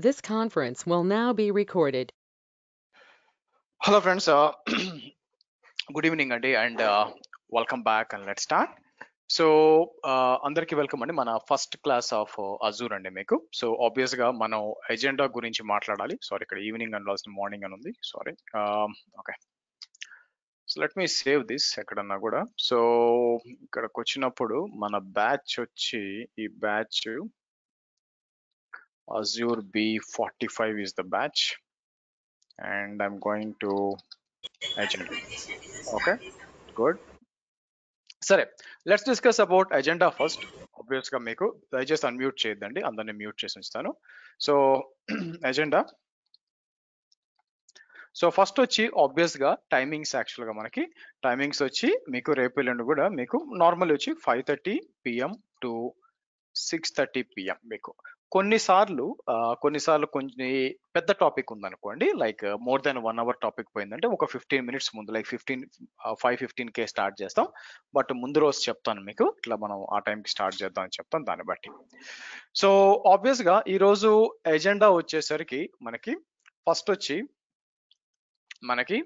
This conference will now be recorded. Hello friends, good evening Andi and welcome back and let's start. So అందరికీ welcome అండి. మన first class of Azure అండి మీకు. So obvious గా మనం agenda గురించి మాట్లాడాలి. సారీ, ఇక్కడ ఈవినింగ్ అనాల్సిన మార్నింగ్ అని ఉంది. Sorry. Okay, so let me save this ఎక్కడన్నా కూడా. సో ఇక్కడికి వచ్చినప్పుడు మన బ్యాచ్ వచ్చి ఈ batch Azure B45 is the batch and I'm going to agenda. Okay, good. సరే, let's discuss about agenda first. Obvious గా మీకు దయచేసి అన్మ్యూట్ చేయొద్దండి, అందరినీ మ్యూట్ చేసి ఉంచుతాను. సో ఎజెండా, సో ఫస్ట్ వచ్చి ఆబ్వియస్ గా టైమింగ్స్. యాక్చువల్ గా మనకి టైమింగ్స్ వచ్చి మీకు రేపు ఎల్లుండి కూడా మీకు నార్మల్ వచ్చి 5:30 PM to 6:30 PM మీకు. కొన్నిసార్లు కొన్ని పెద్ద టాపిక్ ఉందనుకోండి, like more than 1 hour topic పోయిందంటే ఒక 15 minutes ముందు, లైక్ 5:15 స్టార్ట్ చేస్తాం. బట్ ముందు రోజు చెప్తాను మీకు, ఇట్లా మనం ఆ టైంకి స్టార్ట్ చేద్దాం అని చెప్తాను దాన్ని బట్టి. సో ఆబ్వియస్ గా ఈరోజు ఎజెండా వచ్చేసరికి మనకి ఫస్ట్ వచ్చి మనకి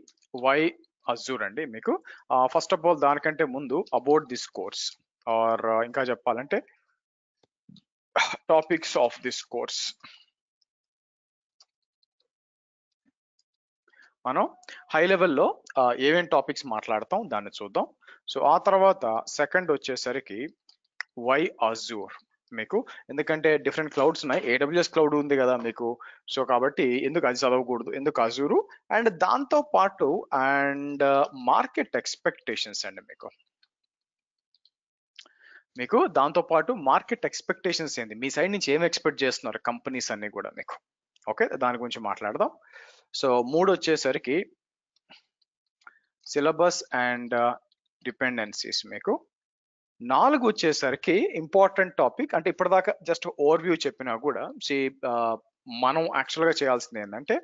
వై అజూర్ అండి మీకు. ఫస్ట్ ఆఫ్ ఆల్ దానికంటే ముందు అబౌట్ దిస్ కోర్స్ ఆర్ ఇంకా చెప్పాలంటే టాపిక్స్ ఆఫ్ దిస్ కోర్స్. మనం హై లెవెల్లో ఏమేం టాపిక్స్ మాట్లాడతాం దాన్ని చూద్దాం. సో ఆ తర్వాత సెకండ్ వచ్చేసరికి వై అజూర్ మీకు, ఎందుకంటే డిఫరెంట్ క్లౌడ్స్ ఉన్నాయి. AWS క్లౌడ్ ఉంది కదా మీకు, సో కాబట్టి ఎందుకు అది చదవకూడదు, ఎందుకు అజూరు, అండ్ దాంతో పాటు అండ్ మార్కెట్ ఎక్స్పెక్టేషన్స్ అండి మీకు దాంతో పాటు మార్కెట్ ఎక్స్పెక్టేషన్స్ ఏంది, మీ సైడ్ నుంచి ఏం ఎక్స్పెక్ట్ చేస్తున్నారు కంపెనీస్ అన్ని కూడా మీకు. ఓకే, దాని గురించి మాట్లాడదాం. సో మూడు వచ్చేసరికి సిలబస్ అండ్ డిపెండెన్సీస్ మీకు. నాలుగు వచ్చేసరికి ఇంపార్టెంట్ టాపిక్, అంటే ఇప్పటిదాకా జస్ట్ ఓవర్ వ్యూ చెప్పినా కూడా మనం యాక్చువల్గా చేయాల్సింది ఏంటంటే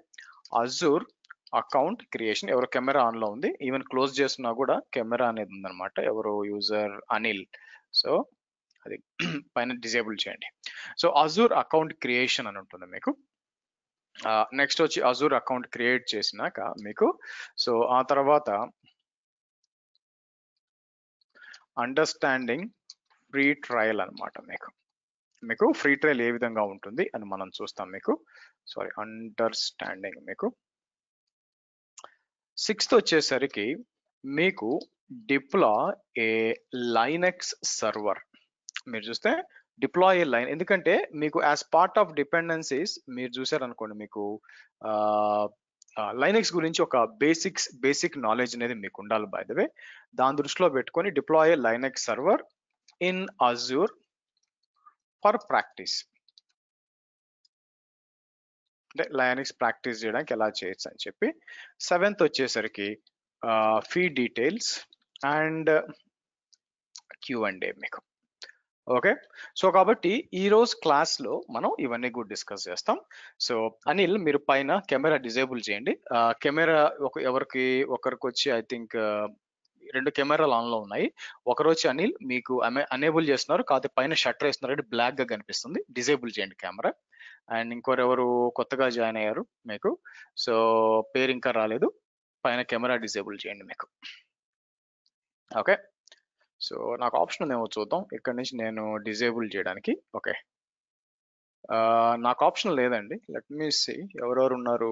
అజూర్ అకౌంట్ క్రియేషన్. ఎవరు కెమెరా ఆన్లో ఉంది, ఈవెన్ క్లోజ్ చేస్తున్నా కూడా కెమెరా అనేది ఉందన్నమాట, ఎవరు యూజర్ అనిల్. సో అది పైన డిజేబుల్ చేయండి. సో అజూర్ అకౌంట్ క్రియేషన్ అని ఉంటుంది మీకు. నెక్స్ట్ వచ్చి అజూర్ అకౌంట్ క్రియేట్ చేసినాక మీకు, సో ఆ తర్వాత అండర్స్టాండింగ్ ఫ్రీ ట్రయల్ అనమాట మీకు ఫ్రీ ట్రయల్ ఏ విధంగా ఉంటుంది అని మనం చూస్తాం మీకు. సారీ, అండర్స్టాండింగ్ మీకు. సిక్స్త్ వచ్చేసరికి మీకు డిప్లాయ్ ఏ లైనెక్స్ సర్వర్. మీరు చూస్తే డిప్లాయ్ ఏ లైన్, ఎందుకంటే మీకు యాజ్ పార్ట్ ఆఫ్ డిపెండెన్సీస్ మీరు చూసారనుకోండి, మీకు లైనెక్స్ గురించి ఒక బేసిక్ నాలెడ్జ్ అనేది మీకు ఉండాలి. బై ద వే, దాని దృష్టిలో పెట్టుకొని deploy A Linux server in Azure for practice, అంటే లైనెక్స్ ప్రాక్టీస్ చేయడానికి ఎలా చేయొచ్చు అని చెప్పి. సెవెంత్ వచ్చేసరికి ఫీ డీటెయిల్స్ అండ్ Q&A మీకు. ఓకే, సో కాబట్టి ఈ రోజు క్లాస్ లో మనం ఇవన్నీ కూడా డిస్కస్ చేస్తాం. సో అనిల్, మీరు పైన కెమెరా డిజేబుల్ చేయండి. కెమెరా ఒకరికి వచ్చి ఐ థింక్ 2 కెమెరాలు ఆన్ లో ఉన్నాయి. ఒకరు వచ్చి అనిల్ మీకు అనేబుల్ చేస్తున్నారు, కాకపోతే పైన షట్టర్ వేస్తున్నారు, బ్లాక్ గా కనిపిస్తుంది, డిజేబుల్ చేయండి కెమెరా. అండ్ ఇంకొరెవరు కొత్తగా జాయిన్ అయ్యారు మీకు, సో పేరు ఇంకా రాలేదు, పైన కెమెరా డిజేబుల్ చేయండి మీకు. ఓకే, సో నాకు ఆప్షన్ ఏమో చూద్దాం ఇక్కడ నుంచి నేను డిజేబుల్ చేయడానికి. ఓకే, నాకు ఆప్షన్ లేదండి. లెట్ మీ సీ ఎవరెవరు ఉన్నారు.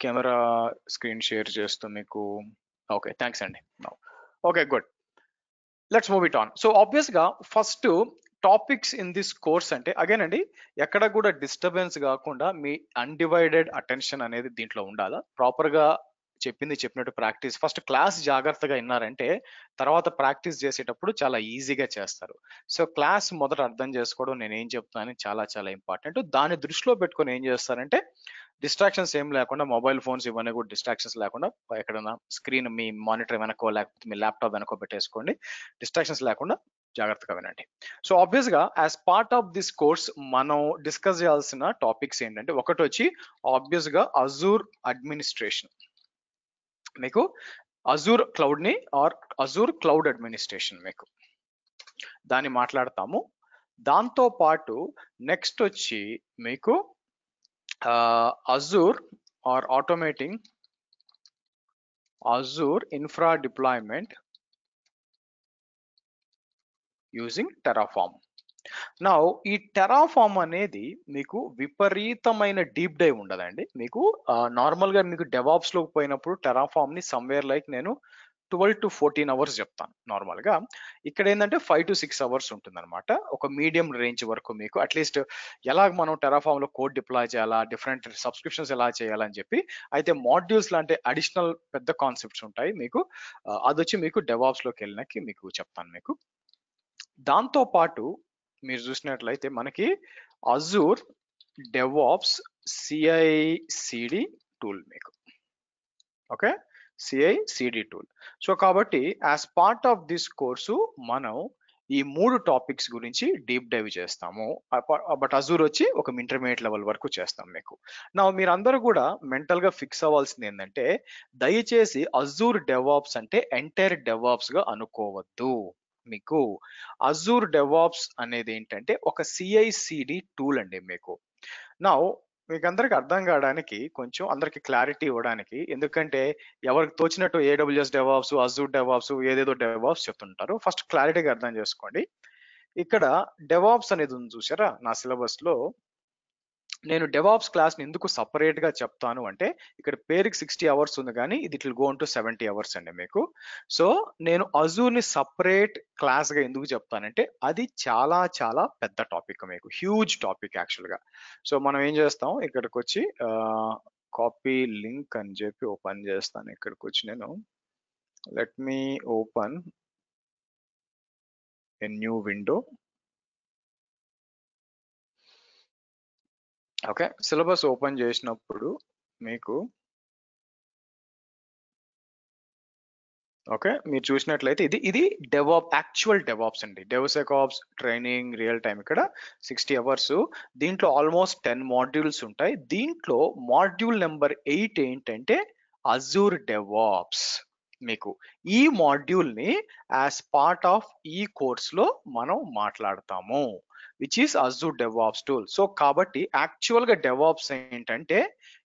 కెమెరా స్క్రీన్ షేర్ చేస్తూ మీకు. ఓకే, థ్యాంక్స్ అండి. Okay, good, let's move it on. So obvious గా first topics in this course అంటే అగైన్ అండి, ఎక్కడ కూడా డిస్టర్బెన్స్ కాకుండా మీ అన్డివైడెడ్ అటెన్షన్ అనేది దీంట్లో ఉండాలా. ప్రాపర్ గా చెప్పినట్టు ప్రాక్టీస్, ఫస్ట్ క్లాస్ జాగ్రత్తగా విన్నారంటే తర్వాత ప్రాక్టీస్ చేసేటప్పుడు చాలా ఈజీగా చేస్తారు. సో క్లాస్ మొదట అర్థం చేసుకోవడం, నేను ఏం చెప్తున్నాను చాలా చాలా ఇంపార్టెంట్. దాన్ని దృష్టిలో పెట్టుకొని ఏం చేస్తారంటే డిస్ట్రాక్షన్స్ ఏం లేకుండా, మొబైల్ ఫోన్స్ ఇవన్నీ కూడా డిస్ట్రాక్షన్స్ లేకుండా, ఎక్కడైనా స్క్రీన్ మీ మానిటర్ వెనకో లేకపోతే మీ ల్యాప్టాప్ వెనకో పెట్టేసుకోండి, డిస్ట్రాక్షన్స్ లేకుండా జాగ్రత్తగా వినండి. సో ఆబ్వియస్ గా as part of this course మనం డిస్కస్ చేయాల్సిన టాపిక్స్ ఏంటంటే, ఒకటి వచ్చి ఆబ్వియస్ గా అజూర్ అడ్మినిస్ట్రేషన్ మీకు, అజూర్ క్లౌడ్ ని ఆర్ అజూర్ క్లౌడ్ అడ్మినిస్ట్రేషన్ మీకు, దాన్ని మాట్లాడతాము. దాంతో పాటు నెక్స్ట్ వచ్చి మీకు Azure or automating Azure infra deployment using Terraform. Now ఈ టెరాఫార్మ్ అనేది మీకు విపరీతమైన డీప్ డైవ్ ఉండదండి. మీకు నార్మల్గా మీకు డెవాప్స్ లోకి పోయినప్పుడు టెరాఫార్మ్ ని సమ్వేర్ లైక్ నేను 12 to 14 అవర్స్ చెప్తాను నార్మల్గా. ఇక్కడ ఏంటంటే 5 to 6 అవర్స్ ఉంటుంది అనమాట. ఒక మీడియం రేంజ్ వరకు మీకు అట్లీస్ట్ ఎలా మనం టెరాఫామ్ లో కోడ్ డిప్లాయ్ చేయాలా, డిఫరెంట్ సబ్స్క్రిప్షన్స్ ఎలా చేయాలని చెప్పి. అయితే మాడ్యూల్స్ లాంటి అడిషనల్ పెద్ద కాన్సెప్ట్స్ ఉంటాయి మీకు. అదొచ్చి మీకు డెవాప్స్ లోకి వెళ్ళినాకి మీకు చెప్తాను మీకు. దాంతో పాటు మీరు చూసినట్లయితే మనకి అజూర్ డెవాప్స్ CI/CD టూల్ మీకు. Okay, CI/CD tool. సో కాబట్టి as part of this course మనం ఈ 3 టాపిక్స్ గురించి డీప్ డైవ్ చేస్తాము. బట్ అజూర్ వచ్చి ఒక ఇంటర్మీడియట్ లెవెల్ వరకు చేస్తాం మీకు. నా మీరందరూ కూడా మెంటల్ గా ఫిక్స్ అవ్వాల్సింది ఏంటంటే, దయచేసి అజూర్ డెవాప్స్ అంటే ఎంటైర్ డెవాప్స్ గా అనుకోవద్దు. మీకు అజూర్ డెవాప్స్ అనేది ఏంటంటే ఒక CI/CD టూల్ అండి మీకు. నా మీకు అందరికి అర్థం కావడానికి కొంచెం అందరికి క్లారిటీ ఇవ్వడానికి, ఎందుకంటే ఎవరికి తోచినట్టు AWS డెవాప్స్, అజూర్ డెవాప్స్, ఏదేదో డెవాప్స్ చెప్తుంటారు. ఫస్ట్ క్లారిటీగా అర్థం చేసుకోండి. ఇక్కడ డెవాప్స్ అనేది ఉంది చూసారా నా సిలబస్ లో. నేను డెవాప్స్ క్లాస్ ని ఎందుకు సపరేట్ గా చెప్తాను అంటే, ఇక్కడ పేరుకి 60 అవర్స్ ఉంది కానీ ఇది it will go to 70 hours అండి మీకు. సో నేను అజూర్ ని సపరేట్ క్లాస్ గా ఎందుకు చెప్తానంటే, అది చాలా చాలా పెద్ద టాపిక్ మీకు, హ్యూజ్ టాపిక్ యాక్చువల్ గా. సో మనం ఏం చేస్తాం, ఇక్కడికి వచ్చి కాపీ లింక్ అని చెప్పి ఓపెన్ చేస్తాను. ఇక్కడికి వచ్చి నేను let me open a new window. Okay, syllabus open చేసినప్పుడు మీకు ఓకే మీరు చూసినట్లయితే ఇది యాక్చువల్ డెవాప్స్ అండి. డెవసెకాప్స్ ట్రైనింగ్ రియల్ టైం ఇక్కడ 60 అవర్స్. దీంట్లో ఆల్మోస్ట్ 10 మాడ్యూల్స్ ఉంటాయి. దీంట్లో మాడ్యూల్ నెంబర్ 8 ఏంటంటే అజూర్ డెవాప్స్ మీకు. ఈ మాడ్యూల్ ని యాజ్ పార్ట్ ఆఫ్ ఈ కోర్స్ లో మనం మాట్లాడతాము, which is Azure DevOps tool. So కాబట్టి యాక్చువల్ గా డెవాప్స్ ఏంటంటే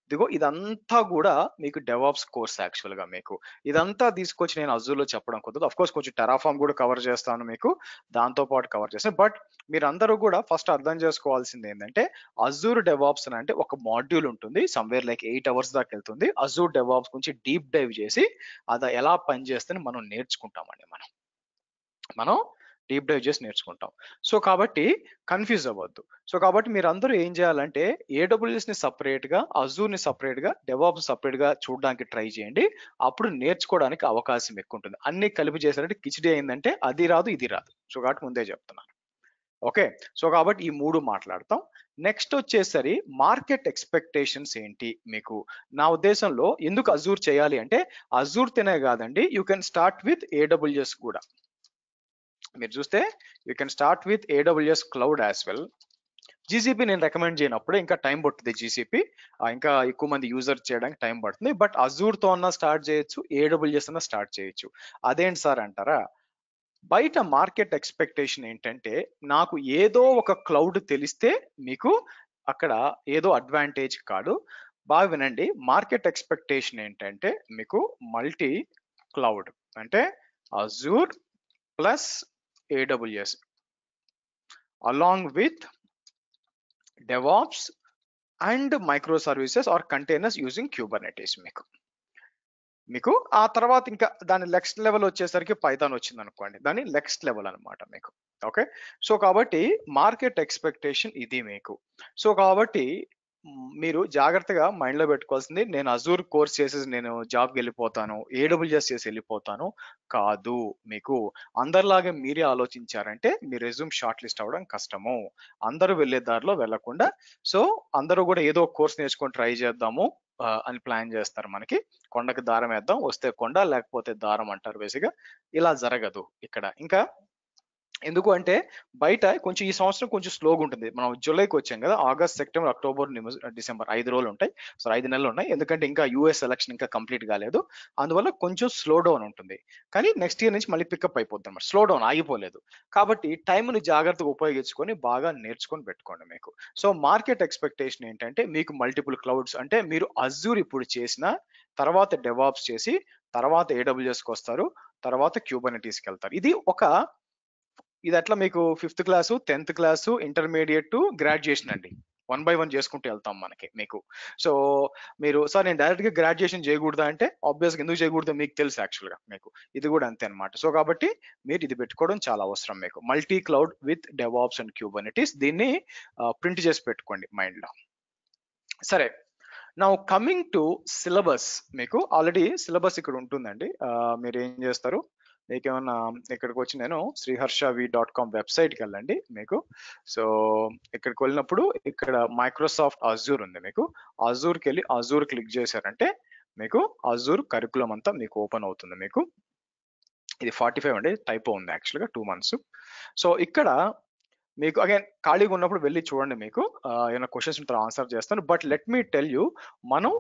ఇదిగో ఇదంతా కూడా మీకు డెవాప్స్ కోర్స్ యాక్చువల్ గా మీకు. ఇదంతా తీసుకొచ్చి నేను అజూర్ లో చెప్పడం కుదరదు. అఫ్ కోర్స్ కొంచెం టెరాఫార్మ్ కూడా కవర్ చేస్తాను మీకు, దాంతో పాటు కవర్ చేస్తాను. బట్ మీరు అందరూ కూడా ఫస్ట్ అర్థం చేసుకోవాల్సింది ఏంటంటే, అజూర్ డెవాప్స్ అంటే ఒక మాడ్యూల్ ఉంటుంది, సమ్వేర్ లైక్ 8 అవర్స్ దాకా వెళ్తుంది. అజూర్ డెవాప్స్ గురించి డీప్ డైవ్ చేసి అది ఎలా పనిచేస్తుందని మనం నేర్చుకుంటామండి. మనం డీప్ డైవ్ చేసి నేర్చుకుంటాం. సో కాబట్టి కన్ఫ్యూజ్ అవ్వద్దు. సో కాబట్టి మీరు అందరూ ఏం చేయాలంటే, AWS ని సపరేట్ గా, అజూర్ ని సపరేట్ గా, డెవాప్స్ సపరేట్ గా చూడడానికి ట్రై చేయండి. అప్పుడు నేర్చుకోవడానికి అవకాశం ఎక్కువ ఉంటుంది. అన్ని కలిపి చేశారంటే కిచిడి అయిందంటే అది రాదు ఇది రాదు. సో కాబట్టి ముందే చెప్తున్నాను. ఓకే, సో కాబట్టి ఈ 3 మాట్లాడతాం. నెక్స్ట్ వచ్చేసరి మార్కెట్ ఎక్స్పెక్టేషన్స్ ఏంటి మీకు. నా ఉద్దేశంలో ఎందుకు అజూర్ చేయాలి అంటే, అజూర్ తినే కాదండి, you can start with AWS కూడా. మీరు చూస్తే you can start with AWS cloud as well. GCP నేను రికమెండ్ చేయనప్పుడు ఇంకా టైం పడుతుంది. GCP ఇంకా ఎక్కువ మంది యూజర్ చేయడానికి టైం పడుతుంది. బట్ అజూర్ తో అన్నా స్టార్ట్ చేయొచ్చు, AWS అన్నా స్టార్ట్ చేయొచ్చు. అదేంటి సార్ అంటారా, బయట మార్కెట్ ఎక్స్పెక్టేషన్ ఏంటంటే, నాకు ఏదో ఒక క్లౌడ్ తెలిస్తే మీకు అక్కడ ఏదో అడ్వాంటేజ్ కాదు. బాగా వినండి, మార్కెట్ ఎక్స్పెక్టేషన్ ఏంటంటే మీకు మల్టీ క్లౌడ్ అంటే Azure plus AWS along with DevOps and microservices or containers using Kubernetes మీకు ఆ తర్వాత ఇంకా దాని నెక్స్ట్ లెవెల్ వచ్చేసరికి పైథాన్ వచ్చింది అనుకోండి, దాని నెక్స్ట్ లెవెల్ అనమాట మీకు. ఓకే, సో కాబట్టి మార్కెట్ ఎక్స్పెక్టేషన్ ఇది మీకు. సో కాబట్టి మీరు జాగ్రత్తగా మైండ్ లో పెట్టుకోవాల్సింది, నేను అజూర్ కోర్స్ చేసేసి నేను జాబ్కి వెళ్ళిపోతాను, AWS చేసి వెళ్ళిపోతాను కాదు. మీకు అందరిలాగే మీరే ఆలోచించారంటే మీ రెజ్యూమ్ షార్ట్ లిస్ట్ అవ్వడం కష్టము. అందరూ వెళ్ళే దారిలో వెళ్లకుండా, సో అందరూ కూడా ఏదో కోర్స్ నేర్చుకొని ట్రై చేద్దాము అని ప్లాన్ చేస్తారు. మనకి కొండకి దారం వేద్దాం, వస్తే కొండ లేకపోతే దారం అంటారు బేసిక్గా. ఇలా జరగదు ఇక్కడ. ఇంకా ఎందుకు అంటే బయట కొంచెం ఈ సంవత్సరం కొంచెం స్లోగా ఉంటుంది. మనం జూలైకి వచ్చాం కదా, ఆగస్ట్, సెప్టెంబర్, అక్టోబర్, డిసెంబర్ 5 రోజులు ఉంటాయి. సో 5 నెలలు ఉన్నాయి, ఎందుకంటే ఇంకా యూఎస్ ఎలక్షన్ ఇంకా కంప్లీట్ కాలేదు. అందువల్ల కొంచెం స్లో డౌన్ ఉంటుంది. కానీ నెక్స్ట్ ఇయర్ నుంచి మళ్ళీ పికప్ అయిపోద్ది అనమాట. స్లో డౌన్ ఆగిపోలేదు. కాబట్టి టైంని జాగ్రత్తగా ఉపయోగించుకొని బాగా నేర్చుకొని పెట్టుకోండి మీకు. సో మార్కెట్ ఎక్స్పెక్టేషన్ ఏంటంటే మీకు మల్టిపుల్ క్లౌడ్స్ అంటే మీరు అజూర్ ఇప్పుడు చేసిన తర్వాత డెవాప్స్ చేసి తర్వాత ఏడబ్ల్యూఎస్కి వస్తారు, తర్వాత క్యూబర్నెటీస్కి వెళ్తారు. ఇది అట్లా మీకు 5th class, 10th class, intermediate to graduation అండి. 1 by 1 చేసుకుంటూ వెళ్తాం మీకు. సో మీరు సార్ నేను డైరెక్ట్ గా గ్రాడ్యుయేషన్ చేయకూడదా అంటే ఆబ్వియస్ గా ఎందుకు చేయకూడదో మీకు తెలుసు యాక్చువల్ గా మీకు. ఇది కూడా అంతే అనమాట. సో కాబట్టి మీరు ఇది పెట్టుకోవడం చాలా అవసరం మీకు. Multi cloud with DevOps and Kubernetes, దీన్ని ప్రింట్ చేసి పెట్టుకోండి మైండ్ లో. సరే, నౌ కమింగ్ టు సిలబస్. మీకు ఆల్రెడీ సిలబస్ ఇక్కడ ఉంటుందండి. మీరు ఏం చేస్తారు, మీకేమన్నా ఇక్కడికి వచ్చి నేను sriharshav.com వెబ్సైట్కి వెళ్ళండి మీకు. సో ఇక్కడికి వెళ్ళినప్పుడు ఇక్కడ మైక్రోసాఫ్ట్ అజూర్ ఉంది మీకు. అజూర్కి వెళ్ళి అజూర్ క్లిక్ చేశారంటే మీకు అజూర్ కరికులం అంతా మీకు ఓపెన్ అవుతుంది మీకు. ఇది 45 అండి, టైపో ఉంది యాక్చువల్గా 2 months. సో ఇక్కడ మీకు అగైన్ ఖాళీగా ఉన్నప్పుడు వెళ్ళి చూడండి, మీకు ఏమైనా క్వశ్చన్స్ ఉంటే ఆన్సర్ చేస్తాను. But let me tell you, మనం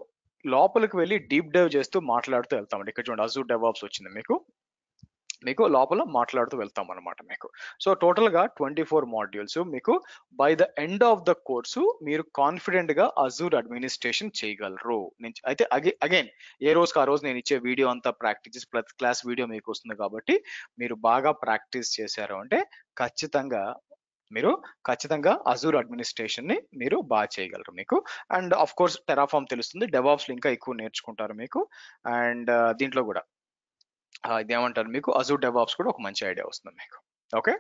లోపలికి వెళ్ళి డీప్ డైవ్ చేస్తూ మాట్లాడుతూ వెళ్తామండి. ఇక్కడ చూడండి అజూర్ డెవాప్స్ వచ్చింది మీకు లోపల మాట్లాడుతూ వెళ్తాం అనమాట మీకు. సో టోటల్ గా 24 మాడ్యూల్స్ మీకు. By the end of the course మీరు కాన్ఫిడెంట్ గా అజూర్ అడ్మినిస్ట్రేషన్ చేయగలరు. అయితే అగైన్ ఏ రోజుకి ఆ రోజు నేను ఇచ్చే వీడియో అంతా ప్రాక్టీస్, ప్రతి క్లాస్ వీడియో మీకు వస్తుంది కాబట్టి మీరు బాగా ప్రాక్టీస్ చేశారు అంటే ఖచ్చితంగా అజూర్ అడ్మినిస్ట్రేషన్ ని మీరు బాగా చేయగలరు మీకు. అండ్ ఆఫ్ కోర్స్ టెరాఫామ్ తెలుస్తుంది, డెవాప్స్ ఇంకా ఎక్కువ నేర్చుకుంటారు మీకు. అండ్ దీంట్లో కూడా ఇదేమంటారు మీకు అజూర్ డెవాప్స్ కూడా ఒక మంచి ఐడియా వస్తుంది మీకు. ఓకే,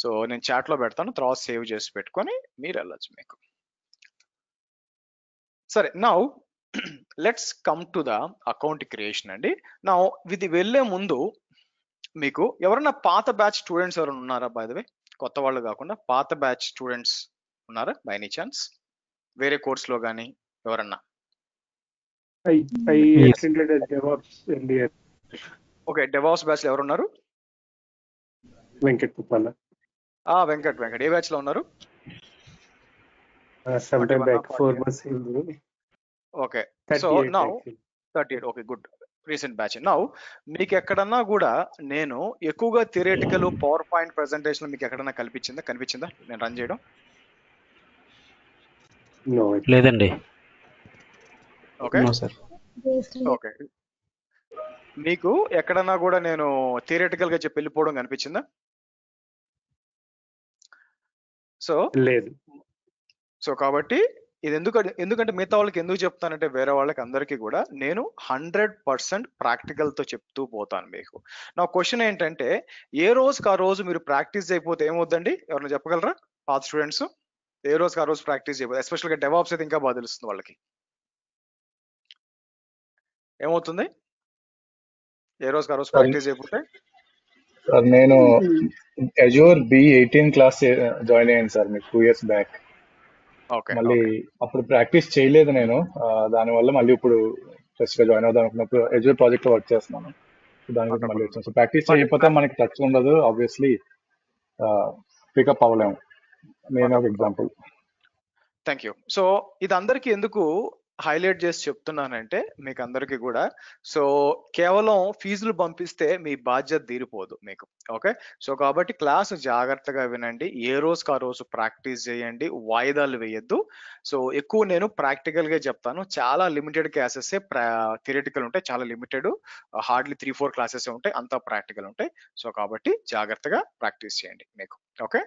సో నేను చాట్ లో పెడతాను, తర్వాత సేవ్ చేసి పెట్టుకొని మీరు వెళ్ళచ్చు మీకు. సరే, now let's come to the account creation అండి. నౌ ఇది వెళ్ళే ముందు మీకు ఎవరన్నా పాత బ్యాచ్ స్టూడెంట్స్ ఎవరైనా ఉన్నారా? బై ద వే, కొత్త వాళ్ళు కాకుండా పాత బ్యాచ్ స్టూడెంట్స్ ఉన్నారా బై ఎనీ ఛాన్స్? వేరే కోర్స్ లో కానీ ఎవరన్నా? I attended a DevOps earlier. Okay, DevOps batch లో ఎవరున్నారు? వెంకట్ పుప్పాల. వెంకట్ ఏ బ్యాచ్ లో ఉన్నారు? Sometime back, 4 months ago. Okay, so now 38. Okay, good, recent batch. Now మీకు ఎక్కడన్నా కూడా నేను ఎక్కువగా థియరిటికల్ పవర్ పాయింట్ ప్రెజెంటేషన్ మీకు ఎక్కడన్నా కనిపించిందా నేను రన్ చేయడం? లేదండి. ఓకే ఓకే, మీకు ఎక్కడన్నా కూడా నేను థియరిటికల్ గా చెప్పి వెళ్ళిపోవడం కనిపించిందా? సో లేదు. సో కాబట్టి ఇది ఎందుకంటే మిగతా వాళ్ళకి ఎందుకు చెప్తానంటే వేరే వాళ్ళకి అందరికీ కూడా నేను 100% ప్రాక్టికల్ తో చెప్తూ పోతాను మీకు. నా క్వశ్చన్ ఏంటంటే ఏ రోజుకి ఆ రోజు మీరు ప్రాక్టీస్ చేయకపోతే ఏమవుద్దండి? ఎవరైనా చెప్పగలరా పాత స్టూడెంట్స్? ఏ రోజుకి ఆ రోజు ప్రాక్టీస్ చేయకపోతే, ఎస్పెషల్ గా డెవాప్స్ అయితే ఇంకా బాగా తెలుస్తుంది వాళ్ళకి, ఏమవుతుంది ఏ రోజుకి ఆ రోజు ప్రాక్టీస్ చేయకపోతే? సార్ నేను అజూర్ B18 క్లాస్ జాయిన్ అయ్యాను సార్ మీకు 2 years బ్యాక్. మళ్ళీ అప్పుడు ప్రాక్టీస్ చేయలేదు నేను, దానివల్ల మళ్ళీ ఇప్పుడు ఫ్రెష్ గా జాయిన్ అవుదాం అనుకున్నప్పుడు అజూర్ ప్రాజెక్ట్ లో వర్క్ చేస్తున్నాను. దాని గురించి మళ్ళీ వచ్చాను. సో ప్రాక్టీస్ చేయకపోతే మనకి టచ్ ఉండదు, ఆబ్వియస్లీ పికప్ అవ్వలేము. నేను ఒక ఎగ్జాంపుల్. Thank you. సో ఇది అందరికీ ఎందుకు హైలైట్ చేసి చెప్తున్నానంటే మీకు అందరికీ కూడా, సో కేవలం ఫీజులు పంపిస్తే మీ బాధ్యత తీరిపోదు మీకు. ఓకే, సో కాబట్టి క్లాసు జాగ్రత్తగా వినండి, ఏ రోజుకి ఆ రోజు ప్రాక్టీస్ చేయండి, వాయిదాలు వేయద్దు. సో ఎక్కువ నేను ప్రాక్టికల్ గా చెప్తాను, చాలా లిమిటెడ్ క్లాసెస్ థియరిటికల్ ఉంటాయి, చాలా లిమిటెడ్, హార్డ్లీ 3-4 క్లాసెస్ ఉంటాయి, అంతా ప్రాక్టికల్ ఉంటాయి. సో కాబట్టి జాగ్రత్తగా ప్రాక్టీస్ చేయండి మీకు. ఓకే,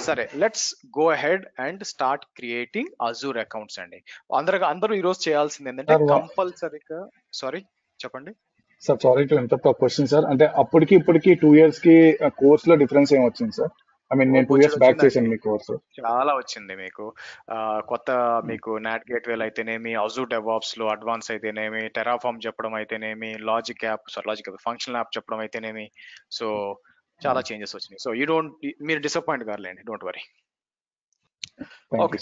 సరే, let's go ahead and start creating Azure accounts అండి. అందరూ ఈ రోజు చేయాల్సింది ఏంటంటే కంపల్సరీగా, సారీ చెప్పండి సార్, సారీ టు ఇంటరప్ట్ ఒక క్వశ్చన్ సార్. అంటే అప్పటికి ఇప్పటికి 2 years కి కోర్స్ లో డిఫరెన్స్ ఏం వచ్చింది సార్? ఐ మీన్ నేను 2 years బ్యాక్ చేశాను మీ కోర్స్. చాలా వచ్చింది మీకు. కొత్త మీకు నాట్ గేట్వేల్ అయితేనేమి, అజూర్ డెవాప్స్ లో అడ్వాన్స్ అయితేనేమి, టెరాఫామ్ చెప్పడం అయితేనేమి, లాజిక్ ఫంక్షనల్ యాప్ చెప్పడం అయితేనేమి, సో చాలా చేంజెస్ వచ్చినాయి. సో మీరు డిసప్పాయింట్ కాలేండి, don't worry. Okay,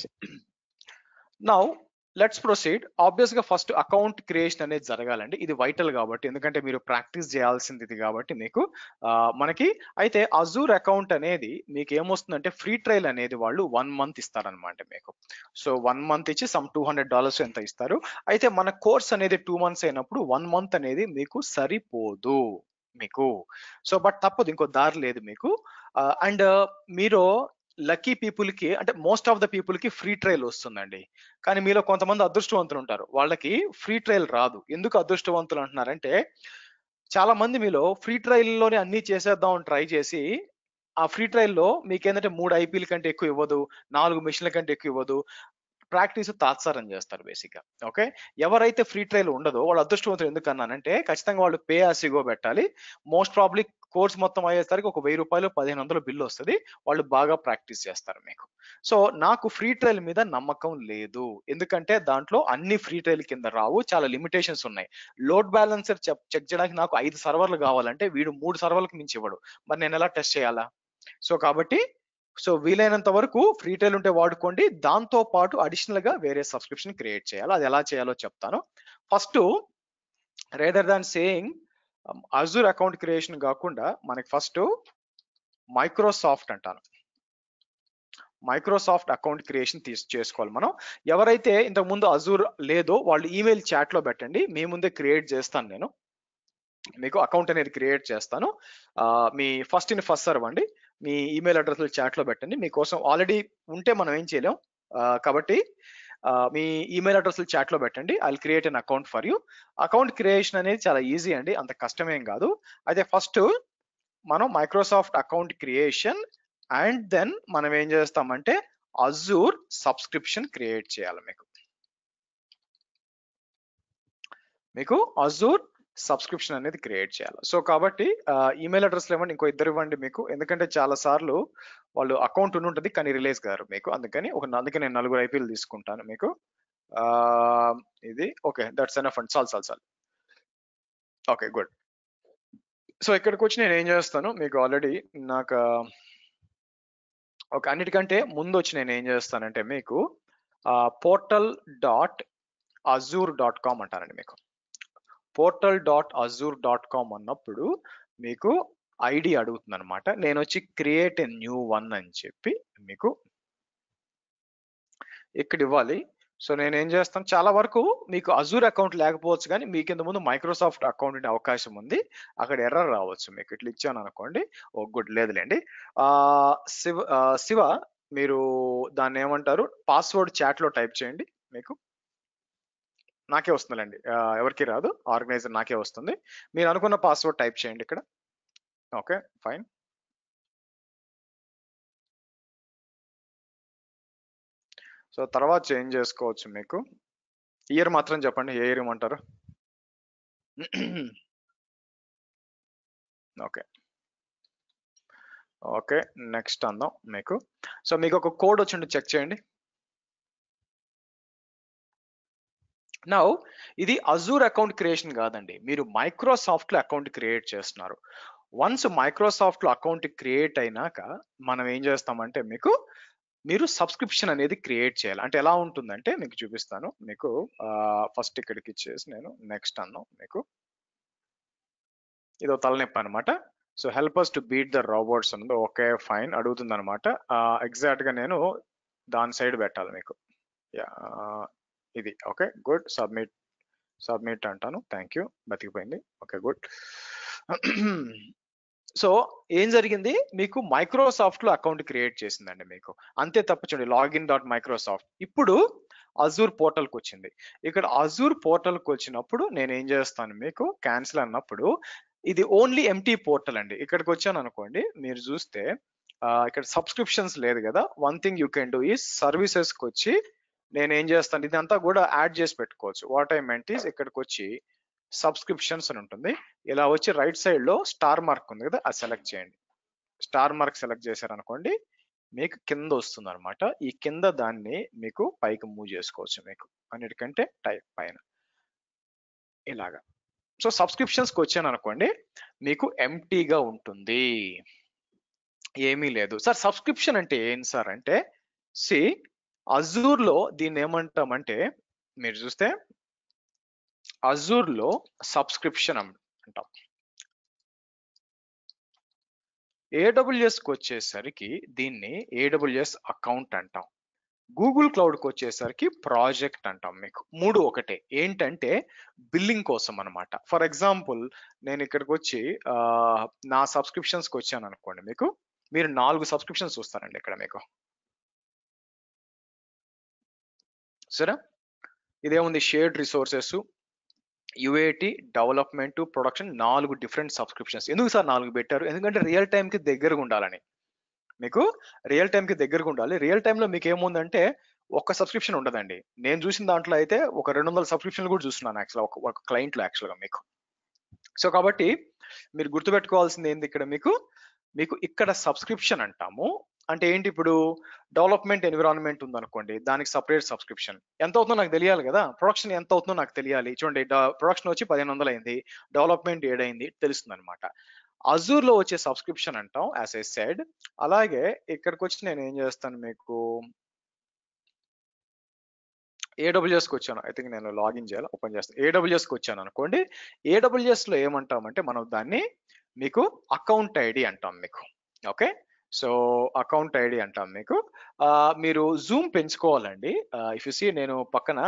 now let's proceed. Obvious గా ఫస్ట్ అకౌంట్ క్రియేషన్ అనేది జరగాలండి. ఇది వైటల్ కాబట్టి, ఎందుకంటే మీరు ప్రాక్టీస్ చేయాల్సింది ఇది కాబట్టి మీకు మనకి అయితే అజూర్ అకౌంట్ అనేది మీకు ఏమొస్తుందంటే ఫ్రీ ట్రయల్ అనేది వాళ్ళు 1 month ఇస్తారనమాట మీకు. సో 1 month ఇచ్చి సమ్ $200 ఎంత ఇస్తారు. అయితే మన కోర్స్ అనేది 2 months అయినప్పుడు 1 month అనేది మీకు సరిపోదు మీకు. సో బట్ తప్పదు, ఇంకో దారి లేదు మీకు. అండ్ మీరు లక్కీ పీపుల్ కి, అంటే మోస్ట్ ఆఫ్ ద పీపుల్ కి ఫ్రీ ట్రయల్ వస్తుందండి. కానీ మీలో కొంతమంది అదృష్టవంతులు ఉంటారు, వాళ్ళకి ఫ్రీ ట్రయల్ రాదు. ఎందుకు అదృష్టవంతులు అంటున్నారంటే, చాలా మంది మీలో ఫ్రీ ట్రయల్ లోనే అన్ని చేసేద్దాం అని ట్రై చేసి, ఆ ఫ్రీ ట్రయల్ లో మీకేంటంటే 3 ఐపీల కంటే ఎక్కువ ఇవ్వదు, 4 మిషన్ల కంటే ఎక్కువ ఇవ్వదు, ప్రాక్టీస్ తాత్సారం చేస్తారు బేసిక్ గా. ఓకే, ఎవరైతే ఫ్రీ ట్రయల్ ఉండదో వాళ్ళు అదృష్టవంతులు. ఎందుకు అన్నానంటే, ఖచ్చితంగా వాళ్ళు పే యాస్ యు గో పెట్టాలి. మోస్ట్ ప్రాబ్లీ కోర్స్ మొత్తం అయ్యేసరికి ఒక ₹1000 1500 బిల్లు వస్తుంది. వాళ్ళు బాగా ప్రాక్టీస్ చేస్తారు మీకు. సో నాకు ఫ్రీ ట్రయల్ మీద నమ్మకం లేదు, ఎందుకంటే దాంట్లో అన్ని ఫ్రీ ట్రయల్ కింద రావు, చాలా లిమిటేషన్స్ ఉన్నాయి. లోడ్ బ్యాలెన్సర్ చెక్ చేయడానికి నాకు 5 సర్వర్లు కావాలంటే వీడు 3 సర్వర్లకు మించి ఇవ్వడు. మరి నేను ఎలా టెస్ట్ చేయాలా? సో కాబట్టి వీలైనంత వరకు ఫ్రీ ట్రయల్ ఉంటే వాడుకోండి. దాంతో పాటు అడిషనల్ గా వేరే సబ్స్క్రిప్షన్ క్రియేట్ చేయాలి. అది ఎలా చేయాలో చెప్తాను. ఫస్ట్, రేదర్ దాన్ సేయింగ్ అజూర్ అకౌంట్ క్రియేషన్ కాకుండా మనకి ఫస్ట్ మైక్రోసాఫ్ట్ అంటాను, మైక్రోసాఫ్ట్ అకౌంట్ క్రియేషన్ చేసుకోవాలి మనం. ఎవరైతే ఇంతకు ముందు అజూర్ లేదో వాళ్ళు ఈమెయిల్ చాట్ లో పెట్టండి, మీ ముందే క్రియేట్ చేస్తాను నేను. మీకు అకౌంట్ అనేది క్రియేట్ చేస్తాను. మీ ఫస్ట్ ఇన్ ఫస్ట్ సర్వ్ అండి, మీ ఈమెయిల్ అడ్రస్ చాట్ లో పెట్టండి. మీకోసం ఆల్రెడీ ఉంటే మనం ఏం చేయలేం కాబట్టి మీ ఈమెయిల్ అడ్రస్ చాట్ లో పెట్టండి. I will create an account for you. Account creation అనేది చాలా ఈజీ అండి, అంత కష్టమేం కాదు. అయితే ఫస్ట్ మనం Microsoft account creation and then మనం ఏం చేస్తామంటే అజూర్ సబ్స్క్రిప్షన్ క్రియేట్ చేయాలి మీకు అజూర్ సబ్స్క్రిప్షన్ అనేది క్రియేట్ చేయాలి. సో కాబట్టి ఈమెయిల్ అడ్రస్ ఇవ్వండి, ఇంకో 2 ఇవ్వండి మీకు, ఎందుకంటే చాలా సార్లు వాళ్ళు అకౌంట్ ఉంటుంది కానీ రిలీజ్ గారు మీకు. అందుకని అందుకే నేను 4 ఐపీలు తీసుకుంటాను మీకు. ఇది ఓకే, దట్స్ ఎనఫ్ అండ్ చాలు. Okay good. సో ఇక్కడికి వచ్చి నేను ఏం చేస్తాను, మీకు ఆల్రెడీ నాకు ఓకే, అన్నిటికంటే ముందు వచ్చి నేను ఏం చేస్తానంటే మీకు portal.azure.com అంటానండి మీకు. portal.azure.com అన్నప్పుడు మీకు ఐడి అడుగుతుంది అనమాట. నేను వచ్చి క్రియేట్ ఎ న్యూ వన్ అని చెప్పి మీకు ఇక్కడ ఇవ్వాలి. సో నేను ఏం చేస్తాను, చాలా వరకు మీకు అజూర్ అకౌంట్ లేకపోవచ్చు కానీ మీకు ఇంత ముందు మైక్రోసాఫ్ట్ అకౌంట్ ఉండే అవకాశం ఉంది. అక్కడ ఎర్రర్ రావచ్చు మీకు. ఇట్లా ఇచ్చాను అనుకోండి, ఓ గుడ్, లేదులేండి. శివ మీరు దాన్ని ఏమంటారు, పాస్వర్డ్ చాట్ లో టైప్ చేయండి. మీకు నాకే వస్తుందిలేండి, ఎవరికి రాదు, ఆర్గనైజర్ నాకే వస్తుంది. మీరు అనుకున్న పాస్వర్డ్ టైప్ చేయండి ఇక్కడ. Okay fine. సో తర్వాత చేంజ్ చేసుకోవచ్చు మీకు. ఇయర్ మాత్రం చెప్పండి, ఏ ఇయర్ ఇవ్వమంటారు? ఓకే ఓకే, నెక్స్ట్ అందాం మీకు. సో మీకు ఒక కోడ్ వచ్చింది, చెక్ చేయండి. నౌ ఇది అజూర్ అకౌంట్ క్రియేషన్ కాదండి, మీరు మైక్రోసాఫ్ట్ లో అకౌంట్ క్రియేట్ చేస్తున్నారు. వన్స్ మైక్రోసాఫ్ట్ లో అకౌంట్ క్రియేట్ అయినాక మనం ఏం చేస్తామంటే మీరు సబ్స్క్రిప్షన్ అనేది క్రియేట్ చేయాలి. అంటే ఎలా ఉంటుందంటే మీకు చూపిస్తాను. మీకు ఫస్ట్ ఇక్కడికి ఇచ్చేసి నేను నెక్స్ట్ అన్నాం మీకు. ఇదో తలనొప్పి అనమాట. So help us to beat the robots ఉంది. ఓకే ఫైన్ అడుగుతుంది అనమాట. ఎగ్జాక్ట్ గా నేను దాని సైడ్ పెట్టాలి మీకు. ఇది ఓకే గుడ్. సబ్మిట్ అంటాను. థ్యాంక్ యూ, బతికిపోయింది. Okay good. సో ఏం జరిగింది, మీకు మైక్రోసాఫ్ట్ లో అకౌంట్ క్రియేట్ చేసిందండి మీకు, అంతే తప్ప. చూడండి login.microsoft. ఇప్పుడు అజూర్ పోర్టల్ కి వచ్చింది. ఇక్కడ అజూర్ పోర్టల్ కి వచ్చినప్పుడు నేను ఏం చేస్తాను, మీకు క్యాన్సిల్ అన్నప్పుడు ఇది ఓన్లీ ఎంటీ పోర్టల్ అండి. ఇక్కడికి వచ్చాను అనుకోండి, మీరు చూస్తే ఇక్కడ సబ్స్క్రిప్షన్స్ లేదు కదా. One thing you can do is services కి వచ్చి నేను ఏం చేస్తాను, ఇదంతా కూడా యాడ్ చేసి పెట్టుకోవచ్చు. వాట్ ఐ మెంట్ ఈస్ ఇక్కడికి వచ్చి సబ్స్క్రిప్షన్స్ అని ఉంటుంది. ఇలా వచ్చి రైట్ సైడ్ లో స్టార్ మార్క్ ఉంది కదా, అది సెలెక్ట్ చేయండి. స్టార్ మార్క్ సెలెక్ట్ చేశారనుకోండి, మీకు కింద వస్తుంది అనమాట. ఈ కింద దాన్ని మీకు పైకి మూవ్ చేసుకోవచ్చు మీకు, అన్నిటికంటే టైప్ పైన ఇలాగా. సో సబ్స్క్రిప్షన్స్కి వచ్చాను అనుకోండి, మీకు ఎంటీగా ఉంటుంది, ఏమీ లేదు. సార్ సబ్స్క్రిప్షన్ అంటే ఏం సార్ అంటే, అజూర్ లో దీన్ని ఏమంటామంటే మీరు చూస్తే అజూర్ లో సబ్స్క్రిప్షన్ అంటాం. AWS కి వచ్చేసరికి దీన్ని AWS అకౌంట్ అంటాం. గూగుల్ క్లౌడ్కి వచ్చేసరికి ప్రాజెక్ట్ అంటాం. మీకు 3 ఒకటే. ఏంటంటే బిల్లింగ్ కోసం అనమాట. ఫర్ ఎగ్జాంపుల్ నేను ఇక్కడికి వచ్చి నా సబ్స్క్రిప్షన్స్కి వచ్చాను అనుకోండి, మీకు మీరు 4 సబ్స్క్రిప్షన్స్ చూస్తారండి ఇక్కడ మీకు. సరే, ఇదేముంది, shared resources, UAT, development, production, 4 different subscriptions. ఎందుకు సార్ 4 పెట్టారు? ఎందుకంటే రియల్ టైంకి దగ్గరగా ఉండాలని. మీకు రియల్ టైంకి దగ్గరగా ఉండాలి. రియల్ టైంలో మీకు ఏముందంటే ఒక్క సబ్స్క్రిప్షన్ ఉండదండి. నేను చూసిన దాంట్లో అయితే ఒక 200 సబ్స్క్రిప్షన్లు కూడా చూస్తున్నాను యాక్చువల్గా ఒక క్లయింట్లో యాక్చువల్గా మీకు. సో కాబట్టి మీరు గుర్తుపెట్టుకోవాల్సింది ఏంది ఇక్కడ మీకు ఇక్కడ సబ్స్క్రిప్షన్ అంటాము. అంటే ఏంటి, ఇప్పుడు డెవలప్మెంట్ ఎన్విరాన్మెంట్ ఉందనుకోండి, దానికి సపరేట్ సబ్స్క్రిప్షన్. ఎంత అవుతుందో నాకు తెలియాలి కదా, ప్రొడక్షన్ ఎంత అవుతుందో నాకు తెలియాలి. చూడండి, ప్రొడక్షన్ వచ్చి 1500 అయింది, డెవలప్మెంట్ 7 అయింది, తెలుస్తుంది అనమాట. అజూర్ లో వచ్చే సబ్స్క్రిప్షన్ అంటాం యాజ్ ఐ సెడ్. అలాగే ఇక్కడికి వచ్చి నేను ఏం చేస్తాను, మీకు AWS కి వచ్చాను. ఐ థింక్ నేను లాగిన్ చేయాలి, ఓపెన్ చేస్తాను. AWS కి వచ్చాను అనుకోండి, AWS లో ఏమంటామంటే మనం దాన్ని మీకు అకౌంట్ ఐడి అంటాం మీకు. ఓకే, సో అకౌంట్ ఐడి అంటాం మీకు. మీరు జూమ్ పెంచుకోవాలండి. ఇఫ్ యు సీ, నేను పక్కన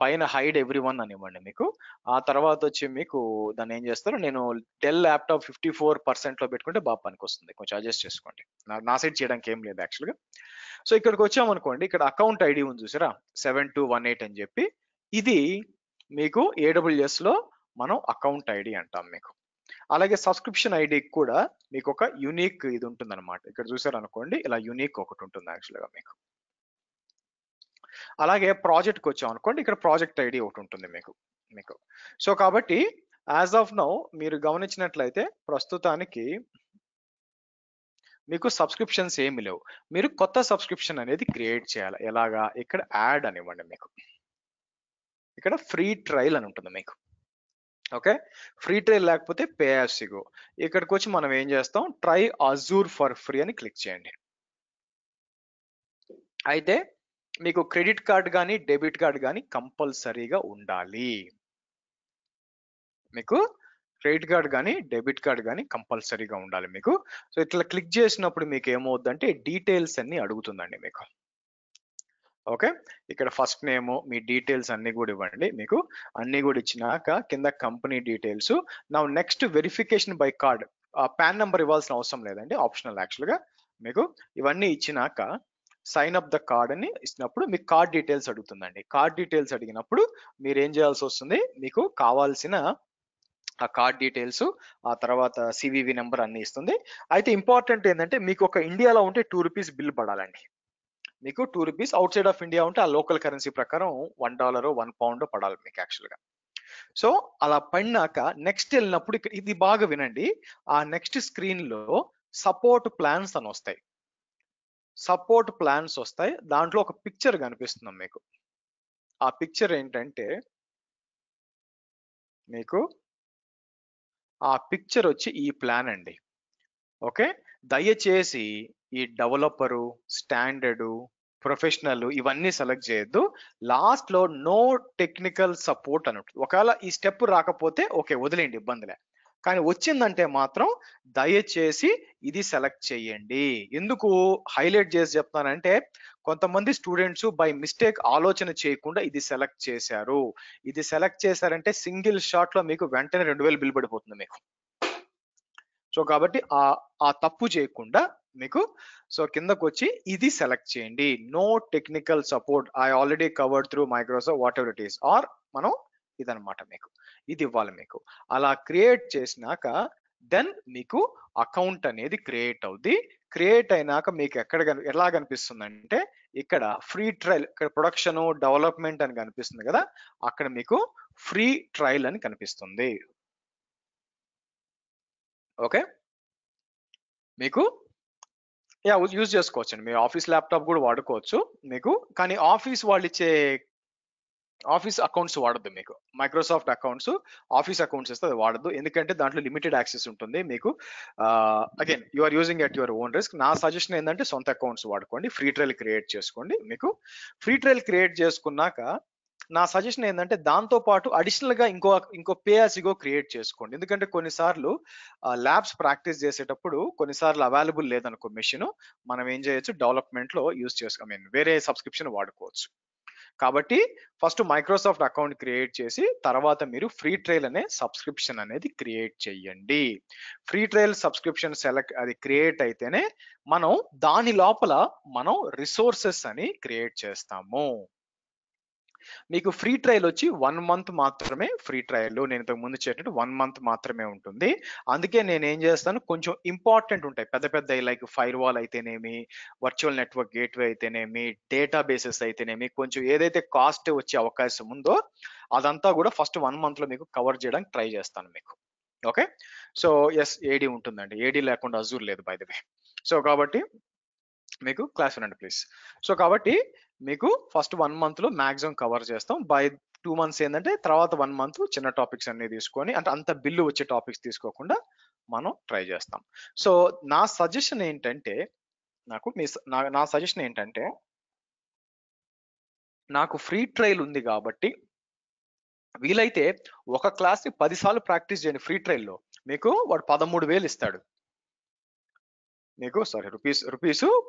పైన హైడ్ ఎవ్రీవన్ అని ఇవ్వండి మీకు. ఆ తర్వాత వచ్చి మీకు దాన్ని ఏం చేస్తారు, నేను డెల్ ల్యాప్టాప్ 54% లో పెట్టుకుంటే బాగా పనికి వస్తుంది. కొంచెం అడ్జస్ట్ చేసుకోండి, నా సైడ్ చేయడానికి ఏం లేదు యాక్చువల్గా. సో ఇక్కడికి వచ్చామనుకోండి, ఇక్కడ అకౌంట్ ఐడి ఉంది చూసారా, 7218 అని చెప్పి. ఇది మీకు AWS లో మనం అకౌంట్ ఐడి అంటాం మీకు. అలాగే సబ్స్క్రిప్షన్ ఐడికి కూడా మీకు ఒక యూనిక్ ఇది ఉంటుంది అనమాట. ఇక్కడ చూసారు అనుకోండి, ఇలా యూనిక్ ఒకటి ఉంటుంది యాక్చువల్గా మీకు. అలాగే ప్రాజెక్ట్కి వచ్చాం అనుకోండి, ఇక్కడ ప్రాజెక్ట్ ఐడి ఒకటి ఉంటుంది మీకు. సో కాబట్టి యాజ్ ఆఫ్ నౌ మీరు గమనించినట్లయితే ప్రస్తుతానికి మీకు సబ్స్క్రిప్షన్స్ ఏమి లేవు. మీరు కొత్త సబ్స్క్రిప్షన్ అనేది క్రియేట్ చేయాలి. ఎలాగా, ఇక్కడ యాడ్ అనివ్వండి మీకు. ఇక్కడ ఫ్రీ ట్రయల్ అని ఉంటుంది మీకు. ఓకే, ఫ్రీ ట్రయల్ లేకపోతే పే యాజ్ యు గో. ఇక్కడికి వచ్చి మనం ఏం చేస్తాం, ట్రై అజూర్ ఫర్ ఫ్రీ అని క్లిక్ చేయండి. అయితే మీకు క్రెడిట్ కార్డ్ కానీ డెబిట్ కార్డ్ కానీ కంపల్సరీగా ఉండాలి. మీకు క్రెడిట్ కార్డ్ కానీ డెబిట్ కార్డ్ కానీ కంపల్సరీగా ఉండాలి మీకు. సో ఇట్లా క్లిక్ చేసినప్పుడు మీకు ఏమవుద్దంటే డీటెయిల్స్ అన్ని అడుగుతుందండి మీకు. ఓకే, ఇక్కడ ఫస్ట్ నేమ్, మీ డీటెయిల్స్ అన్ని కూడా ఇవ్వండి మీకు. అన్ని కూడా ఇచ్చినాక కింద కంపెనీ డీటెయిల్స్. నా next verification by card. Pan number ఇవ్వాల్సిన అవసరం లేదండి, ఆప్షనల్ యాక్చువల్గా మీకు. ఇవన్నీ ఇచ్చినాక సైన్ అప్ ద కార్డ్ అని ఇచ్చినప్పుడు మీకు కార్డ్ డీటెయిల్స్ అడుగుతుందండి. కార్డ్ డీటెయిల్స్ అడిగినప్పుడు మీరు ఏం చేయాల్సి వస్తుంది, మీకు కావాల్సిన ఆ కార్డ్ డీటెయిల్స్, ఆ తర్వాత CVV నెంబర్ అన్ని ఇస్తుంది. అయితే ఇంపార్టెంట్ ఏంటంటే మీకు ఒక ఇండియాలో ఉంటే 2 రూపీస్ బిల్ పడాలండి. మీకు 2 rupees, out side of India ఉంటే ఆ లోకల్ కరెన్సీ ప్రకారం $1 1 పౌండ్ పడాలి మీకు యాక్చువల్గా. సో అలా పడినాక నెక్స్ట్ వెళ్ళినప్పుడు ఇక్కడ ఇది బాగా వినండి, ఆ నెక్స్ట్ స్క్రీన్ లో సపోర్ట్ ప్లాన్స్ అని వస్తాయి. సపోర్ట్ ప్లాన్స్ వస్తాయి, దాంట్లో ఒక పిక్చర్ కనిపిస్తుంది మీకు. ఆ పిక్చర్ ఏంటంటే మీకు ఆ పిక్చర్ వచ్చి ఈ ప్లాన్ అండి. ఓకే, దయచేసి ఈ డెవలపరు, స్టాండర్డ్, ప్రొఫెషనల్ ఇవన్నీ సెలెక్ట్ చేయొద్దు. లాస్ట్ లో నో టెక్నికల్ సపోర్ట్ అన్నట్టు. ఒకవేళ ఈ స్టెప్ రాకపోతే ఓకే వదిలేండి, ఇబ్బందిలే. కానీ వచ్చిందంటే మాత్రం దయచేసి ఇది సెలెక్ట్ చేయండి. ఎందుకు హైలైట్ చేసి చెప్తానంటే కొంతమంది స్టూడెంట్స్ బై మిస్టేక్ ఆలోచన చేయకుండా ఇది సెలెక్ట్ చేశారు. ఇది సెలెక్ట్ చేశారంటే సింగిల్ షాట్ లో మీకు వెంటనే 2000 బిల్ పడిపోతుంది మీకు. సో కాబట్టి ఆ తప్పు చేయకుండా మీకు సో కిందకు వచ్చి ఇది సెలెక్ట్ చేయండి. No technical support, I already covered through Microsoft whatever it is, or మనం ఇదనమాట మీకు ఇది ఇవ్వాలి మీకు. అలా క్రియేట్ చేసినాక దెన్ మీకు అకౌంట్ అనేది క్రియేట్ అవుద్ది. క్రియేట్ అయినాక మీకు ఎలా కనిపిస్తుంది అంటే ఇక్కడ ఫ్రీ ట్రయల్, ఇక్కడ ప్రొడక్షన్ డెవలప్మెంట్ అని కనిపిస్తుంది కదా, అక్కడ మీకు ఫ్రీ ట్రయల్ అని కనిపిస్తుంది. ఓకే, మీకు యూజ్ చేసుకోవచ్చండి. మీ ఆఫీస్ ల్యాప్టాప్ కూడా వాడుకోవచ్చు మీకు. కానీ ఆఫీస్ వాళ్ళు ఇచ్చే ఆఫీస్ అకౌంట్స్ వాడద్దు మీకు. మైక్రోసాఫ్ట్ అకౌంట్స్, ఆఫీస్ అకౌంట్స్ ఇస్తే అది వాడద్దు, ఎందుకంటే దాంట్లో లిమిటెడ్ యాక్సెస్ ఉంటుంది మీకు. Again you are using at your own risk. నా సజెషన్ ఏంటంటే సొంత అకౌంట్స్ వాడుకోండి, ఫ్రీ ట్రయల్ క్రియేట్ చేసుకోండి. మీకు ఫ్రీ ట్రయల్ క్రియేట్ చేసుకున్నాక నా సజెషన్ ఏంటంటే దాంతో పాటు అడిషనల్ గా ఇంకో pay as you go create చేసుకోండి. ఎందుకంటే కొన్నిసార్లు ల్యాబ్స్ ప్రాక్టీస్ చేసేటప్పుడు కొన్నిసార్లు అవైలబుల్ లేదనుకో మెషిన్, మనం ఏం చేయొచ్చు, డెవలప్మెంట్ లో యూస్ చేసుకో, వేరే సబ్స్క్రిప్షన్ వాడుకోవచ్చు. కాబట్టి ఫస్ట్ మైక్రోసాఫ్ట్ అకౌంట్ క్రియేట్ చేసి తర్వాత మీరు ఫ్రీ ట్రయల్ అనే సబ్స్క్రిప్షన్ అనేది క్రియేట్ చేయండి. ఫ్రీ ట్రయల్ సబ్స్క్రిప్షన్ అది క్రియేట్ అయితేనే మనం దాని లోపల మనం రిసోర్సెస్ అని క్రియేట్ చేస్తాము. మీకు ఫ్రీ ట్రయల్ వచ్చి 1 month మాత్రమే ఫ్రీ ట్రయల్. నేను ఇంతకు ముందు చెప్పినట్టు 1 month మాత్రమే ఉంటుంది. అందుకే నేను ఏం చేస్తాను, కొంచెం ఇంపార్టెంట్ ఉంటాయి పెద్ద పెద్ద, లైక్ ఫైర్ వాల్ అయితేనేమి, వర్చువల్ నెట్వర్క్ గేట్వే అయితేనేమి, డేటా బేసెస్ అయితేనేమి, కొంచెం ఏదైతే కాస్ట్ వచ్చే అవకాశం ఉందో అదంతా కూడా ఫస్ట్ 1 month లో మీకు కవర్ చేయడానికి ట్రై చేస్తాను మీకు. ఓకే, సో ఎస్, ఏడి ఉంటుందండి, ఏడి లేకుండా అజూర్ లేదు బై ద వే. సో కాబట్టి మీకు క్లాస్ వినండి ప్లీజ్. సో కాబట్టి మీకు ఫస్ట్ 1 month లో మాక్సిమం కవర్ చేస్తాం. బై 2 months ఏంటంటే తర్వాత 1 month చిన్న టాపిక్స్ అన్ని తీసుకొని, అంటే అంత బిల్లు వచ్చే టాపిక్స్ తీసుకోకుండా మనం ట్రై చేస్తాం. సో నా సజెషన్ ఏంటంటే, నా సజెషన్ ఏంటంటే, నాకు ఫ్రీ ట్రయల్ ఉంది కాబట్టి వీలైతే ఒక క్లాస్ ని 10 సార్లు ప్రాక్టీస్ చేయండి. ఫ్రీ ట్రయల్లో మీకు వాడు 13,000 ఇస్తాడు మీకు, సారీ రూపీస్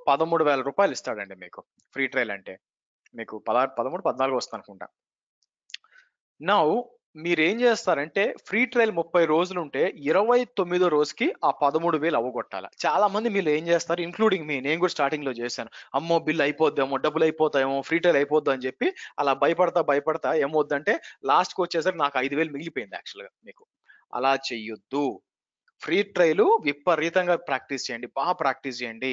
13,000 రూపాయలు ఇస్తాడండి మీకు ఫ్రీ ట్రయల్ అంటే. మీకు 13, 14 వస్తుంది అనుకుంటా. నౌ మీరు ఏం చేస్తారంటే, ఫ్రీ ట్రయల్ 30 రోజులు ఉంటే 29వ రోజుకి ఆ 13,000 అవ్వగొట్టాలి. చాలా మంది మీరు ఏం చేస్తారు, ఇంక్లూడింగ్ మీ, నేను కూడా స్టార్టింగ్ లో చేశాను, అమ్మో బిల్ అయిపోద్దామో, డబ్బులు అయిపోతాయేమో, ఫ్రీ ట్రయల్ అయిపోద్దాం అని చెప్పి అలా భయపడతా ఏమవుద్దంటే లాస్ట్కి వచ్చేసరికి నాకు 5,000 మిగిలిపోయింది యాక్చువల్గా. మీకు అలా చెయ్యొద్దు. ఫ్రీ ట్రయల్ విపరీతంగా ప్రాక్టీస్ చేయండి, బాగా ప్రాక్టీస్ చేయండి.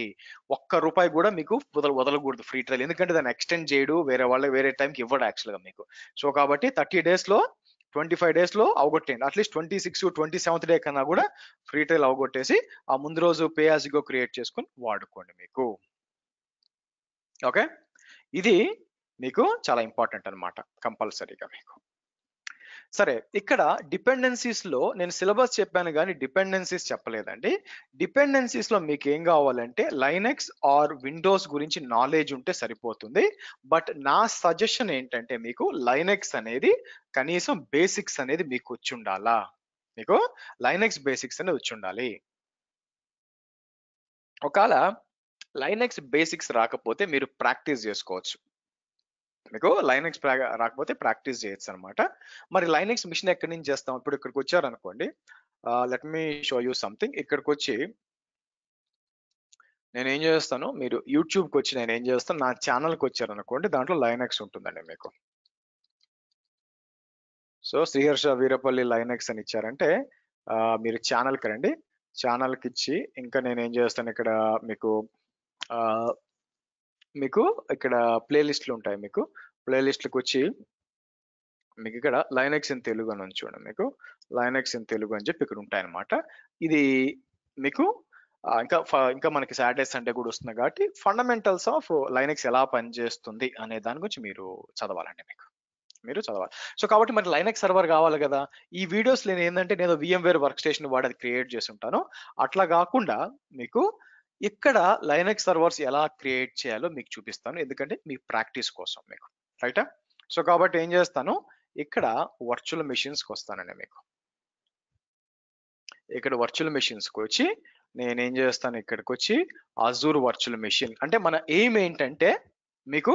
₹1 కూడా మీకు వదలకూడదు ఫ్రీ ట్రయల్, ఎందుకంటే దాన్ని ఎక్స్టెండ్ చేయడు, వేరే టైంకి ఇవ్వడు యాక్చువల్గా మీకు. సో కాబట్టి 30 days లో 25 days లో అవగొట్టేయండి. అట్లీస్ట్ 26, 27th day కన్నా కూడా ఫ్రీ ట్రయల్ అవగొట్టేసి ఆ ముందు రోజు pay as you go create చేసుకొని వాడుకోండి మీకు. ఓకే, ఇది మీకు చాలా ఇంపార్టెంట్ అన్నమాట, కంపల్సరీగా మీకు. సరే, ఇక్కడ డిపెండెన్సీస్ లో నేను సిలబస్ చెప్పాను కానీ డిపెండెన్సీస్ చెప్పలేదండి. డిపెండెన్సీస్ లో మీకు ఏం కావాలంటే లైనక్స్ ఆర్ విండోస్ గురించి నాలెడ్జ్ ఉంటే సరిపోతుంది. బట్ నా సజెషన్ ఏంటంటే, మీకు లైనక్స్ అనేది కనీసం బేసిక్స్ అనేది మీకు వచ్చి ఉండాలా. మీకు లైనక్స్ బేసిక్స్ అనేది వచ్చి ఉండాలి. ఒకవేళ లైనక్స్ బేసిక్స్ రాకపోతే మీరు ప్రాక్టీస్ చేసుకోవచ్చు. మీకు లైనక్స్ రాకపోతే ప్రాక్టీస్ చేయొచ్చు అనమాట. మరి లైనక్స్ మిషన్ ఎక్కడి నుంచి చేస్తాం? ఇప్పుడు ఇక్కడికి వచ్చారనుకోండి, let me show you something. ఇక్కడికి వచ్చి నేను ఏం చేస్తాను, మీరు యూట్యూబ్కి వచ్చి నేను ఏం చేస్తాను, నా ఛానల్కి వచ్చారనుకోండి, దాంట్లో లైనక్స్ ఉంటుందండి మీకు. సో శ్రీహర్ష వీరపల్లి లైనక్స్ అని ఇచ్చారంటే మీరు ఛానల్కి రండి. ఛానల్కి ఇచ్చి ఇంకా నేను ఏం చేస్తాను, ఇక్కడ మీకు ఇక్కడ ప్లేలిస్ట్లు ఉంటాయి. మీకు ప్లేలిస్ట్లకు వచ్చి మీకు ఇక్కడ లైనక్స్ ఇన్ తెలుగు అని చూడండి, మీకు లైనక్స్ ఇన్ తెలుగు అని చెప్పి ఇక్కడ ఉంటాయి అన్నమాట. ఇది మీకు ఇంకా మనకి సాటర్డే సండే కూడా వస్తుంది కాబట్టి ఫండమెంటల్స్ ఆఫ్ లైనక్స్ ఎలా పనిచేస్తుంది అనే దాని గురించి మీరు చదవాలండి, మీరు చదవాలి. సో కాబట్టి మరి లైనక్స్ సర్వర్ కావాలి కదా. ఈ వీడియోస్ నేను ఏంటంటే, నేను VMware వర్క్ స్టేషన్ వాడి అది క్రియేట్ చేసి ఉంటాను. అట్లా కాకుండా మీకు ఇక్కడ లైనక్స్ సర్వర్స్ ఎలా క్రియేట్ చేయాలో మీకు చూపిస్తాను, ఎందుకంటే మీ ప్రాక్టీస్ కోసం మీకు, రైటా. సో కాబట్టి ఏం చేస్తాను, ఇక్కడ వర్చువల్ మెషిన్స్కి వస్తానండి. మీకు ఇక్కడ వర్చువల్ మెషిన్స్కి వచ్చి నేనేం చేస్తాను, ఇక్కడికి వచ్చి అజూర్ వర్చువల్ మెషిన్ అంటే మన ఎయిమ్ ఏంటంటే, మీకు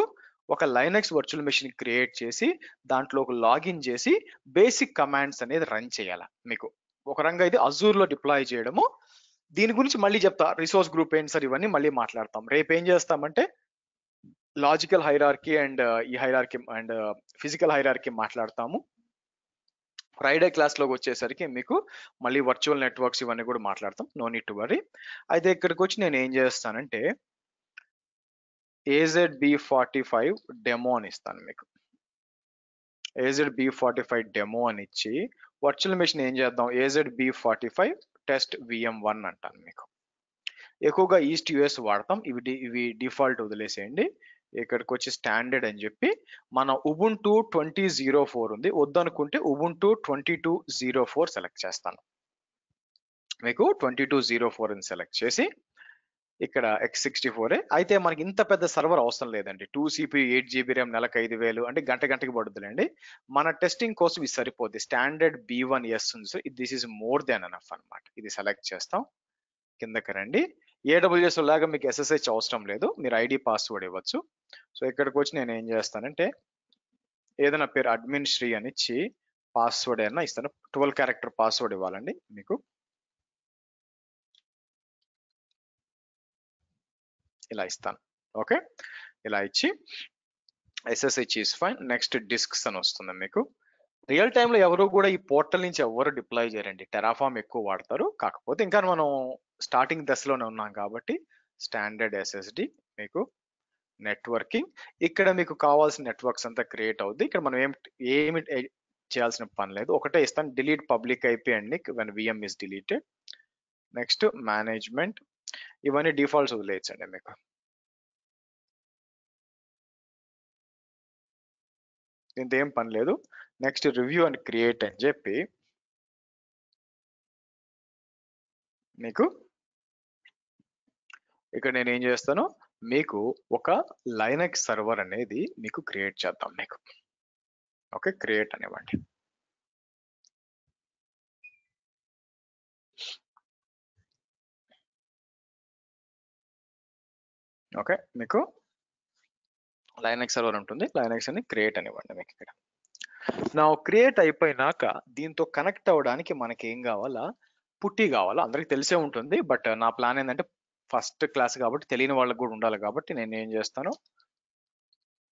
ఒక లైనక్స్ వర్చువల్ మెషిన్ క్రియేట్ చేసి దాంట్లో ఒక లాగిన్ చేసి బేసిక్ కమాండ్స్ అనేది రన్ చేయాలి. మీకు ఒక రంగా ఇది అజూర్లో డిప్లాయ్ చేయడము. దీని గురించి మళ్ళీ చెప్తా, రిసోర్స్ గ్రూప్ ఏంటి సార్ ఇవన్నీ మళ్ళీ మాట్లాడతాం. రేపు ఏం చేస్తామంటే లాజికల్ హైరార్కీ అండ్ ఈ హైరార్కీ అండ్ ఫిజికల్ హైరార్కీ మాట్లాడతాము. ఫ్రైడే క్లాస్లోకి వచ్చేసరికి మీకు మళ్ళీ వర్చువల్ నెట్వర్క్స్ ఇవన్నీ కూడా మాట్లాడతాం, నో నీడ్ టు వరీ. అయితే ఇక్కడికి వచ్చి నేను ఏం చేస్తానంటే AZB45 డెమో అని ఇస్తాను. మీకు AZB45 డెమో అని ఇచ్చి వర్చువల్ మెషిన్ ఏం చేద్దాం, AZB45 టెస్ట్ VM1 అంటాను. మీకు ఎక్కువగా ఈస్ట్ యుఎస్ వాడతాం, ఇవి డిఫాల్ట్ వదిలేసేయండి. ఇక్కడికి వచ్చి స్టాండర్డ్ అని చెప్పి మన ఉబుంటూ 20.04 ఉంది, వద్దనుకుంటే ఉబుంటూ 22.04 సెలెక్ట్ చేస్తాను. మీకు 22.04 అని సెలెక్ట్ చేసి ఇక్కడ x64 అయితే మనకి ఇంత పెద్ద సర్వర్ అవసరం లేదండి. 2 CPU 8 GB RAM నెలకు 5,000 అంటే గంటకి పడుతుందండి. మన టెస్టింగ్ కోసం ఇది సరిపోద్ది. స్టాండర్డ్ B1S ఉంది sir. This is more than enough అన్నమాట. ఇది సెలెక్ట్ చేస్తాం, కిందకి రండి. AWS లాగా మీకు SSH అవసరం లేదు, మీరు ఐడి పాస్వర్డ్ ఇవ్వచ్చు. సో ఇక్కడికి వచ్చి నేను ఏం చేస్తానంటే ఏదైనా పేరు అడ్మిన్ శ్రీ అని ఇచ్చి పాస్వర్డ్ అయినా ఇస్తాను. 12 క్యారెక్టర్ పాస్వర్డ్ ఇవ్వాలండి మీకు. ఇలా ఇస్తాను. ఓకే, ఇలా ఇచ్చి SSH is fine. Next discs అని వస్తుంది మీకు. రియల్ టైంలో ఎవరు కూడా ఈ పోర్టల్ నుంచి ఎవరు డిప్లాయ్ చేయరండి, టెరాఫామ్ ఎక్కువ వాడతారు. కాకపోతే ఇంకా మనం స్టార్టింగ్ దశలోనే ఉన్నాం కాబట్టి స్టాండర్డ్ SSD మీకు నెట్వర్కింగ్. ఇక్కడ మీకు కావాల్సిన నెట్వర్క్స్ అంతా క్రియేట్ అవుద్ది. ఇక్కడ మనం ఏమి చేయాల్సిన పని లేదు, ఒకటే ఇస్తాను, డిలీట్ పబ్లిక్ IP అండి when VM is deleted. Next management, ఇవన్నీ డిఫాల్ట్స్ వదిలేయచ్చండి మీకు. దీంతో ఏం పని లేదు. నెక్స్ట్ రివ్యూ అండ్ క్రియేట్ అని చెప్పి మీకు ఇక్కడ నేను ఏం చేస్తాను, మీకు ఒక లైనక్స్ సర్వర్ అనేది మీకు క్రియేట్ చేద్దాం మీకు. ఓకే, క్రియేట్ అనివ్వండి. ఓకే, మీకు లైనక్స్ సర్వర్ ఉంటుంది, లైనక్స్ అని క్రియేట్ అనివ్వండి మీకు. ఇక్కడ నా క్రియేట్ అయిపోయినాక దీంతో కనెక్ట్ అవ్వడానికి మనకి ఏం కావాలా, పుట్టి కావాలా. అందరికి తెలిసే ఉంటుంది, బట్ నా ప్లాన్ ఏంటంటే ఫస్ట్ క్లాస్ కాబట్టి తెలియని వాళ్ళకి కూడా ఉండాలి కాబట్టి నేను ఏం చేస్తాను,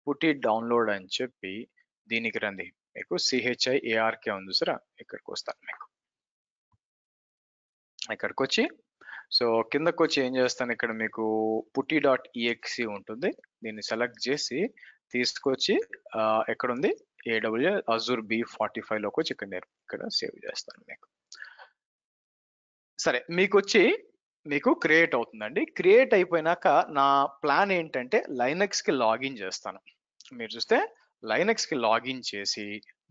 పుట్టి డౌన్లోడ్ అని చెప్పి దీనికి రండి. మీకు CHIARK ఉంది సరే, ఇక్కడికి వస్తాను మీకు. ఇక్కడికి వచ్చి సో కిందకు వచ్చి ఏం చేస్తాను, ఇక్కడ మీకు putti.exe ఉంటుంది, దీన్ని సెలెక్ట్ చేసి తీసుకొచ్చి ఎక్కడుంది AWS Azure B45 లోకి వచ్చి ఇక్కడ సేవ్ చేస్తాను మీకు. సరే, మీకు వచ్చి మీకు క్రియేట్ అవుతుందండి. క్రియేట్ అయిపోయినాక నా ప్లాన్ ఏంటంటే లైనక్స్ కి లాగిన్ చేస్తాను. మీరు చూస్తే లైనక్స్ కి లాగిన్ చేసి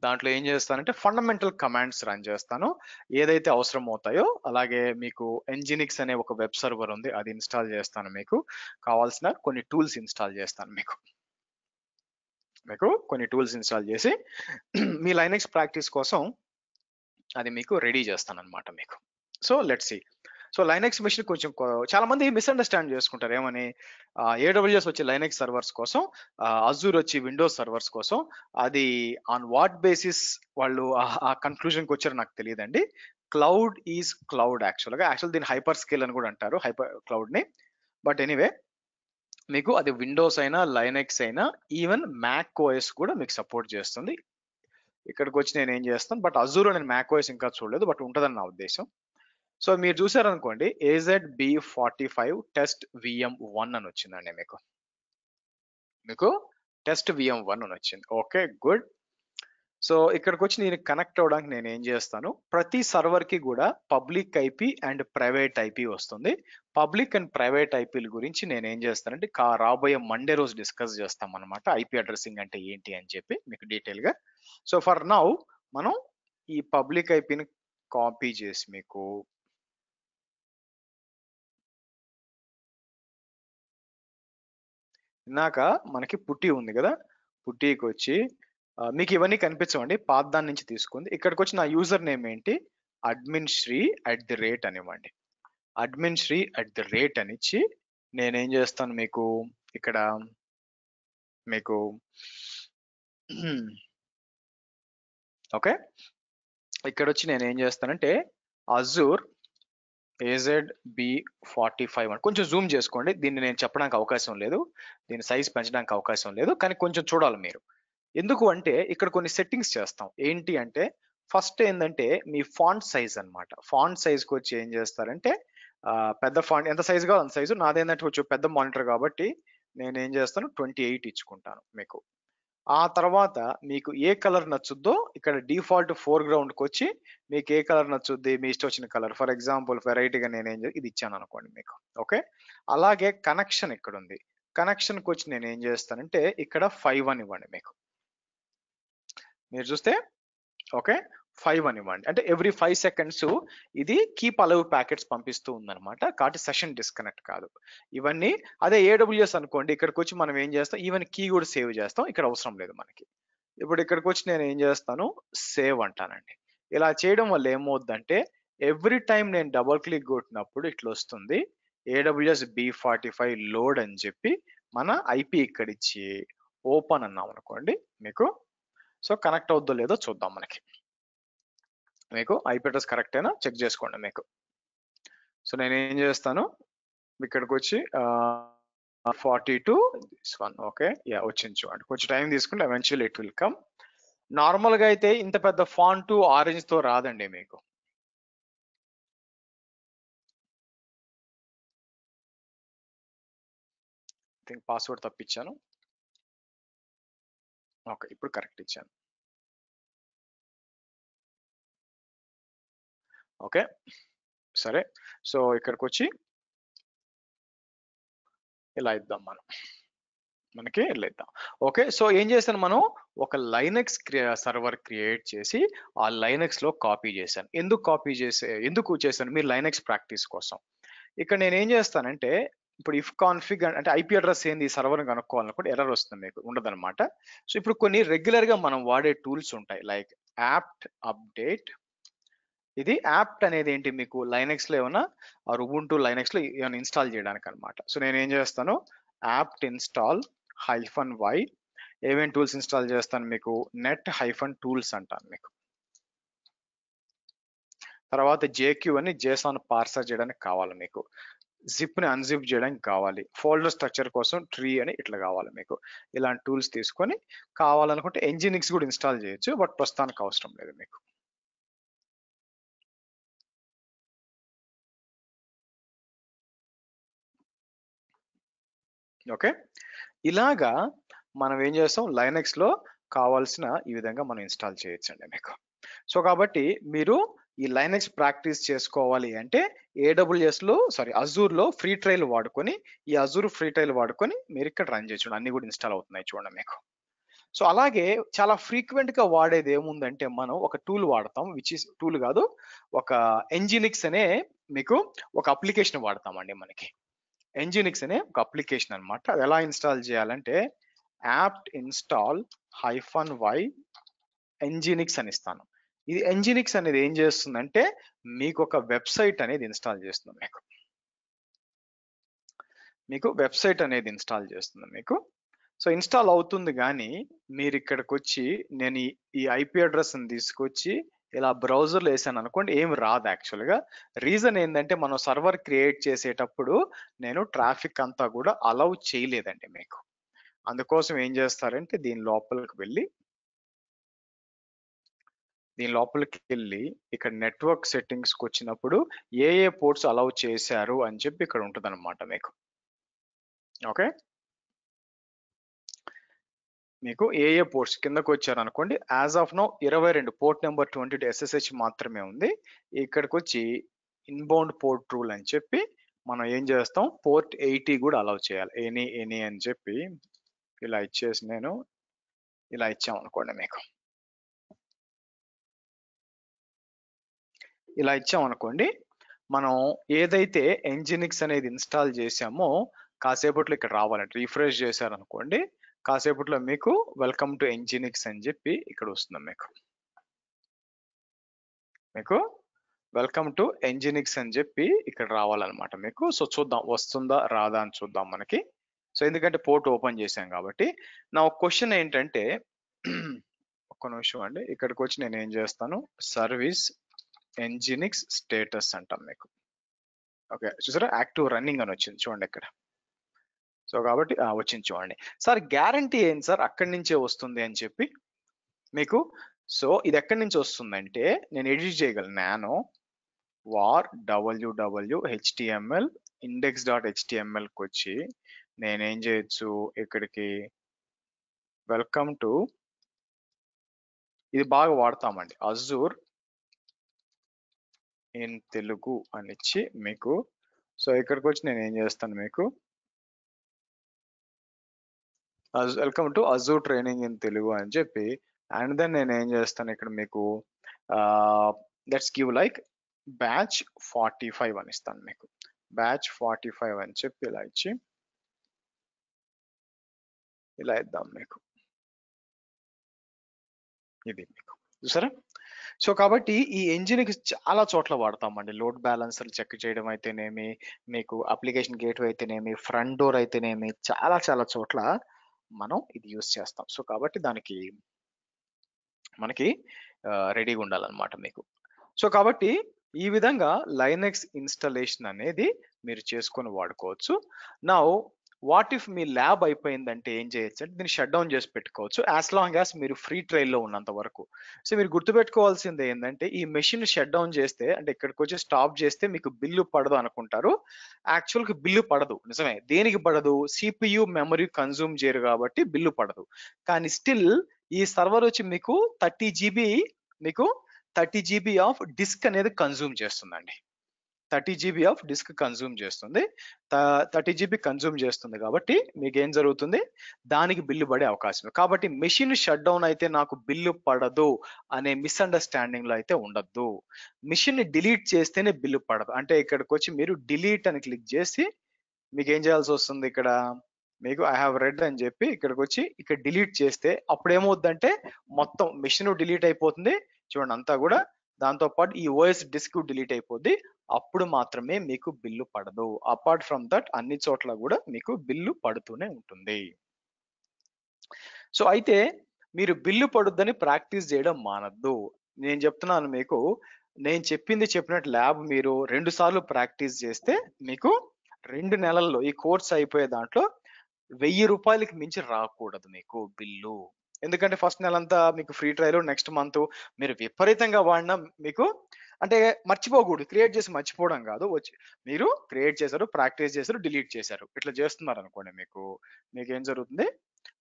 దాంట్లో ఏం చేస్తానంటే ఫండమెంటల్ కమాండ్స్ రన్ చేస్తాను, ఏదైతే అవసరం అవుతాయో. అలాగే మీకు Nginx అనే ఒక వెబ్ సర్వర్ ఉంది, అది ఇన్స్టాల్ చేస్తాను. మీకు కావాల్సిన కొన్ని టూల్స్ ఇన్స్టాల్ చేస్తాను మీకు కొన్ని టూల్స్ ఇన్స్టాల్ చేసి మీ లైనక్స్ ప్రాక్టీస్ కోసం అది మీకు రెడీ చేస్తాను అనమాట మీకు. So let's see. So Linux machine కొంచెం చాలా మంది మిస్అండర్స్టాండ్ చేసుకుంటారు, ఏమని AWS వచ్చి లైనక్స్ సర్వర్స్ కోసం, అజూర్ వచ్చి విండోస్ సర్వర్స్ కోసం. అది ఆన్ వాట్ బేసిస్ వాళ్ళు ఆ కన్క్లూజన్కి వచ్చారో నాకు తెలియదండి. క్లౌడ్ ఈజ్ క్లౌడ్ యాక్చువల్ దీన్ని హైపర్ స్కేల్ అని కూడా అంటారు, హైపర్ క్లౌడ్ ని. బట్ ఎనీవే మీకు అది విండోస్ అయినా లైనక్స్ అయినా ఈవెన్ మ్యాక్ OS కూడా మీకు సపోర్ట్ చేస్తుంది. ఇక్కడికి వచ్చి నేను ఏం చేస్తాను, బట్ అజూర్ నేను మ్యాక్ OS ఇంకా చూడలేదు, బట్ ఉంటుందని నా ఉద్దేశం. సో మీరు చూసారనుకోండి AZB45 టెస్ట్ VM1 అని వచ్చిందండి మీకు టెస్ట్ VM1 అని వచ్చింది. Okay, good. సో ఇక్కడికి వచ్చి నేను కనెక్ట్ అవ్వడానికి నేను ఏం చేస్తాను, ప్రతి సర్వర్ కి కూడా public IP and private IP వస్తుంది. పబ్లిక్ అండ్ ప్రైవేట్ IPల గురించి నేను ఏం చేస్తానంటే రాబోయే మండే రోజు డిస్కస్ చేస్తాం అనమాట, IP అడ్రసింగ్ అంటే ఏంటి అని చెప్పి మీకు డీటెయిల్ గా. సో ఫర్ నౌ మనం ఈ పబ్లిక్ IPని కాపీ చేసి మీకు ఇందాక మనకి పుట్టి ఉంది కదా, పుట్టికి వచ్చి మీకు ఇవన్నీ కనిపించవండి, పాతదాని నుంచి తీసుకుంది. ఇక్కడికి వచ్చి నా యూజర్ నేమ్ ఏంటి, adminశ్రీ@ అనివ్వండి. adminశ్రీ@ అని ఇచ్చి నేనేం చేస్తాను మీకు ఇక్కడ మీకు ఓకే, ఇక్కడ వచ్చి నేను ఏం చేస్తానంటే అజూర్ AZB45 అని కొంచెం జూమ్ చేసుకోండి, దీన్ని నేను చెప్పడానికి అవకాశం లేదు, దీని సైజ్ పెంచడానికి అవకాశం లేదు, కానీ కొంచెం చూడాలి మీరు. ఎందుకు అంటే ఇక్కడ కొన్ని సెట్టింగ్స్ చేస్తాం. ఏంటి అంటే ఫస్ట్ ఏంటంటే మీ ఫాంట్ సైజ్ అన్నమాట. ఫాంట్ సైజ్కి వచ్చి ఏం చేస్తారంటే పెద్ద ఫాంట్ ఎంత సైజ్ కావాలి అంత సైజు. నాదేంటంటే కొంచెం పెద్ద మానిటర్ కాబట్టి నేను ఏం చేస్తాను 28 ఇచ్చుకుంటాను మీకు. ఆ తర్వాత మీకు ఏ కలర్ నచ్చుద్దో ఇక్కడ డిఫాల్ట్ ఫోర్గ్రౌండ్కి వచ్చి మీకు ఏ కలర్ నచ్చుద్ది, మీ ఇష్టం వచ్చిన కలర్. ఫర్ ఎగ్జాంపుల్ వెరైటీగా నేను ఇది ఇచ్చాను అనుకోండి మీకు. ఓకే, అలాగే కనెక్షన్ ఇక్కడ ఉంది, కనెక్షన్కి వచ్చి నేను ఏం చేస్తానంటే ఇక్కడ 5 అని ఇవ్వండి మీకు. మీరు చూస్తే ఓకే 5 అని ఇవ్వండి. అంటే ఎవ్రీ 5 సెకండ్స్ ఇది కీప్ అలవ్ ప్యాకెట్స్ పంపిస్తూ ఉందన్నమాట. కాబట్టి సెషన్ డిస్కనెక్ట్ కాదు. ఇవన్నీ అదే AWS అనుకోండి, ఇక్కడికి వచ్చి మనం ఏం చేస్తాం, ఈవెన్ కీ కూడా సేవ్ చేస్తాం. ఇక్కడ అవసరం లేదు మనకి. ఇప్పుడు ఇక్కడికి వచ్చి నేను ఏం చేస్తాను, సేవ్ అంటానండి. ఇలా చేయడం వల్ల ఏమవుద్దంటే ఎవ్రీ టైం నేను డబుల్ క్లిక్ కొట్టినప్పుడు ఇట్లా వస్తుంది AWS B45 లోడ్ అని చెప్పి మన IP ఇక్కడ ఇచ్చి ఓపెన్ అన్నాం అనుకోండి మీకు. సో కనెక్ట్ అవుద్దో లేదో చూద్దాం. మనకి మీకు IP అడ్రస్ కరెక్ట్ అయినా చెక్ చేసుకోండి మీకు. సో నేను ఏం చేస్తాను, ఇక్కడికి వచ్చి 42 this one, ఓకే యా వచ్చింది చూడండి. కొంచెం టైం తీసుకుంటే eventually it will come. Normal గా అయితే ఇంత పెద్ద ఫాంట్ ఆరెంజ్ తో రాదండి మీకు. థింక్ పాస్వర్డ్ తప్పించాను. ఓకే ఇప్పుడు కరెక్ట్ ఇచ్చాను. ఓకే సరే, సో ఇక్కడికి వచ్చి ఇలా ఇద్దాం మనకి ఇలా ఇద్దాం. ఓకే సో ఏం చేశాను, మనం ఒక లైనక్స్ సర్వర్ క్రియేట్ చేసి ఆ లైనక్స్ లో కాపీ చేశాను. ఎందుకు చేశాను, మీరు లైనక్స్ ప్రాక్టీస్ కోసం. ఇక్కడ నేను ఏం చేస్తానంటే ఇప్పుడు ఇఫ్ కాన్ఫిగ్ అంటే IP అడ్రస్ ఏంది సర్వర్ కనుక్కోవాలనుకుంటే ఎర్రర్ వస్తుంది, మీకు ఉండదన్నమాట. సో ఇప్పుడు కొన్ని రెగ్యులర్ గా మనం వాడే టూల్స్ ఉంటాయి, లైక్ యాప్ట్ అప్డేట్. ఇది యాప్ట్ అనేది ఏంటి, మీకు లైనక్స్ లో ఏమైనా ఉబుంటు లైనక్స్ లో ఏమైనా ఇన్స్టాల్ చేయడానికి అనమాట. సో నేను ఏం చేస్తాను, యాప్ట్ ఇన్స్టాల్ -y. ఏమేం టూల్స్ ఇన్స్టాల్ చేస్తాను, మీకు నెట్ -టూల్స్ అంటాను మీకు. తర్వాత JQ అని JSON పార్సర్ చేయడానికి కావాలి మీకు. జిప్ ని అన్జిప్ చేయడానికి కావాలి. ఫోల్డర్ స్ట్రక్చర్ కోసం ట్రీ అని ఇట్లా కావాలి మీకు. ఇలాంటి టూల్స్ తీసుకొని కావాలనుకుంటే Nginx కూడా ఇన్స్టాల్ చేయొచ్చు, బట్ ప్రస్తుతానికి అవసరం లేదు మీకు. ఓకే ఇలాగా మనం ఏం చేస్తాం, లైనక్స్ లో కావాల్సిన ఈ విధంగా మనం ఇన్స్టాల్ చేయొచ్చండి మీకు. సో కాబట్టి మీరు ఈ లైనక్స్ ప్రాక్టీస్ చేసుకోవాలి అంటే అజూర్ లో ఫ్రీ ట్రయల్ వాడుకొని, ఈ అజూర్ ఫ్రీ ట్రయల్ వాడుకొని మీరు ఇక్కడ రన్ చేయొచ్చు. అన్ని కూడా ఇన్స్టాల్ అవుతున్నాయి చూడండి మీకు. సో అలాగే చాలా ఫ్రీక్వెంట్ గా వాడేది ఏముందంటే మనం ఒక టూల్ వాడతాం, విచ్ ఇస్ టూల్ కాదు, ఒక Nginx అనే మీకు ఒక అప్లికేషన్ వాడతామండి. మనకి Nginx అనే ఒక అప్లికేషన్ అనమాట. అది ఎలా ఇన్స్టాల్ చేయాలంటే యాప్ట్ ఇన్స్టాల్ -y Nginx అని ఇస్తాను. ఇది Nginx అనేది ఏం చేస్తుందంటే మీకు ఒక వెబ్సైట్ అనేది ఇన్స్టాల్ చేస్తుంది మీకు వెబ్సైట్ అనేది ఇన్స్టాల్ చేస్తుంది మీకు. సో ఇన్స్టాల్ అవుతుంది, కానీ మీరు ఇక్కడికి వచ్చి నేను ఈ IP అడ్రస్ ని తీసుకొచ్చి ఇలా బ్రౌజర్లో వేసాను అనుకోండి, ఏమి రాదు యాక్చువల్గా. రీజన్ ఏంటంటే మనం సర్వర్ క్రియేట్ చేసేటప్పుడు నేను ట్రాఫిక్ అంతా కూడా అలౌ చేయలేదండి మీకు. అందుకోసం ఏం చేస్తారంటే దీని లోపలికి వెళ్ళి ఇక్కడ నెట్వర్క్ సెట్టింగ్స్కి వచ్చినప్పుడు ఏ పోర్ట్స్ అలౌ చేశారు అని చెప్పి ఇక్కడ ఉంటుంది అనమాట మీకు. ఓకే మీకు ఏ పోర్ట్స్ కిందకు వచ్చారు అనుకోండి, as of now 22 port number 22 SSH మాత్రమే ఉంది. ఇక్కడికి వచ్చి ఇన్బౌండ్ పోర్ట్ రూల్ అని చెప్పి మనం ఏం చేస్తాం, పోర్ట్ 80 కూడా అలౌ చేయాలి. ఎనీ అని చెప్పి ఇలా ఇచ్చేసి నేను ఇలా ఇచ్చాం అనుకోండి మీకు. ఇలా ఇచ్చాం అనుకోండి, మనం ఏదైతే Nginx అనేది ఇన్స్టాల్ చేసామో కాసేపట్లో ఇక్కడ రావాలంటే రిఫ్రెష్ చేశారనుకోండి, కాసేపట్లో మీకు వెల్కమ్ టు Nginx అని చెప్పి ఇక్కడ వస్తుంది మీకు వెల్కమ్ టు Nginx అని చెప్పి ఇక్కడ రావాలన్నమాట మీకు. సో చూద్దాం వస్తుందా రాదా అని చూద్దాం మనకి. సో ఎందుకంటే పోర్ట్ ఓపెన్ చేశాం కాబట్టి. నా క్వశ్చన్ ఏంటంటే ఒక్క నిమిషం అండి, ఇక్కడికి వచ్చి నేను ఏం చేస్తాను, సర్వీస్ Nginx స్టేటస్ అంటాం మీకు. ఓకే చూసారా, యాక్టివ్ రన్నింగ్ అని వచ్చింది చూడండి ఇక్కడ. సో కాబట్టి వచ్చింది చూడండి. సార్ గ్యారంటీ ఏంటి సార్ అక్కడి నుంచే వస్తుంది అని చెప్పి మీకు. సో ఇది ఎక్కడి నుంచి వస్తుందంటే నేను ఎడిట్ చేయగలను. Nano var www html index.html కి వచ్చి నేనేం చేయొచ్చు, ఇక్కడికి వెల్కమ్ టు, ఇది బాగా వాడతామండి, అజూర్ ఇన్ తెలుగు అని ఇచ్చి మీకు. సో ఇక్కడికి వచ్చి నేను ఏం చేస్తాను మీకు, welcome to Azure training in Telugu అని చెప్పి, అండ్ దెన్ నేను ఏం చేస్తాను ఇక్కడ మీకు లెట్స్ గివ్ లైక్ బ్యాచ్ 45 అని ఇస్తాను మీకు. బ్యాచ్ 45 అని చెప్పి ఇలా ఇచ్చి ఇలా ఇద్దాం మీకు. ఇది మీకు చూసారా. సో కాబట్టి ఈ ఎంజిన్కి చాలా చోట్ల వాడతామండి. లోడ్ బ్యాలెన్సర్ చెక్ చేయడం అయితేనేమి, మీకు అప్లికేషన్ గేట్వే అయితేనేమి, ఫ్రంట్ డోర్ అయితేనేమి, చాలా చాలా చోట్ల మనం ఇది యూస్ చేస్తాం. సో కాబట్టి దానికి మనకి రెడీగా ఉండాలన్నమాట మీకు. సో కాబట్టి ఈ విధంగా లైనెక్స్ ఇన్స్టాలేషన్ అనేది మీరు చేసుకొని వాడుకోవచ్చు. Now what if me lab అయిపోయిందంటే ఏం చేయొచ్చు అంటే దీన్ని షట్ డౌన్ చేసి పెట్టుకోవచ్చు, యాజ్ లాంగ్ యాజ్ మీరు ఫ్రీ ట్రయల్లో ఉన్నంత వరకు. సో మీరు గుర్తుపెట్టుకోవాల్సింది ఏంటంటే ఈ మెషిన్ షట్ డౌన్ చేస్తే అంటే ఇక్కడికి వచ్చి స్టాప్ చేస్తే మీకు బిల్లు పడదు అనుకుంటారు. యాక్చువల్గా బిల్లు పడదు, నిజమే. దేనికి పడదు? సిపియు మెమరీ కన్జ్యూమ్ చేయరు కాబట్టి బిల్లు పడదు. కానీ స్టిల్ ఈ సర్వర్ వచ్చి మీకు 30 GB ఆఫ్ డిస్క్ అనేది కన్జ్యూమ్ చేస్తుందండి. 30 GB ఆఫ్ డిస్క్ కన్జ్యూమ్ చేస్తుంది. 30 GB కన్జ్యూమ్ చేస్తుంది కాబట్టి మీకు ఏం జరుగుతుంది, దానికి బిల్లు పడే అవకాశం. కాబట్టి మెషిన్ షట్ డౌన్ అయితే నాకు బిల్లు పడదు అనే మిస్అండర్స్టాండింగ్ లో అయితే ఉండద్దు. మెషిన్ ని డిలీట్ చేస్తేనే బిల్లు పడదు. అంటే ఇక్కడికి వచ్చి మీరు డిలీట్ అని క్లిక్ చేసి మీకు ఏం చేయాల్సి వస్తుంది, ఇక్కడ మీకు ఐ హావ్ రెడ్ అని చెప్పి ఇక్కడికి వచ్చి ఇక్కడ డిలీట్ చేస్తే అప్పుడు ఏమవుద్దంటే మొత్తం మెషిన్ డిలీట్ అయిపోతుంది. చూడండి అంతా కూడా, దాంతో పాటు ఈ ఓఎస్ డిస్క్ డిలీట్ అయిపోద్ది. అప్పుడు మాత్రమే మీకు బిల్లు పడదు. అపార్ట్ ఫ్రమ్ దట్ అన్ని చోట్ల కూడా మీకు బిల్లు పడుతూనే ఉంటుంది. సో అయితే మీరు బిల్లు పడుద్దని ప్రాక్టీస్ చేయడం మానద్దు. నేను చెప్తున్నాను మీకు, నేను చెప్పినట్టు ల్యాబ్ మీరు 2 సార్లు ప్రాక్టీస్ చేస్తే మీకు 2 నెలల్లో ఈ కోర్స్ అయిపోయే దాంట్లో 1000 రూపాయలకి మించి రాకూడదు మీకు బిల్లు. ఎందుకంటే ఫస్ట్ నెల అంతా మీకు ఫ్రీ ట్రయల్, నెక్స్ట్ మంత్ మీరు విపరీతంగా వాడినా మీకు అంటే మర్చిపోకూడదు. క్రియేట్ చేసి మర్చిపోవడం కాదు, వచ్చి మీరు క్రియేట్ చేశారు, ప్రాక్టీస్ చేశారు, డిలీట్ చేశారు, ఇట్లా చేస్తున్నారు అనుకోండి, మీకు ఏం జరుగుతుంది,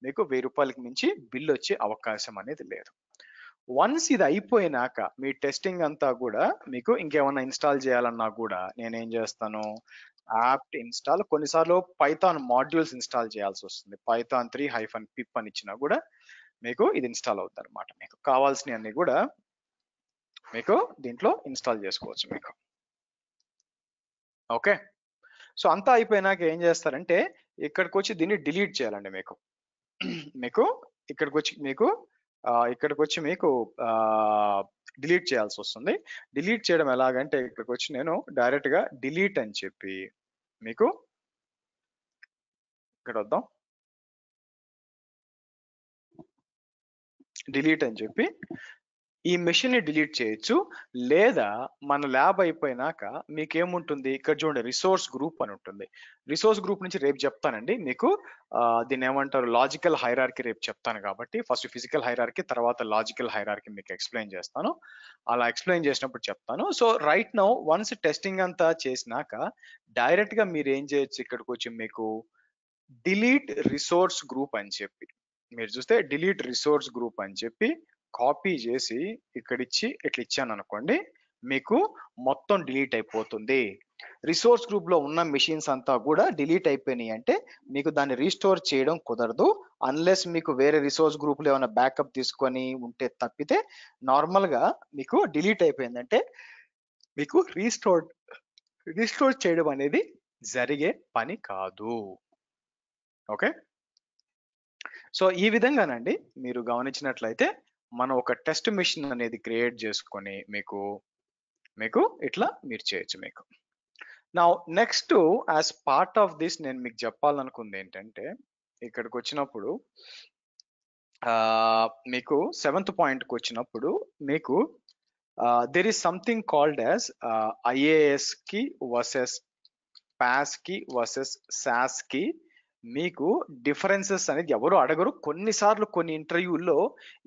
మీకు 1000 రూపాయలకి మించి బిల్లు వచ్చే అవకాశం అనేది లేదు. వన్స్ ఇది అయిపోయినాక మీ టెస్టింగ్ అంతా కూడా మీకు ఇంకేమన్నా ఇన్స్టాల్ చేయాలన్నా కూడా నేనేం చేస్తాను, యాప్ట్ ఇన్స్టాల్, కొన్నిసార్లు పైథాన్ మాడ్యూల్స్ ఇన్స్టాల్ చేయాల్సి వస్తుంది. పైథాన్ 3-pip అని ఇచ్చినా కూడా మీకు ఇది ఇన్స్టాల్ అవుతుంది అనమాట. మీకు కావాల్సినవన్నీ కూడా మీకు దీంట్లో ఇన్స్టాల్ చేసుకోవచ్చు మీకు. ఓకే, సో అంతా అయిపోయినాక ఏం చేస్తారంటే ఇక్కడికి వచ్చి దీన్ని డిలీట్ చేయాలండి మీకు. ఇక్కడికి వచ్చి మీకు డిలీట్ చేయాల్సి వస్తుంది. డిలీట్ చేయడం ఎలాగంటే ఇక్కడికి వచ్చి నేను డైరెక్ట్ గా డిలీట్ అని చెప్పి మీకు ఇక్కడ వద్దాం, డిలీట్ అని చెప్పి ఈ మెషిన్ ని డిలీట్ చేయొచ్చు. లేదా మన ల్యాబ్ అయిపోయినాక మీకేముంటుంది, ఇక్కడ చూడండి రిసోర్స్ గ్రూప్ అని ఉంటుంది. రిసోర్స్ గ్రూప్ నుంచి రేపు చెప్తానండి మీకు. దీన్ని ఏమంటారు, లాజికల్ హైరార్కీ రేపు చెప్తాను. కాబట్టి ఫస్ట్ ఫిజికల్ హైరార్కీ, తర్వాత లాజికల్ హైరార్కీ మీకు ఎక్స్ప్లెయిన్ చేస్తాను. అలా ఎక్స్ప్లెయిన్ చేసినప్పుడు చెప్తాను. So right now once testing అంతా చేసినాక డైరెక్ట్ గా మీరు ఏం చేయొచ్చు, ఇక్కడికి వచ్చి మీకు డిలీట్ రిసోర్స్ గ్రూప్ అని చెప్పి మీరు చూస్తే డిలీట్ రిసోర్స్ గ్రూప్ అని చెప్పి కాపీ చేసి ఇక్కడ ఇచ్చి ఇట్లా ఇచ్చాను అనుకోండి, మీకు మొత్తం డిలీట్ అయిపోతుంది. రిసోర్స్ గ్రూప్ లో ఉన్న మెషిన్స్ అంతా కూడా డిలీట్ అయిపోయినాయి అంటే మీకు దాన్ని రీస్టోర్ చేయడం కుదరదు, అన్లెస్ మీకు వేరే రిసోర్స్ గ్రూప్ లో ఏమైనా బ్యాకప్ తీసుకొని ఉంటే తప్పితే. నార్మల్ గా మీకు డిలీట్ అయిపోయిందంటే మీకు రీస్టోర్ చేయడం అనేది జరిగే పని కాదు. ఓకే, సో ఈ విధంగానండి మీరు గమనించినట్లయితే మనం ఒక టెస్ట్ మెషిన్ అనేది క్రియేట్ చేసుకొని మీకు ఇట్లా మీరు చేయొచ్చు మీకు. నా next as part of this నేను మీకు చెప్పాలనుకుంది ఏంటంటే ఇక్కడికి వచ్చినప్పుడు మీకు 7th పాయింట్కి వచ్చినప్పుడు మీకు there is something called as IAS కి వర్సెస్ పాస్ కి వర్సెస్ SAS కి మీకు డిఫరెన్సెస్ అనేది ఎవరు అడగరు. కొన్నిసార్లు కొన్ని ఇంటర్వ్యూల్లో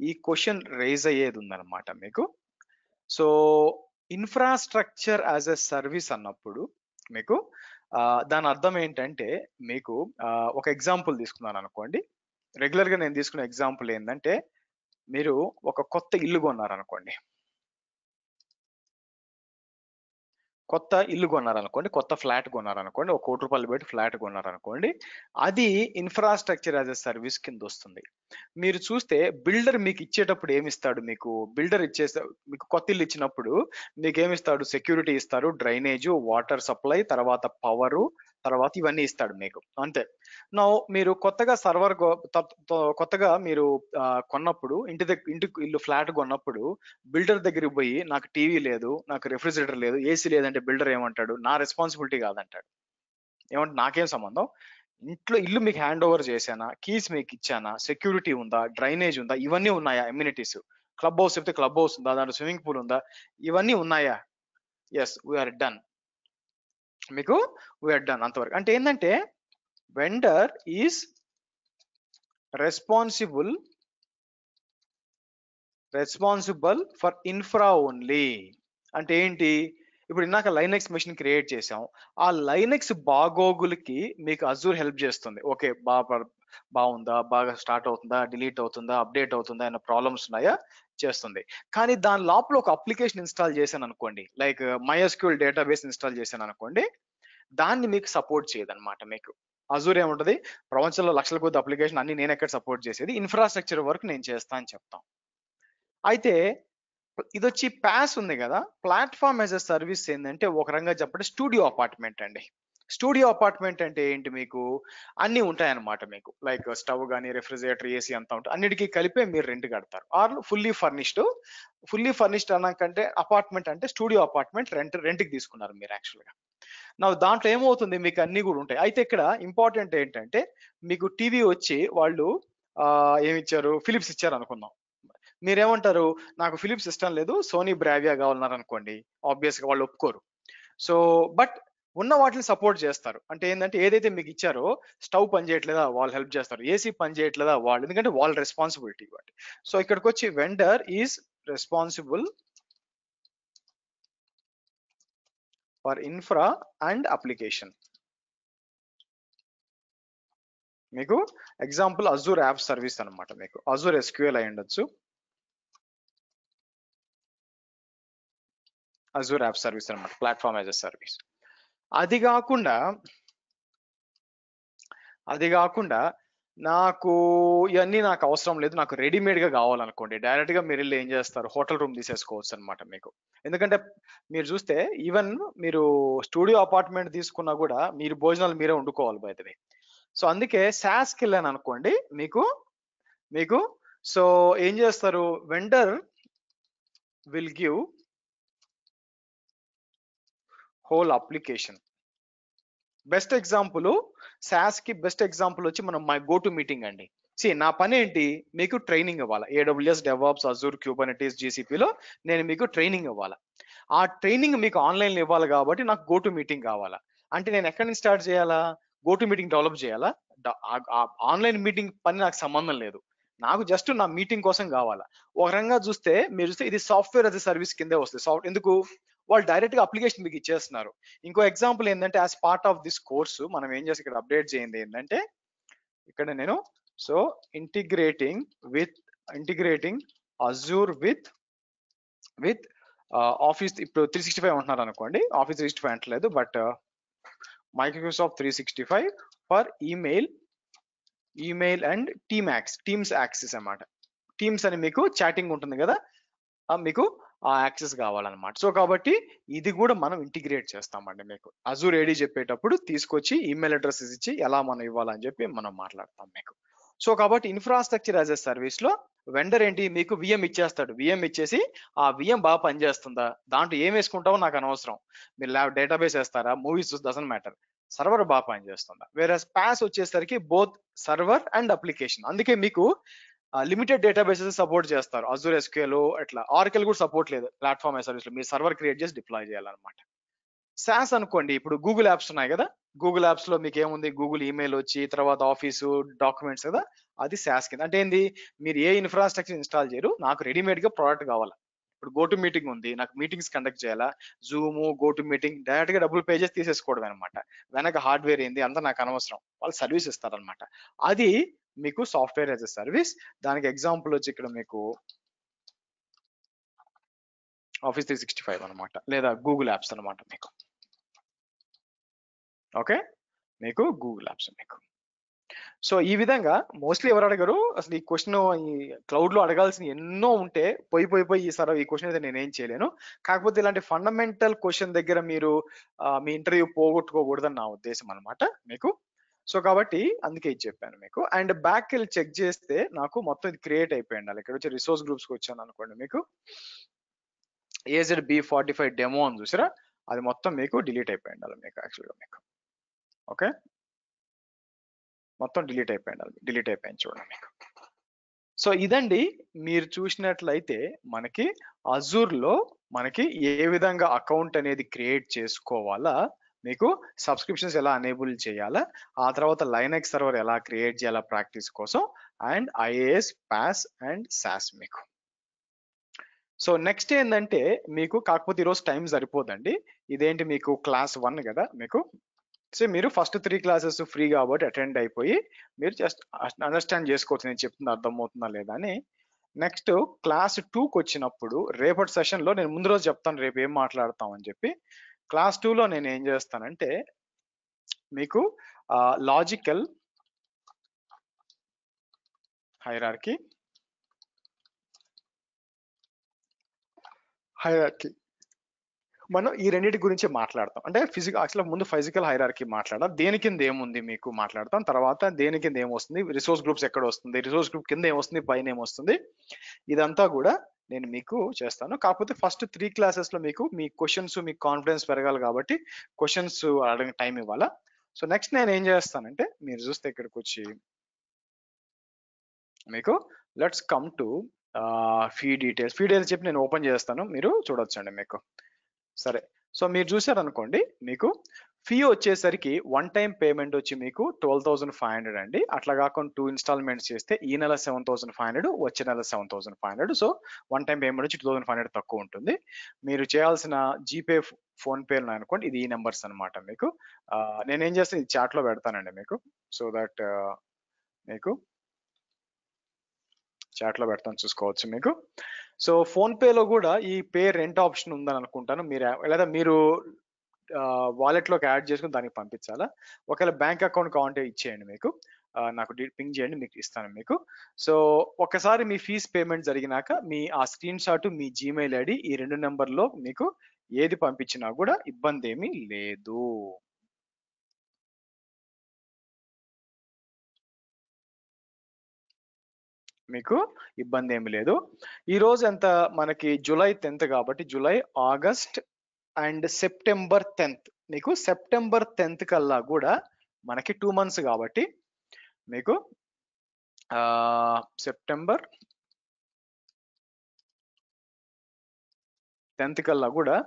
ఈ క్వశ్చన్ రేజ్ అయ్యేది ఉందన్నమాట మీకు. So infrastructure as a service అన్నప్పుడు మీకు దాని అర్థం ఏంటంటే మీకు ఒక ఎగ్జాంపుల్ తీసుకున్నాను అనుకోండి. రెగ్యులర్ గా నేను తీసుకునే ఎగ్జాంపుల్ ఏంటంటే మీరు ఒక కొత్త ఇల్లు కొన్నారు అనుకోండి. కొత్త ఇల్లు కొన్నారనుకోండి, కొత్త ఫ్లాట్ కొన్నారనుకోండి, ఒక ₹1,00,00,000 పెట్టి ఫ్లాట్ కొన్నారనుకోండి, అది ఇన్ఫ్రాస్ట్రక్చర్ యాజ్ ఎ సర్వీస్ కింద వస్తుంది. మీరు చూస్తే బిల్డర్ మీకు ఇచ్చేటప్పుడు ఏమిస్తాడు, బిల్డర్ మీకు కొత్త ఇల్లు ఇచ్చినప్పుడు మీకు ఏమిస్తాడు, సెక్యూరిటీ ఇస్తారు, డ్రైనేజ్, వాటర్ సప్లై, తర్వాత పవరు, తర్వాత ఇవన్నీ ఇస్తాడు మీకు, అంతే. నా మీరు కొత్తగా కొత్తగా మీరు కొన్నప్పుడు ఇల్లు ఫ్లాట్ కొన్నప్పుడు బిల్డర్ దగ్గరికి పోయి నాకు టీవీ లేదు, నాకు రెఫ్రిజిరేటర్ లేదు, ఏసీ లేదంటే బిల్డర్ ఏమంటాడు, నా రెస్పాన్సిబిలిటీ కాదంటాడు. ఏమంటే నాకేం సంబంధం, ఇల్లు మీకు హ్యాండ్ ఓవర్ చేశానా, కీస్ మీకు ఇచ్చానా, సెక్యూరిటీ ఉందా, డ్రైనేజ్ ఉందా, ఇవన్నీ ఉన్నాయా, ఎమ్యూనిటీస్, క్లబ్ హౌస్ చెప్తే క్లబ్ హౌస్ ఉందా, దాంట్లో స్విమ్మింగ్ పూల్ ఉందా, ఇవన్నీ ఉన్నాయా, ఎస్ వీఆర్ డన్, మీకు వీఆర్ డన్ అంతవరకు. అంటే ఏంటంటే vendor is responsible for infra only. అంటే ఏంటి, ఇప్పుడు ఇందాక లైనెక్స్ మెషిన్ క్రియేట్ చేసాం, ఆ లైనెక్స్ బాగోగులకి మీకు అజూర్ హెల్ప్ చేస్తుంది. ఓకే, బాగుందా, బాగా స్టార్ట్ అవుతుందా, డిలీట్ అవుతుందా, అప్డేట్ అవుతుందా, ఏమైనా ప్రాబ్లమ్స్ ఉన్నాయా, చేస్తుంది. కానీ దాని లోపల ఒక అప్లికేషన్ ఇన్స్టాల్ చేశాను అనుకోండి, లైక్ MySQL డేటాబేస్ ఇన్స్టాల్ చేశాను అనుకోండి, దాన్ని మీకు సపోర్ట్ చేయదన్నమాట. మీకు అజూర్ ఏముంటది, ప్రపంచంలో లక్షల కొద్ది అప్లికేషన్ అన్ని నేను ఎక్కడ సపోర్ట్ చేసేది, ఇన్ఫ్రాస్ట్రక్చర్ వర్క్ నేను చేస్తా అని చెప్తాం. అయితే ఇది వచ్చి ప్యాస్ ఉంది కదా, ప్లాట్ఫామ్ యాజ్ ఎ సర్వీస్ ఏంటంటే ఒక రకంగా చెప్పండి స్టూడియో అపార్ట్మెంట్ అండి. స్టూడియో అపార్ట్మెంట్ అంటే ఏంటి, మీకు అన్ని ఉంటాయన్నమాట, మీకు లైక్ స్టవ్ కానీ, రెఫ్రిజిరేటర్, ఏసీ అంతా ఉంటుంది, అన్నిటికీ కలిపే మీరు రెంట్ కడతారు. ఆర్ ఫుల్లీ ఫర్నిష్డ్ అన్నాకంటే అపార్ట్మెంట్ అంటే స్టూడియో అపార్ట్మెంట్ రెంట్కి తీసుకున్నారు మీరు యాక్చువల్గా. దాంట్లో ఏమవుతుంది, మీకు అన్ని కూడా ఉంటాయి. అయితే ఇక్కడ ఇంపార్టెంట్ ఏంటంటే మీకు టీవీ వచ్చి వాళ్ళు ఏమిచ్చారు, ఫిలిప్స్ ఇచ్చారు అనుకుందాం, మీరేమంటారు, నాకు ఫిలిప్స్ ఇష్టం లేదు, సోనీ బ్రావియా కావాలన్నారు అనుకోండి, ఆబ్వియస్ గా వాళ్ళు ఒప్పుకోరు. సో బట్ ఉన్న వాటిని సపోర్ట్ చేస్తారు. అంటే ఏంటంటే ఏదైతే మీకు ఇచ్చారో, స్టవ్ పని చేయట్లేదా వాళ్ళు హెల్ప్ చేస్తారు, ఏసీ పని చేయట్లేదా వాళ్ళు, ఎందుకంటే వాళ్ళ రెస్పాన్సిబిలిటీ. సో ఇక్కడికి వచ్చి vendor is responsible for infra and application. మీకు ఎగ్జాంపుల్ అజూర్ యాప్ సర్వీస్ అనమాట, మీకు అజూర్ SQL అయి ఉండొచ్చు, అజూర్ యాప్ సర్వీస్ అనమాట, ప్లాట్ఫామ్ యాజ్ ఎ సర్వీస్. అది కాకుండా నాకు ఇవన్నీ నాకు అవసరం లేదు, నాకు రెడీమేడ్ గా కావాలనుకోండి, డైరెక్ట్ గా మీరు వెళ్ళి ఏం చేస్తారు, హోటల్ రూమ్ తీసేసుకోవచ్చు అనమాట మీకు. ఎందుకంటే మీరు చూస్తే ఈవెన్ మీరు స్టూడియో అపార్ట్మెంట్ తీసుకున్నా కూడా మీరు భోజనాలు మీరే వండుకోవాలి బై ది వే. సో అందుకే SaaS కి వెళ్ళాను అనుకోండి, మీకు సో ఏం చేస్తారు, vendor will give whole application. Best example SaaS కి బెస్ట్ ఎగ్జాంపుల్ వచ్చి మనం మై గో టు మీటింగ్ అండి. నా పని ఏంటి, మీకు ట్రైనింగ్ ఇవ్వాలి, AWS, DevOps, Azure, Kubernetes, GCPలో నేను మీకు ట్రైనింగ్ ఇవ్వాలి. ఆ ట్రైనింగ్ మీకు ఆన్లైన్ ఇవ్వాలి కాబట్టి నాకు గో టు మీటింగ్ కావాలా. అంటే నేను ఎక్కడి నుంచి స్టార్ట్ చేయాలా, గో టు మీటింగ్ డెవలప్ చేయాలా, ఆన్లైన్ మీటింగ్ పని నాకు సంబంధం లేదు, నాకు జస్ట్ నా మీటింగ్ కోసం కావాలా. ఒక రకంగా చూస్తే మీరు చూస్తే ఇది సాఫ్ట్వేర్ యాజ్ ఎ సర్వీస్ కిందే వస్తుంది. ఎందుకు, వాళ్ళు డైరెక్ట్ గా అప్లికేషన్ మీకు ఇచ్చేస్తున్నారు. ఇంకో ఎగ్జాంపుల్ ఏంటంటే as part of this course మనం ఏం చేసి ఇక్కడ అప్డేట్ చేయండి ఏంటంటే, ఇక్కడ నేను so integrating Azure with office, ఇప్పుడు 365 ఉంటున్నారు అనుకోండి, ఆఫీస్ 365 అంటలేదు, but Microsoft 365 for email and teams access అన్నమాట. టీమ్స్ అని మీకు చాటింగ్ ఉంటుంది కదా, మీకు ఆ యాక్సెస్ కావాలన్నమాట. సో కాబట్టి ఇది కూడా మనం ఇంటిగ్రేట్ చేస్తామండి. మీకు అజూర్ AD చెప్పేటప్పుడు తీసుకొచ్చి ఈమెయిల్ అడ్రసెస్ ఇచ్చి ఎలా మనం ఇవ్వాలని చెప్పి మనం మాట్లాడతాం మీకు. సో కాబట్టి ఇన్ఫ్రాస్ట్రక్చర్ యాజ్ ఎ సర్వీస్ లో వెండర్ ఏంటి, మీకు VM ఇచ్చేస్తాడు, VM ఇచ్చేసి ఆ VM బాగా పనిచేస్తుందా, దాంట్లో ఏం వేసుకుంటావో నాకు అనవసరం, మీరు డేటాబేస్ వేస్తారా, మూవీస్ డజంట్ మ్యాటర్, సర్వర్ బాగా పనిచేస్తుందా. వేరే PaaS వచ్చేసరికి బోత్ సర్వర్ అండ్ అప్లికేషన్. అందుకే మీకు లిమిటెడ్ డేటాబేసెస్ సపోర్ట్ చేస్తారు, అజూర్ SQL అట్లా, ఆర్కిల్ కూడా సపోర్ట్ లేదు ప్లాట్ఫామ్ యాజ్ సర్వీస్ లో, మీరు సర్వర్ క్రియేట్ చేసి డిప్లాయ్ చేయాలన్నమాట. SaaS అనుకోండి, ఇప్పుడు గూగుల్ యాప్స్ ఉన్నాయి కదా, గూగుల్ యాప్స్ లో మీకు ఏముంది, గూగుల్ ఈమెయిల్ వచ్చి తర్వాత ఆఫీసు డాక్యుమెంట్స్ కదా, అది SaaS కింద. అంటే ఏంది, మీరు ఏ ఇన్ఫ్రాస్ట్రక్చర్ ఇన్స్టాల్ చేయరు, నాకు రెడీమేడ్ గా ప్రోడక్ట్ కావాలా. ఇప్పుడు గో టు మీటింగ్ ఉంది, నాకు మీటింగ్స్ కండక్ట్ చేయాలా, Zoom, go to meeting direct గా డబ్బులు పే చేసి తీసేసుకోవడం అనమాట. వెనక హార్డ్వేర్ ఏంది అంతా నాకు అనవసరం, వాళ్ళు సర్వీస్ ఇస్తారనమాట. అది మీకు సాఫ్ట్వేర్ యాజ్ ఎ సర్వీస్. దానికి ఎగ్జాంపుల్ వచ్చి ఇక్కడ మీకు ఆఫీస్ 365 అనమాట, లేదా గూగుల్ యాప్స్ అనమాట మీకు. ఓకే, మీకు గూగుల్ యాప్స్ మీకు. సో ఈ విధంగా మోస్ట్లీ ఎవరు అడగరు అసలు ఈ క్వశ్చన్, ఈ క్లౌడ్ లో అడగాల్సిన ఎన్నో ఉంటే పోయి ఈసారి ఈ క్వశ్చన్ అయితే నేనేం చేయలేను. కాకపోతే ఇలాంటి ఫండమెంటల్ క్వశ్చన్ దగ్గర మీరు మీ ఇంటర్వ్యూ పోగొట్టుకోకూడదని నా ఉద్దేశం అనమాట మీకు. సో కాబట్టి అందుకే ఇది చెప్పాను మీకు. అండ్ బ్యాక్ వెళ్ళి చెక్ చేస్తే నాకు మొత్తం ఇది క్రియేట్ అయిపోయి ఉండాలి. ఇక్కడ వచ్చి రిసోర్స్ గ్రూప్స్ కి వచ్చాను అనుకోండి, మీకు AZB45 డెమో అని చూసారా, అది మొత్తం మీకు డిలీట్ అయిపోయి ఉండాలి మీకు యాక్చువల్గా మీకు. ఓకే, మొత్తం డిలీట్ అయిపోయింది చూడండి మీకు. సో ఇదండి మీరు చూసినట్లయితే మనకి అజూర్ లో మనకి ఏ విధంగా అకౌంట్ అనేది క్రియేట్ చేసుకోవాలా, మీకు సబ్స్క్రిప్షన్స్ ఎలా ఎనేబుల్ చేయాలా, ఆ తర్వాత లైనక్స్ సర్వర్ ఎలా క్రియేట్ చేయాలా ప్రాక్టీస్ కోసం, and IAS, PAS and SAS మీకు. సో నెక్స్ట్ ఏంటంటే మీకు, కాకపోతే ఈరోజు టైం సరిపోదండి, ఇదేంటి మీకు క్లాస్ 1 కదా మీకు. సో మీరు ఫస్ట్ 3 క్లాసెస్ ఫ్రీ కాబట్టి అటెండ్ అయిపోయి మీరు జస్ట్ అండర్స్టాండ్ చేసుకోవచ్చు నేను చెప్తుంది అర్థమవుతుందా లేదా అని. నెక్స్ట్ క్లాస్ 2కి వచ్చినప్పుడు రేపటి సెషన్ లో నేను ముందు రోజు చెప్తాను రేపు ఏం మాట్లాడతాం అని చెప్పి. క్లాస్ 2లో నేను ఏం చేస్తానంటే మీకు లాజికల్ హైరార్కీ మనం ఈ రెండింటి గురించి మాట్లాడతాం. అంటే యాక్చువల్గా ముందు ఫిజికల్ హైరార్కీ మాట్లాడదాం, దేని కింద ఏముంది మీకు మాట్లాడతాం, తర్వాత దేని కింద ఏమొస్తుంది, రిసోర్స్ గ్రూప్స్ ఎక్కడ వస్తుంది, రిసోర్స్ గ్రూప్ కింద ఏమొస్తుంది, పైన ఏమొస్తుంది, ఇదంతా కూడా నేను మీకు చేస్తాను. కాకపోతే ఫస్ట్ 3 క్లాసెస్ లో మీకు మీ క్వశ్చన్స్, మీ కాన్ఫిడెన్స్ పెరగాలి కాబట్టి క్వశ్చన్స్ అడగ టైం ఇవ్వాలా. సో నెక్స్ట్ నేను ఏం చేస్తానంటే మీరు చూస్తే ఇక్కడికి వచ్చి మీకు let's come to fee details చెప్పి నేను ఓపెన్ చేస్తాను, మీరు చూడొచ్చండి మీకు. సరే, సో మీరు చూసారనుకోండి మీకు ఫీ వచ్చేసరికి 1 టైం పేమెంట్ వచ్చి మీకు 12,500 అండి. అట్లా కాకుండా 2 ఇన్స్టాల్మెంట్స్ చేస్తే ఈ నెల 7,500, వచ్చే నెల 7,500. సో 1 టైం పేమెంట్ వచ్చి 2,500 తక్కువ ఉంటుంది. మీరు చేయాల్సిన జీపే, ఫోన్ పే అనుకోండి, ఇది ఈ నెంబర్స్ అనమాట మీకు. నేనేం చేస్తాను ఇది చాట్ లో పెడతానండి మీకు, సో దట్ మీకు చాట్ లో పెడతాను చూసుకోవచ్చు మీకు. సో ఫోన్ పేలో కూడా ఈ పే రెంట్ ఆప్షన్ ఉందని అనుకుంటాను, మీరు లేదా మీరు వాలెట్ లోకి యాడ్ చేసుకుని దానికి పంపించాలా. ఒకవేళ బ్యాంక్ అకౌంట్ కావాలంటే ఇచ్చేయండి మీకు, నాకు పింగ్ చేయండి, మీకు ఇస్తాను మీకు. సో ఒకసారి మీ ఫీజ్ పేమెంట్ జరిగినాక మీ ఆ స్క్రీన్ షాట్, మీ జీమెయిల్ ఐడి, ఈ 2 నెంబర్లో మీకు ఏది పంపించినా కూడా ఇబ్బంది ఏమీ లేదు. మీకు ఇబ్బంది ఏమి లేదు. ఈ రోజు ఎంత మనకి జూలై 10th కాబట్టి July, August and September 10th, మీకు సెప్టెంబర్ 10th కల్లా కూడా మనకి 2 months కాబట్టి మీకు సెప్టెంబర్ 10th కల్లా కూడా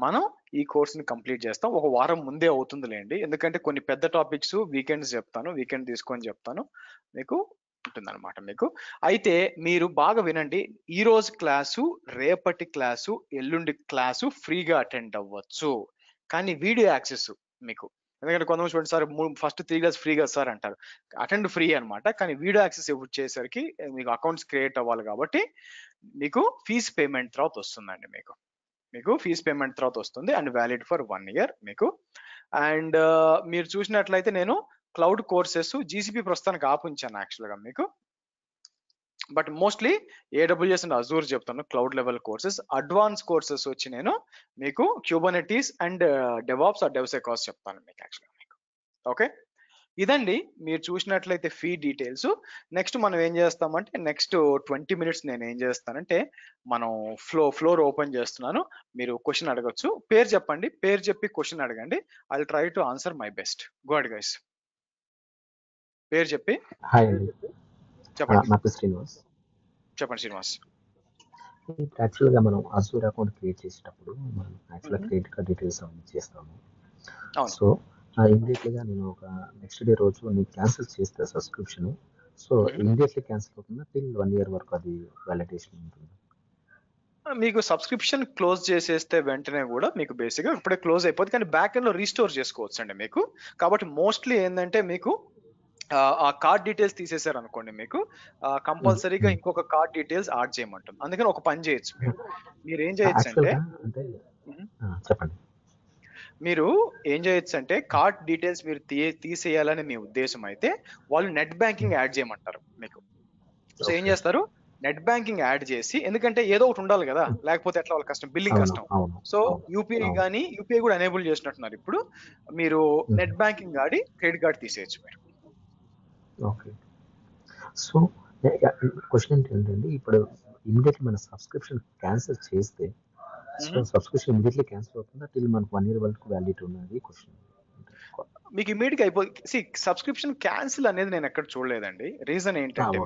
మనం ఈ కోర్సుని కంప్లీట్ చేస్తాం. ఒక వారం ముందే అవుతుందిలేండి, ఎందుకంటే కొన్ని పెద్ద టాపిక్స్ వీకెండ్స్ చెప్తాను, వీకెండ్ తీసుకొని చెప్తాను మీకు ఉంటుందన్నమాట మీకు. అయితే మీరు బాగా వినండి, ఈ రోజు క్లాసు, రేపటి క్లాసు, ఎల్లుండి క్లాసు ఫ్రీగా అటెండ్ అవ్వచ్చు, కానీ వీడియో యాక్సెస్ మీకు, ఎందుకంటే కొంతమంది చూడండి సార్ ఫస్ట్ 3 క్లాస్ ఫ్రీ కదా సార్ అంటారు, అటెండ్ ఫ్రీ అనమాట, కానీ వీడియో యాక్సెస్ వచ్చేసరికి మీకు అకౌంట్స్ క్రియేట్ అవ్వాలి కాబట్టి మీకు ఫీజ్ పేమెంట్ తర్వాత వస్తుందండి మీకు ఫీజ్ పేమెంట్ తర్వాత వస్తుంది, అండ్ వ్యాలిడ్ ఫర్ 1 year మీకు. అండ్ మీరు చూసినట్లయితే నేను క్లౌడ్ కోర్సెస్ GCP ప్రస్తుతానికి ఆపుంచాను యాక్చువల్గా మీకు, but mostly AWS and Azure చెప్తాను cloud level courses. Advance courses వచ్చి నేను మీకు Kubernetes and DevOps or DevSecOps చెప్తాను మీకు యాక్చువల్గా మీకు. ఓకే, ఇదండి మీరు చూసినట్లయితే ఫీ డీటెయిల్స్. నెక్స్ట్ మనం ఏం చేస్తామంటే నెక్స్ట్ 20 minutes నేను ఏం చేస్తానంటే మనం ఫ్లోర్ ఓపెన్ చేస్తున్నాను, మీరు క్వశ్చన్ అడగచ్చు. పేరు చెప్పండి, పేరు చెప్పి క్వశ్చన్ అడగండి, I will try to answer my best. Go ahead guys, పేరు చెప్పి చెప్పండి. నాకు శ్రీనివాస్. చెప్పండి శ్రీనివాస్. యాక్చువల్గా మనం అజూర్ అకౌంట్ క్రియేట్ చేసేటప్పుడు మనం యాక్చువల్గా క్రెడిట్ కార్డ్ డీటెయిల్స్ చేస్తాము. సో ఇమీడియట్లీగా నేను ఒక నెక్స్ట్ డే రోజు నేను క్యాన్సిల్ చేస్తే సబ్స్క్రిప్షన్, సో ఇమీడియట్లీ క్యాన్సిల్ అవుతుందా, టిల్ 1 year వరకు అది వ్యాలిడేషన్ ఉంటుంది? మీకు సబ్స్క్రిప్షన్ క్లోజ్ చేసేస్తే వెంటనే కూడా మీకు బేసిక్గా ఇప్పుడే క్లోజ్ అయిపోతుంది, కానీ బ్యాక్ ఎండ్ లో రీస్టోర్ చేసుకోవచ్చు అండి మీకు. కాబట్టి మోస్ట్లీ ఏంటంటే మీకు ఆ కార్డ్ డీటెయిల్స్ తీసేసారు అనుకోండి, మీకు కంపల్సరీగా ఇంకొక కార్డ్ డీటెయిల్స్ యాడ్ చేయమంటుంది. అందుకని ఒక పని చేయొచ్చు, మీరు ఏం చేయొచ్చు అంటే చెప్పండి, మీరు ఏం చేయొచ్చు అంటే కార్డ్ డీటెయిల్స్ మీరు తీసేయాలని మీ ఉద్దేశం అయితే వాళ్ళు నెట్ బ్యాంకింగ్ యాడ్ చేయమంటారు మీకు. సో ఏం చేస్తారు, నెట్ బ్యాంకింగ్ యాడ్ చేసి, ఎందుకంటే ఏదో ఒకటి ఉండాలి కదా, లేకపోతే ఎట్లా వాళ్ళ కష్టం, బిల్లింగ్ కష్టం. సో యూపీఐ కానీ యూపీఐ కూడా ఎనేబుల్ చేసినట్టున్నారు ఇప్పుడు. మీరు నెట్ బ్యాంకింగ్ ఆడి క్రెడిట్ కార్డ్ తీసేయచ్చు మీరు. ఓకే. సో క్వశ్చన్ ఏంటంటే ఇప్పుడు ఇమీడియట్లీ మన సబ్స్క్రిప్షన్ క్యాన్సిల్ చేస్తే సబ్స్క్రిప్షన్ ఇమీడియట్లీ క్యాన్సిల్ అవుతుందా, టిల్ మనకు 1 year వరకు వ్యాలిడిటీ ఉన్నది క్వశ్చన్. మీకు ఇమీడియట్ గా అయిపోయి సబ్స్క్రిప్షన్ క్యాన్సిల్ అనేది నేను ఎక్కడ చూడలేదండి. రీజన్ ఏంటంటే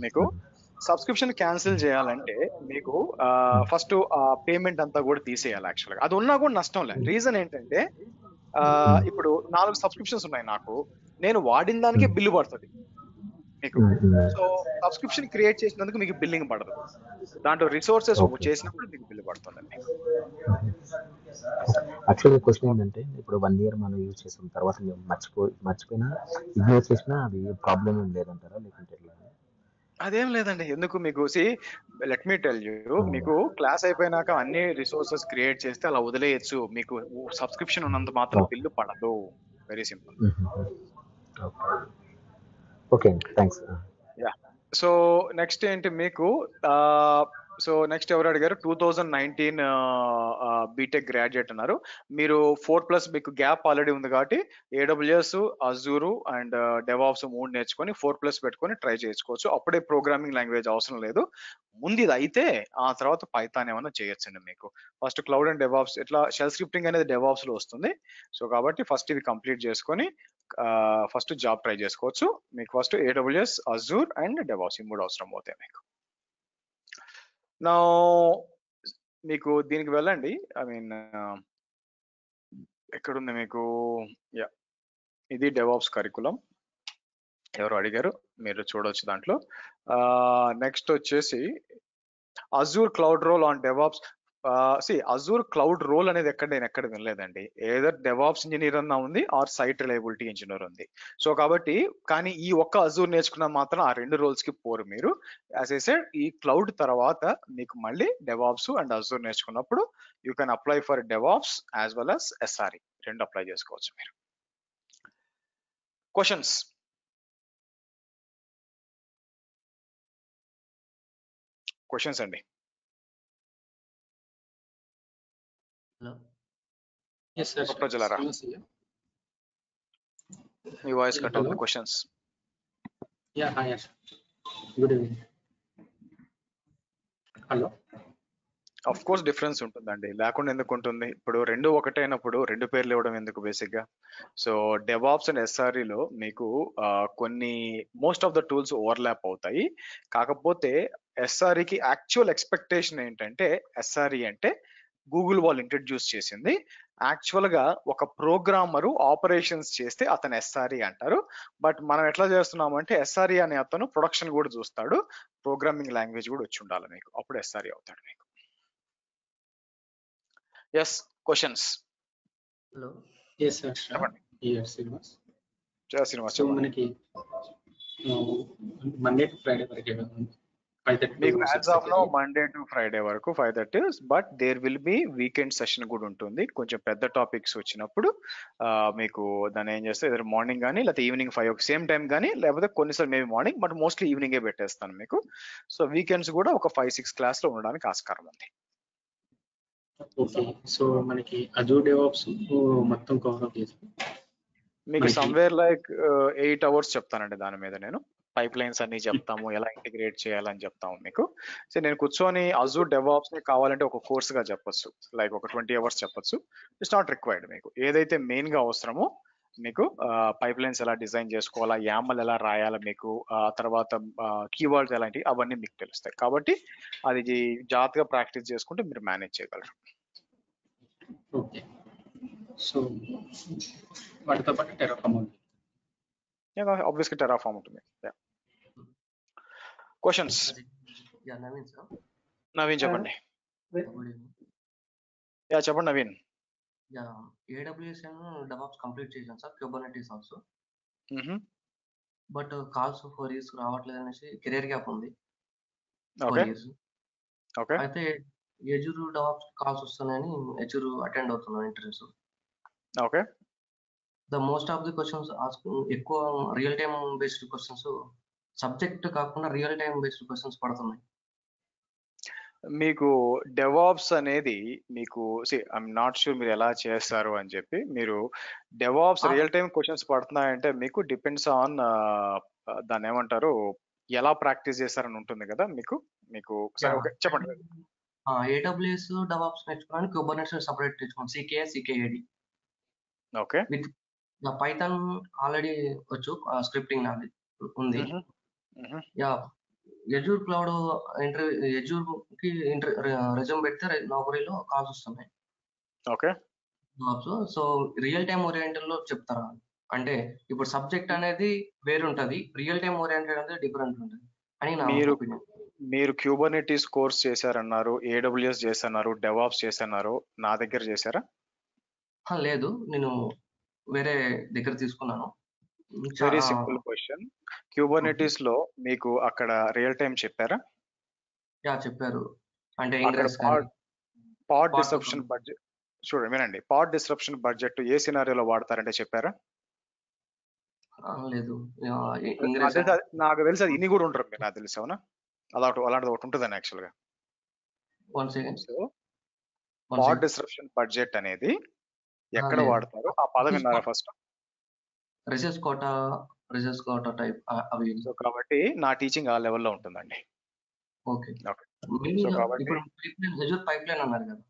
మీకు సబ్స్క్రిప్షన్ క్యాన్సిల్ చేయాలంటే మీకు ఫస్ట్ పేమెంట్ అంతా కూడా తీసేయాలి. యాక్చువల్గా అది ఉన్నా కూడా నష్టం లేదు. రీజన్ ఏంటంటే ఇప్పుడు 4 సబ్స్క్రిప్షన్స్ ఉన్నాయి నాకు, నేను వాడిన దానికే బిల్లు పడుతుంది మీకు. సో సబ్స్క్రిప్షన్ క్రియేట్ చేసినందుకు మీకు బిల్లింగ్ పడదు, దాంట్లో రిసోర్సెస్ చేసినప్పుడు మీకు బిల్లు పడుతుందండి. యాక్చువల్గా క్వశ్చన్ ఏంటంటే ఇప్పుడు 1 year మనం యూజ్ చేసిన తర్వాత మర్చిపోయినా ఇగ్నోర్ చేసినా అది ప్రాబ్లం ఏం లేదంటారా, లేకుంటే అదేం లేదండి. ఎందుకు మీకు లెట్ మీ టెల్ యూ, మీకు క్లాస్ అయిపోయినాక అన్ని రిసోర్సెస్ క్రియేట్ చేస్తే అలా వదిలేయచ్చు, మీకు సబ్స్క్రిప్షన్ ఉన్నంత మాత్రం బిల్లు పడదు. Very simple. Okay, thanks. Yeah. So next ఏంటి మీకు, సో నెక్స్ట్ ఎవరు అడిగారు, 2019 బీటెక్ గ్రాడ్యుయేట్ అన్నారు మీరు. 4+ మీకు గ్యాప్ ఆల్రెడీ ఉంది కాబట్టి AWS, అజూరు అండ్ డెవాప్స్ 3 నేర్చుకొని 4+ పెట్టుకొని ట్రై చేసుకోవచ్చు. అప్పుడే ప్రోగ్రామింగ్ లాంగ్వేజ్ అవసరం లేదు. ముందు ఇది అయితే ఆ తర్వాత పైథాన్ ఏమైనా చేయొచ్చండి మీకు. ఫస్ట్ క్లౌడ్ అండ్ డెవాప్స్, ఇట్లా షెల్ స్క్రిప్టింగ్ అనేది డెవాప్స్ లో వస్తుంది. సో కాబట్టి ఫస్ట్ ఇవి కంప్లీట్ చేసుకొని ఫస్ట్ జాబ్ ట్రై చేసుకోవచ్చు. మీకు first AWS, Azure and DevOps ఈ 3 అవసరం అవుతాయి మీకు. నా మీకు దీనికి వెళ్ళండి, ఐ మీన్ ఎక్కడుంది మీకు, యా ఇది డెవాప్స్ కరికులం. ఎవరు అడిగారు మీరు చూడవచ్చు దాంట్లో. నెక్స్ట్ వచ్చేసి Azure cloud role on DevOps. Azure cloud role అనేది నేను ఎక్కడ వినలేదండి. ఏదర్ డెవాప్స్ ఇంజనీర్ అన్నా ఉంది ఆర్ సైట్ రిలయబిలిటీ ఇంజనీర్ ఉంది. సో కాబట్టి కానీ ఈ ఒక్క అజూర్ నేర్చుకున్న మాత్రం ఆ 2 రోల్స్ కి పోరు మీరు. యాజ్ ఐ సెడ్, ఈ క్లౌడ్ తర్వాత మీకు మళ్ళీ డెవాప్స్ అండ్ అజూర్ నేర్చుకున్నప్పుడు you can apply for DevOps as well as SRE 2 apply చేసుకోవచ్చు మీరు. క్వశ్చన్స్? క్వశ్చన్స్ అండి. హలో, ప్రజలారా మీ వాయిస్ కట్ అవుతుంది. Questions? Yeah hi good evening. Hello. Of course difference ఉంటుందండి, లేకుండా ఎందుకు ఉంటుంది. ఇప్పుడు 2 ఒకటైనప్పుడు 2 పేర్లు ఇవ్వడం ఎందుకు బేసిక్ గా. సో డెవాప్స్ అండ్ SREలో మీకు కొన్ని most of the tools overlap అవుతాయి. కాకపోతే SREకి యాక్చువల్ ఎక్స్పెక్టేషన్ ఏంటంటే, SRE అంటే గూగుల్ వాళ్ళు ఇంట్రడ్యూస్ చేసింది. యాక్చువల్ గా ఒక ప్రోగ్రామరు ఆపరేషన్స్ చేస్తే అతను SRE అంటారు. బట్ మనం ఎట్లా చేస్తున్నామంటే SRE అనే అతను ప్రొడక్షన్ కూడా చూస్తాడు, ప్రోగ్రామింగ్ లాంగ్వేజ్ కూడా వచ్చి ఉండాలి మీకు, అప్పుడు SRE అవుతాడు మీకు. Yes, questions? Hello. Yes sir, చెప్పండి. శ్రీనివాస్. శ్రీనివాస్, మనకి మండే టు ఫ్రైడే వరకు మీకు as of now Monday to Friday వరకు 5:30, but there will be weekend session కూడా ఉంటుంది. కొంచెం పెద్ద టాపిక్స్ వచ్చినప్పుడు మీకు దాన్ని ఏం చేస్తే ఎదురు మార్నింగ్ కానీ లేకపోతే ఈవినింగ్ 5 సేమ్ టైం కానీ, లేకపోతే కొన్నిసార్లు మేబీ మార్నింగ్, బట్ మోస్ట్లీ ఈవినింగే పెట్టేస్తాను మీకు. సో వీకెండ్స్ కూడా ఒక 5-6 క్లాస్లో ఉండడానికి ఆస్కారం ఉంది. ఓకే. సో మనకి అజూర్ డెవాప్స్ మొత్తం కవర్ చేసి మీకు సమ్వేర్ లైక్ 8 hours చెప్తానండి దాని మీద. నేను పైప్ లైన్స్ అన్ని చెప్తాము, ఎలా ఇంటిగ్రేట్ చేయాలని చెప్తాము మీకు. సో నేను కూర్చొని అజూర్ డెవాప్స్ ని కావాలంటే ఒక కోర్స్ గా చెప్పొచ్చు, లైక్ ఒక 20 hours చెప్పొచ్చు. It's not required. మీకు ఏదైతే మెయిన్ గా అవసరమో మీకు పైప్ లైన్స్ ఎలా డిజైన్ చేసుకోవాలా, యామల్ ఎలా రాయాలా, మీకు తర్వాత కీవర్డ్స్ ఎలాంటి అవన్నీ మీకు తెలుస్తాయి. కాబట్టి అది జాగ్రత్తగా ప్రాక్టీస్ చేసుకుంటే మీరు మేనేజ్ చేయగలరు. ఓకే. సో వాటితో పాటు టెరాఫార్మ్ ఉంది. ఆబ్వియస్లీ టెరాఫార్మ్ ఉంటుంది. క్వశ్చన్స్? నవీన్ చెప్పండి. యా చెప్పండి నవీన్. AWS డెవాప్స్ కంప్లీట్ చేశాను sir, Kubernetes also. But calls 4 years రావట్లేదు అనేసి కెరీర్ గ్యాప్ ఉంది. ఓకే. అయితే ఎజూర్ డెవాప్స్ కాల్స్ వస్తున్నాయని ఎజూర్ అటెండ్ అవుతున్నాను interviews. Okay. The most of the questions ఎక్కువ real time based questions, subject కాకుండా రియల్ టైమ్ బేస్డ్ క్వశ్చన్స్ పడుతున్నాయి. మీకు డెవాప్స్ అనేది మీకు ఐఎమ్ నాట్ షూర్ మీరు ఎలా చేస్తారు అని చెప్పి. మీరు డెవాప్స్ రియల్ టైమ్ క్వశ్చన్స్ పడుతున్నాయంటే మీకు డిపెండ్స్ ఆన్ దాన్ని ఏమంటారు, ఎలా ప్రాక్టీస్ చేస్తారని ఉంటుంది కదా మీకు. సరే ఓకే చెప్పండి. ఏడబ్ల్యూఎస్ డెవాప్స్ నేర్చుకోవడానికి కుబర్నెట్స్ సెపరేట్ తెచ్చుకోండి, సికేఏడి. ఓకే. విత్ పైథాన్ ఆల్రెడీ వచ్చు, స్క్రిప్టింగ్ నాది ఉంది. ఎజూర్ క్లౌడ్ ఎజూర్ కి రెజ్యూమ్ పెడితే నౌకరీలో కాల్స్ వస్తున్నాయి. Okay. So real time oriented లో చెప్తారా అంటే ఇప్పుడు సబ్జెక్ట్ అనేది వేరు ఉంటది, రియల్ టైమ్ ఓరియంటెడ్ అనేది డిఫరెంట్ ఉంటుంది అని నా ఒపీనియన్. మీరు క్యూబర్నెటిస్ కోర్స్ చేశారన్నారు, ఏడబ్ల్యూఎస్ చేస్తున్నారు, డెవాప్స్ చేస్తున్నారు, నా దగ్గర చేశారా? లేదు, నేను వేరే దగ్గర తీసుకున్నాను. Very simple question. క్యూబర్నెటిస్ లో మీకు అక్కడ రియల్ టైం చెప్పారా? చెప్పారు. అంటే పాడ్ డిస్రప్షన్ బడ్జెట్ చూడండి, వినండి. పాడ్ డిస్రప్షన్ బడ్జెట్ ఏ సినారియోలో వాడతారంటే చెప్పారా? లేదు, నాకు తెలిసి అది ఇన్ని కూడా ఉంటారు మీరు, నాకు తెలిసి. అవునా? అలాంటిది ఒకటి ఉంటుందని యాక్చువల్ గా. సో పాడ్ డిస్రప్షన్ బడ్జెట్ అనేది ఎక్కడ వాడతారు ఆ పదం విన్నారా ఫస్ట్? రిసెస్ కోటా టైప్ అవి. సో కాబట్టి నా టీచింగ్ ఆ లెవెల్లో ఉంటుందండి. ఓకే. సో కాబట్టి ఇప్పుడు పైప్లైన్ అన్నారు కదా,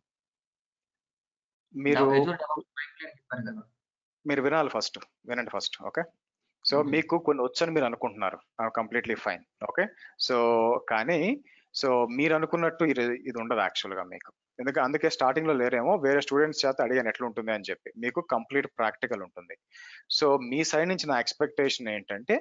మీరు వినాలి ఫస్ట్, వినండి ఫస్ట్. ఓకే. సో మీకు కొన్ని వచ్చని మీరు అనుకుంటున్నారు, కంప్లీట్లీ ఫైన్. ఓకే. సో కానీ మీరు అనుకున్నట్టు ఇది ఉండదు యాక్చువల్గా మీకు. అందుకే స్టార్టింగ్ లో లేరేమో, వేరే స్టూడెంట్స్ చేత అడిగాను ఎట్లా ఉంటుంది అని చెప్పి. మీకు కంప్లీట్ ప్రాక్టికల్ ఉంటుంది. సో మీ సైడ్ నుంచి నా ఎక్స్పెక్టేషన్ ఏంటంటే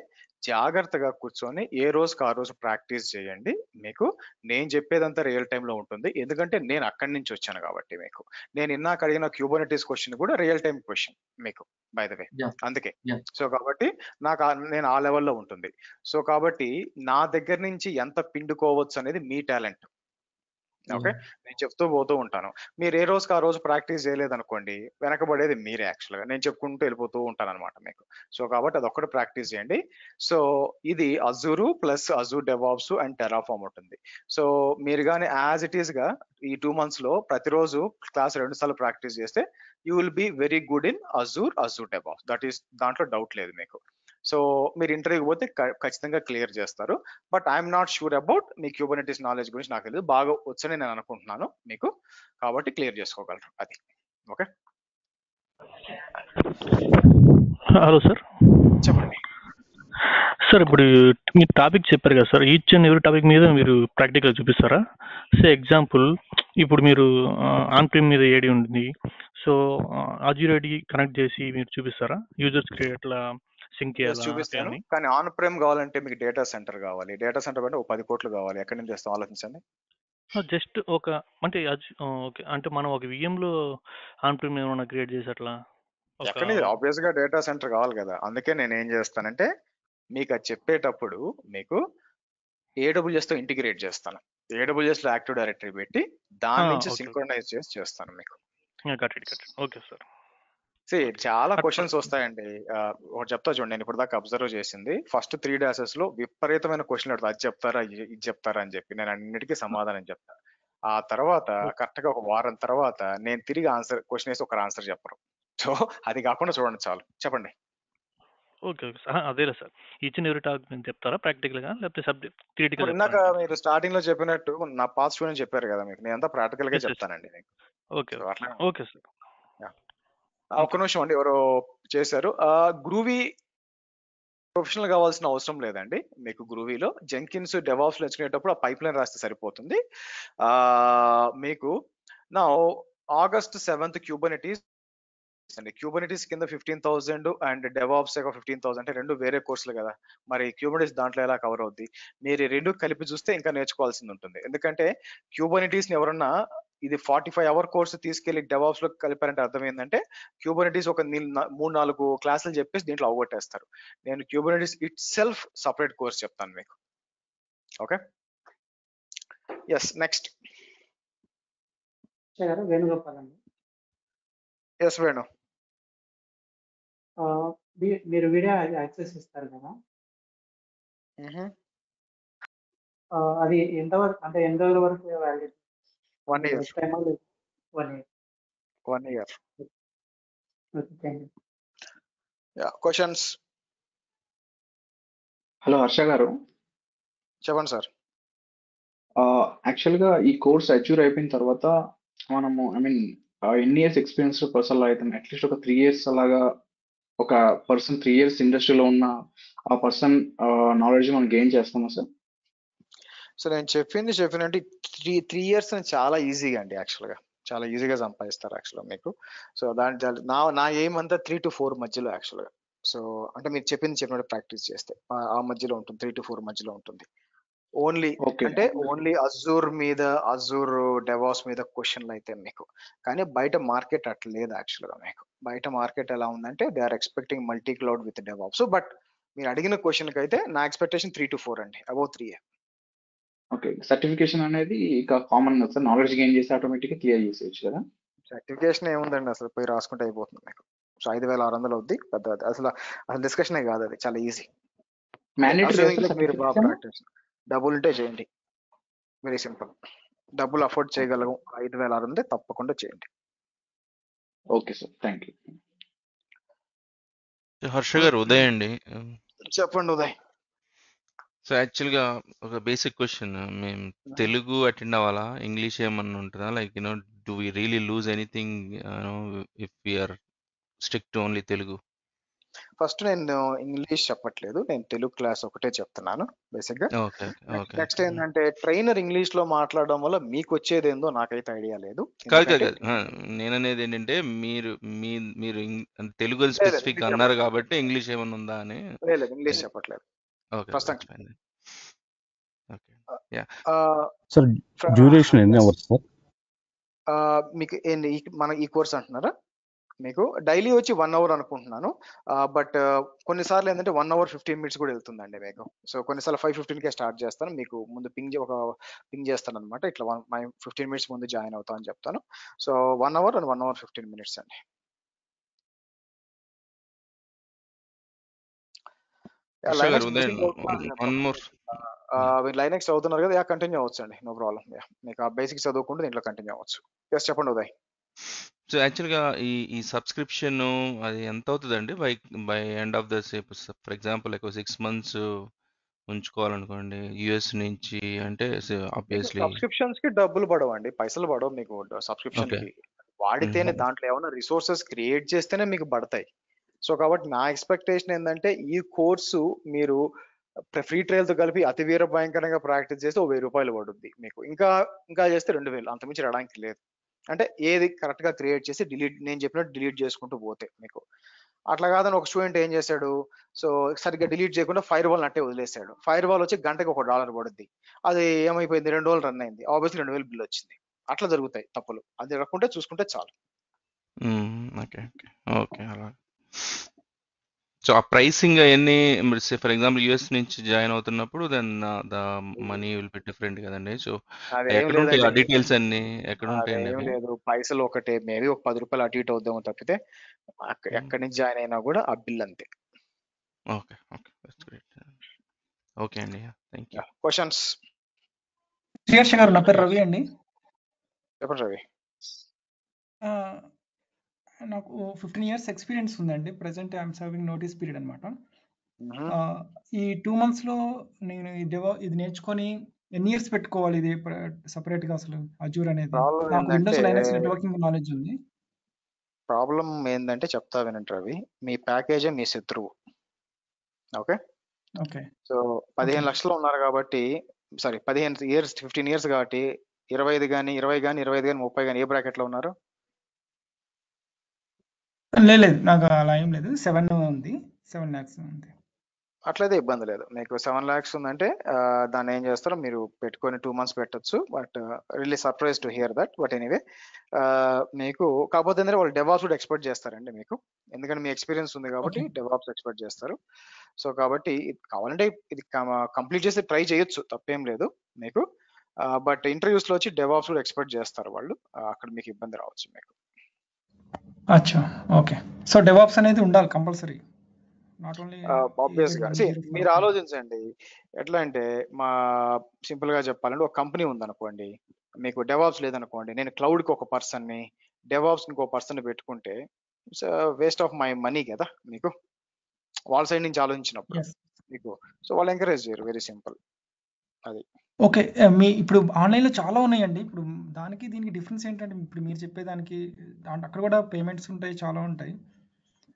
జాగ్రత్తగా కూర్చొని ఏ రోజుకి ఆ రోజు ప్రాక్టీస్ చేయండి. మీకు నేను చెప్పేదంతా రియల్ టైంలో ఉంటుంది, ఎందుకంటే నేను అక్కడి నుంచి వచ్చాను కాబట్టి. మీకు నేను ఇందాక అడిగిన క్యూబర్నెటిస్ క్వశ్చన్ కూడా రియల్ టైం క్వశ్చన్ మీకు, బై ద వే. అందుకే సో కాబట్టి నేను ఆ లెవెల్లో ఉంటుంది. సో కాబట్టి నా దగ్గర నుంచి ఎంత పిండుకోవచ్చు అనేది మీ టాలెంట్. ఓకే. నేను చెప్తూ పోతూ ఉంటాను. మీరు ఏ రోజుకి ఆ రోజు ప్రాక్టీస్ చేయలేదనుకోండి, వెనకబడేది మీరే యాక్చువల్గా. నేను చెప్పుకుంటూ వెళ్ళిపోతూ ఉంటాను అనమాట మీకు. సో కాబట్టి అదొక్కటి ప్రాక్టీస్ చేయండి. సో ఇది Azure plus Azure DevOps and Terraform ఉంటుంది. సో మీరు కానీ యాజ్ ఇట్ ఈస్ గా ఈ 2 months లో ప్రతిరోజు క్లాస్ 2 సార్లు ప్రాక్టీస్ చేస్తే you will be very good in Azure DevOps. దాంట్లో డౌట్ లేదు మీకు. సో మీరు ఇంటర్వ్యూకి పోతే ఖచ్చితంగా క్లియర్ చేస్తారు. But I'm not sure about me Kubernetes knowledge గురించి. నాకు తెలియదు, బాగా వచ్చని నేను అనుకుంటున్నాను మీకు, కాబట్టి క్లియర్ చేసుకోగలరు అది. ఓకే. Hello sir. చెప్పండి సార్. ఇప్పుడు మీరు టాపిక్ చెప్పారు కదా సార్, ఈచ్ అండ్ ఎవరి టాపిక్ మీద మీరు ప్రాక్టికల్ చూపిస్తారా? సో ఎగ్జాంపుల్, ఇప్పుడు మీరు ఆన్ ప్రిమ్ మీద ఏడి ఉంటుంది, సో అజూర్ ఏడి కనెక్ట్ చేసి మీరు చూపిస్తారా? యూజర్స్ ఎట్లా సింక్ చూపిస్తాను. కానీ ఆన్ ప్రిమ్ కావాలంటే మీకు డేటా సెంటర్ కావాలి. డేటా సెంటర్ అంటే 10 కోట్లు కావాలి. ఎక్కడి నుంచి చేస్తాం ఆలోచించండి. జస్ట్ ఒక అంటే ఓకే, అంటే మనం ఒక VM లో ఆన్ ప్రిమ్ ఏమైనా క్రియేట్ చేసి అట్లా ఎక్కడి నుంచి ఆబ్వియస్ గా డేటా సెంటర్ కావాలి కదా. అందుకే నేను ఏం చేస్తానంటే మీకు అది చెప్పేటప్పుడు మీకు AWS తో ఇంటిగ్రేట్ చేస్తాను. AWS లో యాక్టివ్ డైరెక్టరీ పెట్టి దాని నుంచి సింక్రనైజ్ చేసి చేస్తాను మీకు. Okay sir. చాలా క్వశ్చన్స్ వస్తాయండి. ఒకటి చెప్తా చూడండి, నేను ఇప్పుడు దాకా అబ్జర్వ్ చేసింది. ఫస్ట్ 3 days లో విపరీతమైన క్వశ్చన్ అడుగుతా, అది చెప్తారా ఇది చెప్తారా అని చెప్పి. నేను అన్నిటికీ సమాధానం చెప్తాను. ఆ తర్వాత కరెక్ట్ గా ఒక వారం తర్వాత నేను తిరిగి క్వశ్చన్ వేసి ఒక ఆన్సర్ చెప్పరు. సో అది కాకుండా చూడండి చాలు. చెప్పండి. Okay sir. అదేలే సార్, ఈచ్ అండ్ ఎవరి టాపిక్ చెప్తారా ప్రాక్టికల్ గా, లేకపోతే సబ్జెక్ట్ థియరిటికల్? ఇందాక మీరు స్టార్టింగ్ లో చెప్పినట్టు నా పాస్ స్టూడెంట్ చెప్పారు కదా మీకు, నేను అంతా ప్రాక్టికల్ గా చెప్తానండి మీకు. Okay okay sir. ఒక్క నిమిషం అండి, ఎవరో చేశారు. గ్రూవీ ప్రొఫెషనల్ కావాల్సిన అవసరం లేదండి మీకు. గ్రూవీలో జెంకిన్స్ డెవాప్స్ నేర్చుకునేటప్పుడు ఆ పైప్ లైన్ రాస్తే సరిపోతుంది. మీకు నా August 7th క్యూబర్నెటిస్ అండి. క్యూబర్నెటిస్ కింద 15,000 అండ్ డెవాప్స్ 15,000 అంటే రెండు వేరే కోర్సులు కదా. మరి క్యూబర్నెటిస్ దాంట్లో ఎలా కవర్ అవుద్ది? మీరు రెండు కలిపి చూస్తే ఇంకా నేర్చుకోవాల్సింది ఉంటుంది. ఎందుకంటే క్యూబర్నెటిస్ ని ఎవరన్నా ఇది 45 hour కోర్సు తీసుకెళ్లి డెవాప్స్ లో కలిపారంటే అర్థం ఏంటంటే క్యూబర్నెటిస్ ఒక 3-4 క్లాసులు చెప్పేసి దీంట్లో అవగొట్టేస్తారు. నేను Kubernetes itself separate course చెప్తాను మీకు. ఓకే. Yes, next. గారు వేణుగోపాల్ అండి. ఎస్ వేణు. మీరు వీడియో యాక్సెస్ ఇస్తారు కదా, అది ఎంతవరకు, అంటే ఎన్ని రోజుల వరకు validity? 1 year. 1 year. 1 year. Thank you. Questions? Hello Harsha గారు, చెప్పండి సార్. యాక్చువల్గా ఈ కోర్స్ అచీవ్ అయిపోయిన తర్వాత మనము ఎన్ని ఇయర్స్ ఎక్స్పీరియన్స్ పర్సన్ లాగా అయితే అట్లీస్ట్ ఒక 3 years అలాగా ఒక పర్సన్ 3 years ఇండస్ట్రీలో ఉన్న ఆ పర్సన్ నాలెడ్జ్ మనం గెయిన్ చేస్తామా సార్? సో నేను చెప్పినట్టు 3 years చాలా ఈజీగా అండి, యాక్చువల్గా చాలా ఈజీగా సంపాదిస్తారు యాక్చువల్గా మీకు. సో నా ఎయిమ్ అంతా 3 to 4 మధ్యలో యాక్చువల్గా. సో అంటే మీరు చెప్పినట్టు ప్రాక్టీస్ చేస్తే ఆ మధ్యలో ఉంటుంది, 3 to 4 మధ్యలో ఉంటుంది. ఓన్లీ అజూర్ డెవాస్ మీద క్వశ్చన్లు అయితే మీకు, కానీ బయట మార్కెట్ అట్లా లేదు యాక్చువల్గా. మీకు బయట మార్కెట్ ఎలా ఉందంటే they are expecting multi cloud with DevOps. But మీరు అడిగిన క్వశ్చన్కి అయితే నా ఎక్స్పెక్టేషన్ 3 to 4 అండి, అబౌవ్ 3. ఓకే, సర్టిఫికేషన్ అనేది ఇక కామన్ గా సార్, నాలెడ్జ్ గెయిన్ చేసి ఆటోమేటిక్గా క్లియర్ చేసేయచ్చు కదా? సర్టిఫికేషన్ ఏముందండి, అసలు పోయి రాసుకుంటే అయిపోతుంది మీకు. సో 5,600 అవుద్ది, పెద్ద అసలు డిస్కషనే కాదు, అది చాలా ఈజీ. మీరు బాగా ప్రాక్టీస్, డబ్బులు ఉంటే చేయండి, వెరీ సింపుల్. డబ్బులు అఫోర్డ్ చేయగలము, 5,600 తప్పకుండా చేయండి. Okay sir, thank you. Harsha గారు, ఉదయ్ అండి. చెప్పండి ఉదయ్. సో యాక్చువల్గా ఒక బేసిక్ క్వశ్చన్, మేము తెలుగు అటెండ్ అవ్వాలా, ఇంగ్లీష్ ఏమన్నా ఉంటుందా? Like do we really lose anything if we are stick to only Telugu? ఫస్ట్ నేను ఇంగ్లీష్ చెప్పట్లేదు, నేను తెలుగు క్లాస్ ఒకటే చెప్తున్నాను బేసిక్ గా. నెక్స్ట్ ఏంటంటే ట్రైనర్ ఇంగ్లీష్ లో మాట్లాడడం వల్ల మీకు వచ్చేది ఏందో నాకైతే ఐడియా లేదు. కాదు, నేననేది ఏంటంటే మీరు తెలుగు స్పెసిఫిక్ అన్నారు కాబట్టి ఇంగ్లీష్ ఏమన్నా ఉందా అని. లేదు, ఇంగ్లీష్ చెప్పట్లేదు. డ్యూరేషన్ ఎన్ని అవర్స్ సార్ మీకు? మన ఈ కోర్స్ అంటున్నారా? మీకు డైలీ వచ్చి 1 hour అనుకుంటున్నాను, బట్ కొన్నిసార్లు ఏంటంటే 1 hour 15 minutes కూడా వెళ్తుందండి మీకు. సో కొన్నిసార్లు 5:15కే స్టార్ట్ చేస్తాను, మీకు ముందు పింగ్ చేస్తాను అనమాట. ఇట్లా 15 minutes ముందు జాయిన్ అవుతా అని చెప్తాను. So 1 hour and 1 hour 15 minutes అండి. లైనెక్స్ చదువుతున్నారు కదా, కంటిన్యూ అవ్వచ్చు అండి, నో ప్రాబ్లం. మీకు ఆ బేసిక్స్ చదువుకుంటూ దీంట్లో కంటిన్యూ అవ్వచ్చు. ఎస్ చెప్పండి ఉదయ్. సో యాక్చువల్గా ఈ సబ్స్క్రిప్షన్ అది ఎంత అవుతుందండి by end of the for example like 6 months ఉంచుకోవాలనుకోండి యుఎస్ నుంచి, అంటే ఆబ్వియస్లీ సబ్స్క్రిప్షన్స్ కి డబ్బులు పడవండి, పైసలు పడవు మీకు సబ్స్క్రిప్షన్ కి. వాడితేనే దాంట్లో ఏమైనా రిసోర్సెస్ క్రియేట్ చేస్తేనే మీకు పడతాయి. సో కాబట్టి నా ఎక్స్పెక్టేషన్ ఏంటంటే ఈ కోర్సు మీరు ఫ్రీ ట్రయల్ తో కలిపి అతి వీర భయంకరంగా ప్రాక్టీస్ చేస్తే 1,000 రూపాయలు పడుద్ది మీకు. ఇంకా చేస్తే 2,000, అంతమించి రావడానికి లేదు. అంటే ఏది కరెక్ట్ గా క్రియేట్ చేసి నేను చెప్పినట్టు డిలీట్ చేసుకుంటూ పోతే మీకు. అట్లా కాదని ఒక స్టూడెంట్ ఏం చేశాడు, సో సరిగ్గా డిలీట్ చేయకుండా ఫైర్ వాల్ అంటే వదిలేశాడు. ఫైర్ వాల్ వచ్చి గంటకి $1 పడుద్ది. అది ఏమైపోయింది, 2 రోజులు రన్ అయింది, ఆబ్వియస్లీ 2,000 బిల్ వచ్చింది. అట్లా జరుగుతాయి తప్పులు, అది జరగకుండా చూసుకుంటే చాలు. ఓకే అలా. సో ఆ ప్రైసింగ్ అవన్నీ ఫర్ ఎగ్జాంపుల్ యుఎస్ నుంచి జాయిన్ అవుతున్నప్పుడు then the money will be different కదండి. సో ఎక్కడ ఉంటాయి ఆ డీటెయిల్స్ అన్ని, ఎక్కడ ఉంటాయండి? ఏం లేదు, పైసలు ఒకటే, మేబీ ఒక 10 రూపాయలు అటు ఇటు అవుతామో తప్పితే ఎక్కడి నుంచి జాయిన్ అయినా కూడా ఆ బిల్ అంతే. Okay that's great. ఓకే అండి, థ్యాంక్ యూ. క్వశ్చన్స్? శ్రీహర్ష గారు, నా పేరు రవి అండి. చెప్పండి రవి. నాకు 15 years ఎక్స్పీరియన్స్ ఉందండి. Present I'm serving notice period అనమాట. ఈ 2 months లో నేను ఇది నేర్చుకొని ఎన్ని ఇయర్స్ పెట్టుకోవాలి ఇది సపరేట్ గా అసలు అజూర్ అనేది? నాకు విండోస్ లైనక్స్ నెట్వర్కింగ్ నాలెడ్జ్ ఉంది. ప్రాబ్లం ఏంటంటే చెప్తా వినండి రవి, మీ ప్యాకేజే మీ శత్రువు. ఓకే, సో 15 లక్షలు ఉన్నారు కాబట్టి, సారీ 15 years 15 years కాబట్టి 25 కానీ 20 కానీ 25 కానీ 30 కానీ ఏ బ్రాకెట్ లో ఉన్నారు? లేదు, నాకు అలా ఏం లేదు. 7 ఉంది, 7 lakhs ఉంది. అట్లయితే ఇబ్బంది లేదు. మీకు 7 lakhs ఉందంటే దాన్ని ఏం చేస్తారో మీరు పెట్టుకొని 2 months పెట్టచ్చు. But really surprise to hear that. But anyway మీకు కాకపోతే ఏంటంటే వాళ్ళు డెవాప్స్ కూడా ఎక్స్పెక్ట్ చేస్తారండి మీకు, ఎందుకంటే మీ ఎక్స్పీరియన్స్ ఉంది కాబట్టి డెవాప్స్ ఎక్స్పెక్ట్ చేస్తారు. సో కాబట్టి కావాలంటే ఇది కంప్లీట్ చేసి ట్రై చేయొచ్చు, తప్పేం లేదు మీకు. బట్ ఇంటర్వ్యూస్ లో వచ్చి డెవాప్స్ కూడా ఎక్స్పెక్ట్ చేస్తారు వాళ్ళు. అక్కడ మీకు ఇబ్బంది రావచ్చు మీకు. అచ్చా, ఓకే. సో డెవాప్స్ అనేది ఉండాలి కంపల్సరీ, నాట్ ఓన్లీ ఆబ్వియస్ గా మీరు ఆలోచించండి. ఎట్లా అంటే మా సింపుల్ గా చెప్పాలంటే ఒక కంపెనీ ఉందనుకోండి, మీకు డెవాప్స్ లేదనుకోండి, నేను క్లౌడ్ కి ఒక పర్సన్ ని, డెవాప్స్ ఇంకో పర్సన్ పెట్టుకుంటే it's waste of my money కదా మీకు, వాళ్ళ సైడ్ నుంచి ఆలోచించినప్పుడు మీకు. సో వాళ్ళు ఎంకరేజ్ చేయరు, వెరీ సింపుల్ అది. ఓకే. మీ ఇప్పుడు ఆన్‌లైన్‌లో చాలా ఉన్నాయండి. ఇప్పుడు దానికి దీనికి డిఫరెన్స్ ఏంటంటే, ఇప్పుడు మీరు చెప్పేదానికి అక్కడ కూడా పేమెంట్స్ ఉంటాయి, చాలా ఉంటాయి.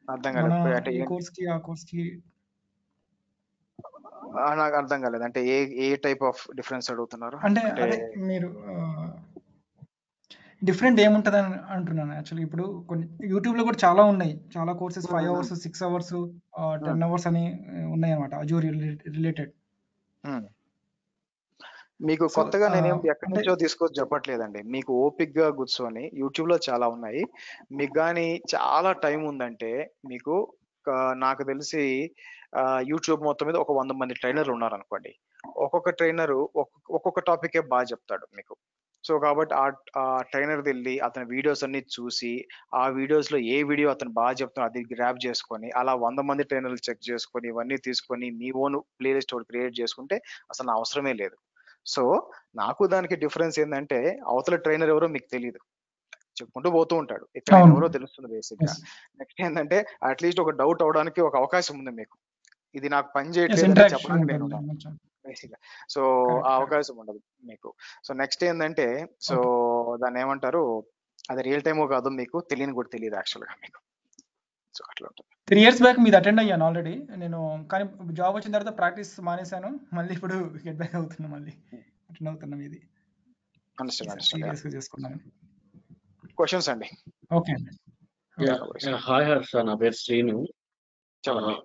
అర్థం మన కాలేదు అంటే ఈ కోర్స్‌కి, ఆ కోర్స్‌కి నాకు అర్థం కాలేదు. అంటే ఏ ఏ టైప్ ఆఫ్ డిఫరెన్స్ అడుగుతున్నారు? అంటే అదే మీరు డిఫరెంట్ ఏముంటదని అంటున్నాను యాక్చువల్లీ. ఇప్పుడు కొన్ని యూట్యూబ్‌లో కూడా చాలా ఉన్నాయి. చాలా కోర్సెస్ 5 అవర్స్, 6 అవర్స్, 10 అవర్స్ అని ఉన్నాయన్నమాట అజూర్ రిలేటెడ్. మీకు సో కొత్తగా నేనేం ఎక్కడి అంటే నుంచో తీసుకొచ్చి చెప్పట్లేదండి. మీకు ఓపిక్గా కూర్చొని యూట్యూబ్ లో చాలా ఉన్నాయి. మీకు కానీ చాలా టైం ఉందంటే మీకు నాకు తెలిసి యూట్యూబ్ మొత్తం మీద ఒక 100 మంది ట్రైనర్లు ఉన్నారనుకోండి. ఒక్కొక్క ట్రైనరు ఒక్కొక్క టాపికే బాగా చెప్తాడు మీకు. సో కాబట్టి ఆ ట్రైనర్ వెళ్ళి అతని వీడియోస్ అన్ని చూసి, ఆ వీడియోస్ లో ఏ వీడియో అతను బాగా చెప్తున్నాడో అది గ్రాప్ చేసుకొని, అలా 100 మంది ట్రైనర్లు చెక్ చేసుకొని ఇవన్నీ తీసుకొని మీ ఓన్ ప్లేలిస్ట్ ఒకటి క్రియేట్ చేసుకుంటే అసలు అవసరమే లేదు. సో నాకు దానికి డిఫరెన్స్ ఏంటంటే, అవతల ట్రైనర్ ఎవరో మీకు తెలియదు, చెప్పుకుంటూ పోతూ ఉంటాడు, ఇక్కడ ఆయన ఎవరో తెలుస్తుంది బేసిక్ గా. నెక్స్ట్ ఏంటంటే అట్లీస్ట్ ఒక డౌట్ అవడానికి ఒక అవకాశం ఉంది మీకు, ఇది నాకు పని చేయట్లేదని చెప్పడానికి నేను బేసిక్ గా. సో ఆ అవకాశం ఉండదు మీకు. సో నెక్స్ట్ ఏంటంటే, సో దాన్ని ఏమంటారు, అది రియల్ టైమో కాదు మీకు తెలియని కూడా తెలియదు యాక్చువల్ గా మీకు. సో అట్లా ఉంటుంది. 3 ఇయర్స్ బ్యాక్ మీది అటెండ్ అయ్యాను ఆల్రెడీ నేను, కానీ జాబ్ వచ్చిన తర్వాత ప్రాక్టీస్ మానేశాను. మళ్ళీ ఇప్పుడు గెట్ బ్యాక్ అవుతున్నా, మళ్ళీ అటెండ్ అవుతున్నా మీది. సీరియస్‌గా చేసుకున్నాను. క్వశ్చన్స్ అండి. ఓకే అండి. హాయ్ హర్ష, నా పేరు శ్రీను. చెప్పండి.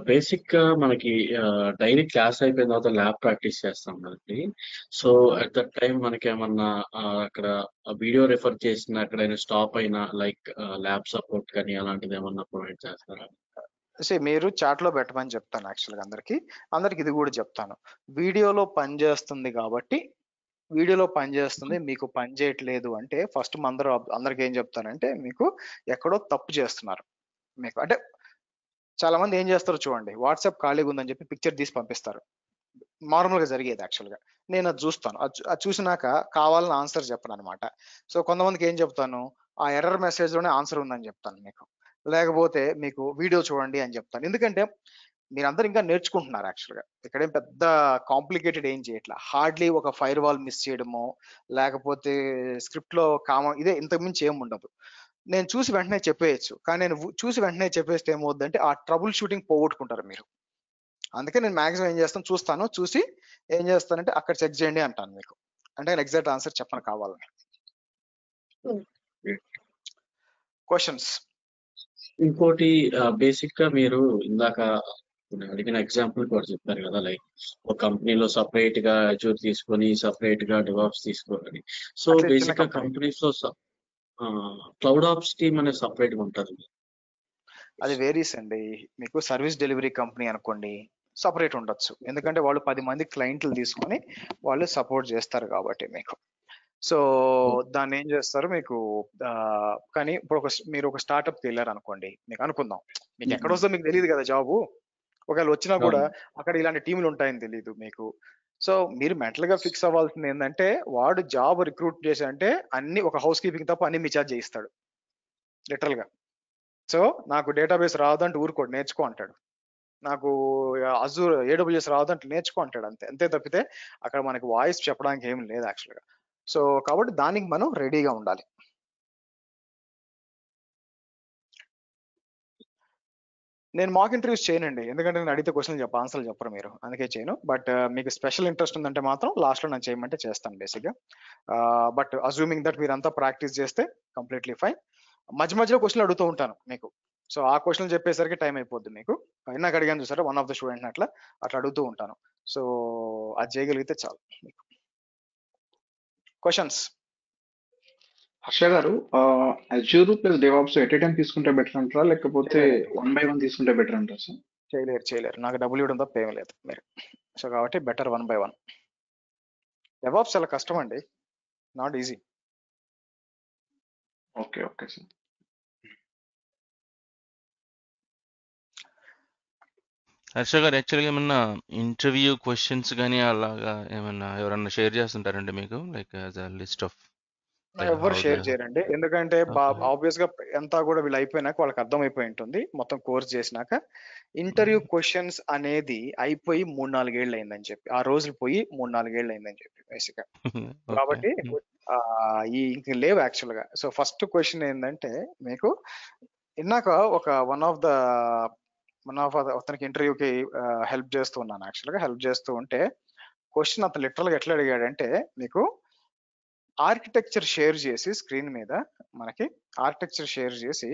బేసిక్ గా మనకి డైలీ క్లాస్ అయిపోయిన తర్వాత ల్యాబ్ ప్రాక్టీస్ చేస్తాం కదండి. సో అట్ దట్ టైం మనకి ఏమన్నా అక్కడ వీడియో రెఫర్ చేసిన ఎక్కడైనా స్టాప్ అయినా లైక్ ల్యాబ్ సపోర్ట్ కానీ అలాంటిది ఏమన్నా ప్రొవైడ్ చేస్తారా? మీరు చాట్ లో పెట్టమని చెప్తాను యాక్చువల్గా అందరికి ఇది కూడా చెప్తాను. వీడియోలో పని చేస్తుంది కాబట్టి, వీడియోలో పని చేస్తుంది, మీకు పని చేయట్లేదు అంటే ఫస్ట్ అందరికి ఏం చెప్తానంటే, మీకు ఎక్కడో తప్పు చేస్తున్నారు మీకు. అంటే చాలా మంది ఏం చేస్తారో చూడండి, వాట్సాప్ ఖాళీగా ఉందని చెప్పి పిక్చర్ తీసి పంపిస్తారు. నార్మల్ గా జరిగేది యాక్చువల్ గా. నేను అది చూస్తాను, అది చూసినాక కావాలని ఆన్సర్ చెప్పను అనమాట. సో కొంతమందికి ఏం చెప్తాను, ఆ ఎర్రర్ మెసేజ్ లోనే ఆన్సర్ ఉందని చెప్తాను మీకు, లేకపోతే మీకు వీడియో చూడండి అని చెప్తాను. ఎందుకంటే మీరందరూ ఇంకా నేర్చుకుంటున్నారు యాక్చువల్గా, ఇక్కడేం పెద్ద కాంప్లికేటెడ్ ఏం చేయట్లా. హార్డ్లీ ఒక ఫైర్ వాల్ మిస్ చేయడమో, లేకపోతే స్క్రిప్ట్ లో ఇదే, ఇంతకుమించి ఏం ఉండదు. నేను చూసి వెంటనే చెప్పేయచ్చు, కానీ నేను చూసి వెంటనే చెప్పేస్తే ఏమవుద్దంటే ఆ ట్రబుల్ షూటింగ్ పోగొట్టుకుంటారు మీరు. అందుకే నేను మాక్సిమం ఏం చేస్తాను, చూసి ఏం చేస్తానంటే అక్కడ చెక్ చేయండి అంటాను మీకు, అంటే ఎగ్జాక్ట్ ఆన్సర్ చెప్పను కావాలని. క్వశ్చన్స్. ఇంకోటి బేసిక్ గా మీరు ఇందాక అడిగిన ఎగ్జాంపుల్ కూడా చెప్పారు కదా, లైక్ ఒక కంపెనీలో సపరేట్ గా అజూర్ తీసుకొని సపరేట్ గా డెవాప్స్ తీసుకోవాలి. సో బేసిక్ గా కంపెనీస్ లో క్లౌడ్ ఆప్స్ టీమ్ అనేది సపరేట్ గా ఉంటుంది. అది వేరీస్ అండి. మీకు సర్వీస్ డెలివరీ కంపెనీ అనుకోండి, సపరేట్ ఉండొచ్చు, ఎందుకంటే వాళ్ళు 10 మంది క్లయింట్లు తీసుకొని వాళ్ళు సపోర్ట్ చేస్తారు కాబట్టి మీకు. సో దాన్ని ఏం చేస్తారు మీకు, కానీ ఇప్పుడు మీరు ఒక స్టార్ట్అప్కి వెళ్ళారు అనుకోండి, మీకు అనుకుందాం, మీకు ఎక్కడ వస్తుందో మీకు తెలియదు కదా జాబు, ఒకవేళ వచ్చినా కూడా అక్కడ ఇలాంటి టీములు ఉంటాయని తెలియదు మీకు. సో మీరు మెంటల్ గా ఫిక్స్ అవ్వాల్సింది ఏంటంటే, వాడు జాబ్ రిక్రూట్ చేసి అంటే అన్ని ఒక హౌస్ కీపింగ్ తప్ప అన్ని మీ చార్జ్ చేయిస్తాడు లిటరల్ గా. సో నాకు డేటాబేస్ రాదంటే ఊరుకోడు, నేర్చుకో అంటాడు. నాకు అజూర్ AWS రాదంటే నేర్చుకో అంటాడు, అంతే తప్పితే అక్కడ మనకి వాయిస్ చెప్పడానికి ఏం లేదు యాక్చువల్గా. సో కాబట్టి దానికి మనం రెడీగా ఉండాలి. నేను మాక్ ఇంటర్వ్యూస్ చేయనండి, ఎందుకంటే నేను అడిగితే క్వశ్చన్ ఆన్సర్లు చెప్పరు మీరు, అందుకే చేయను. బట్ మీకు స్పెషల్ ఇంట్రెస్ట్ ఉందంటే మాత్రం లాస్ట్ లో నేను చేయమంటే చేస్తాను బేసిక్గా. బట్ అజ్యూమింగ్ దట్ మీరంతా ప్రాక్టీస్ చేస్తే కంప్లీట్లీ ఫైన్. మధ్యలో క్వశ్చన్లు అడుగుతూ ఉంటాను మీకు, సో ఆ క్వశ్చన్లు చెప్పేసరికి టైం అయిపోద్ది మీకు. నాకు అడిగాను చూసారా, వన్ ఆఫ్ ద స్టూడెంట్ అట్లా అడుగుతూ ఉంటాను. సో అది చేయగలిగితే చాలు మీకు. క్వశ్చన్స్. హర్ష గారు, Azure plus DevOps at a time తీసుకుంటే బెటర్ అంటారా, లేకపోతే 1 by 1 తీసుకుంటే బెటర్ అంటారా సార్? చేయలేరు, నాకు డబ్బులు ఇవ్వడం తప్ప ఏమీ లేదు మీరు. సో కాబట్టి బెటర్ 1 by 1. డెవాప్స్ చాలా కష్టం అండి, not easy. Okay okay sir. Harsha గారు యాక్చువల్గా ఏమన్నా ఇంటర్వ్యూ క్వశ్చన్స్ కానీ అలాగా ఏమన్నా ఎవరన్నా షేర్ చేస్తుంటారండి మీకు, like as a list of ఎవరు షేర్ చేయరండి, ఎందుకంటే ఆబ్వియస్ గా అంతా కూడా వీళ్ళు అయిపోయినాక వాళ్ళకి అర్థమైపోయి ఉంటుంది మొత్తం కోర్స్ చేసినాక. ఇంటర్వ్యూ క్వశ్చన్స్ అనేది అయిపోయి 3-4 ఏళ్ళు అయిందని చెప్పి, ఆ రోజులు పోయి 3-4 ఏళ్ళు అయిందని చెప్పి బేసిక్ గా. కాబట్టి ఈ ఇంక లేవు యాక్చువల్ గా. సో ఫస్ట్ క్వశ్చన్ ఏంటంటే మీకు ఇందాక ఒక వన్ ఆఫ్ అతనికి ఇంటర్వ్యూకి హెల్ప్ చేస్తూ ఉన్నాను. యాక్చువల్ గా హెల్ప్ చేస్తూ ఉంటే క్వశ్చన్ అతను లిటరల్ గా ఎట్లా అడిగాడంటే, మీకు ఆర్కిటెక్చర్ షేర్ చేసి స్క్రీన్ మీద మనకి ఆర్కిటెక్చర్ షేర్ చేసి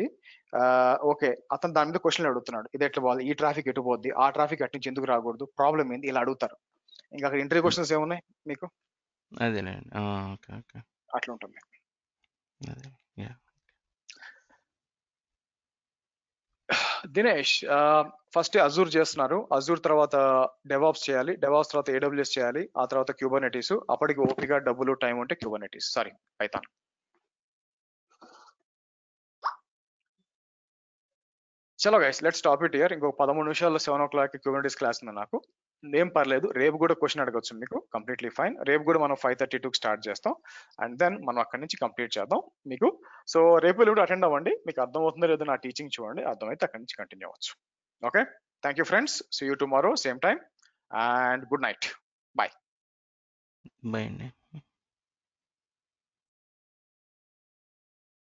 ఓకే అతను దాని మీద క్వశ్చన్లు అడుగుతున్నాడు. ఇది ఎట్లా పోవాలి, ఈ ట్రాఫిక్ ఎటు పోద్ది, ఆ ట్రాఫిక్ అటు నుంచి ఎందుకు రాకూడదు, ప్రాబ్లం ఏంది, ఇలా అడుగుతారు. ఇంకా అక్కడ ఇంటర్వ్యూ క్వశ్చన్స్ ఏమున్నాయి మీకు, అదేనండి. ఓకే ఓకే అట్లా ఉంటుంది. దినేష్ ఫస్ట్ అజూర్ చేస్తున్నారు, అజూర్ తర్వాత డెవాప్స్ చేయాలి, డెవాప్స్ తర్వాత AWS చేయాలి, ఆ తర్వాత క్యూబర్నెటీస్. అప్పటికి ఓపిక డబ్బులు టైం ఉంటే క్యూబర్నెటీస్, సారీ పైథాన్. చలో guys let's stop it here. ఇంకో 13 నిమిషాల్లో 7 o'clock క్యూబర్నెటీస్ క్లాస్ ఉంది నాకు. ఏం పర్లేదు, రేపు కూడా క్వశ్చన్ అడగచ్చు మీకు, కంప్లీట్లీ ఫైన్. రేపు కూడా మనం 5:32 స్టార్ట్ చేస్తాం అండ్ దెన్ మనం అక్కడి నుంచి కంప్లీట్ చేద్దాం మీకు. సో రేపు కూడా అటెండ్ అవ్వండి, మీకు అర్థం అవుతుందో లేదో నా టీచింగ్ చూడండి, అర్థమైతే అక్కడి నుంచి కంటిన్యూ అవ్వచ్చు. Okay, thank you friends, see you tomorrow same time and good night. Bye bye అండి.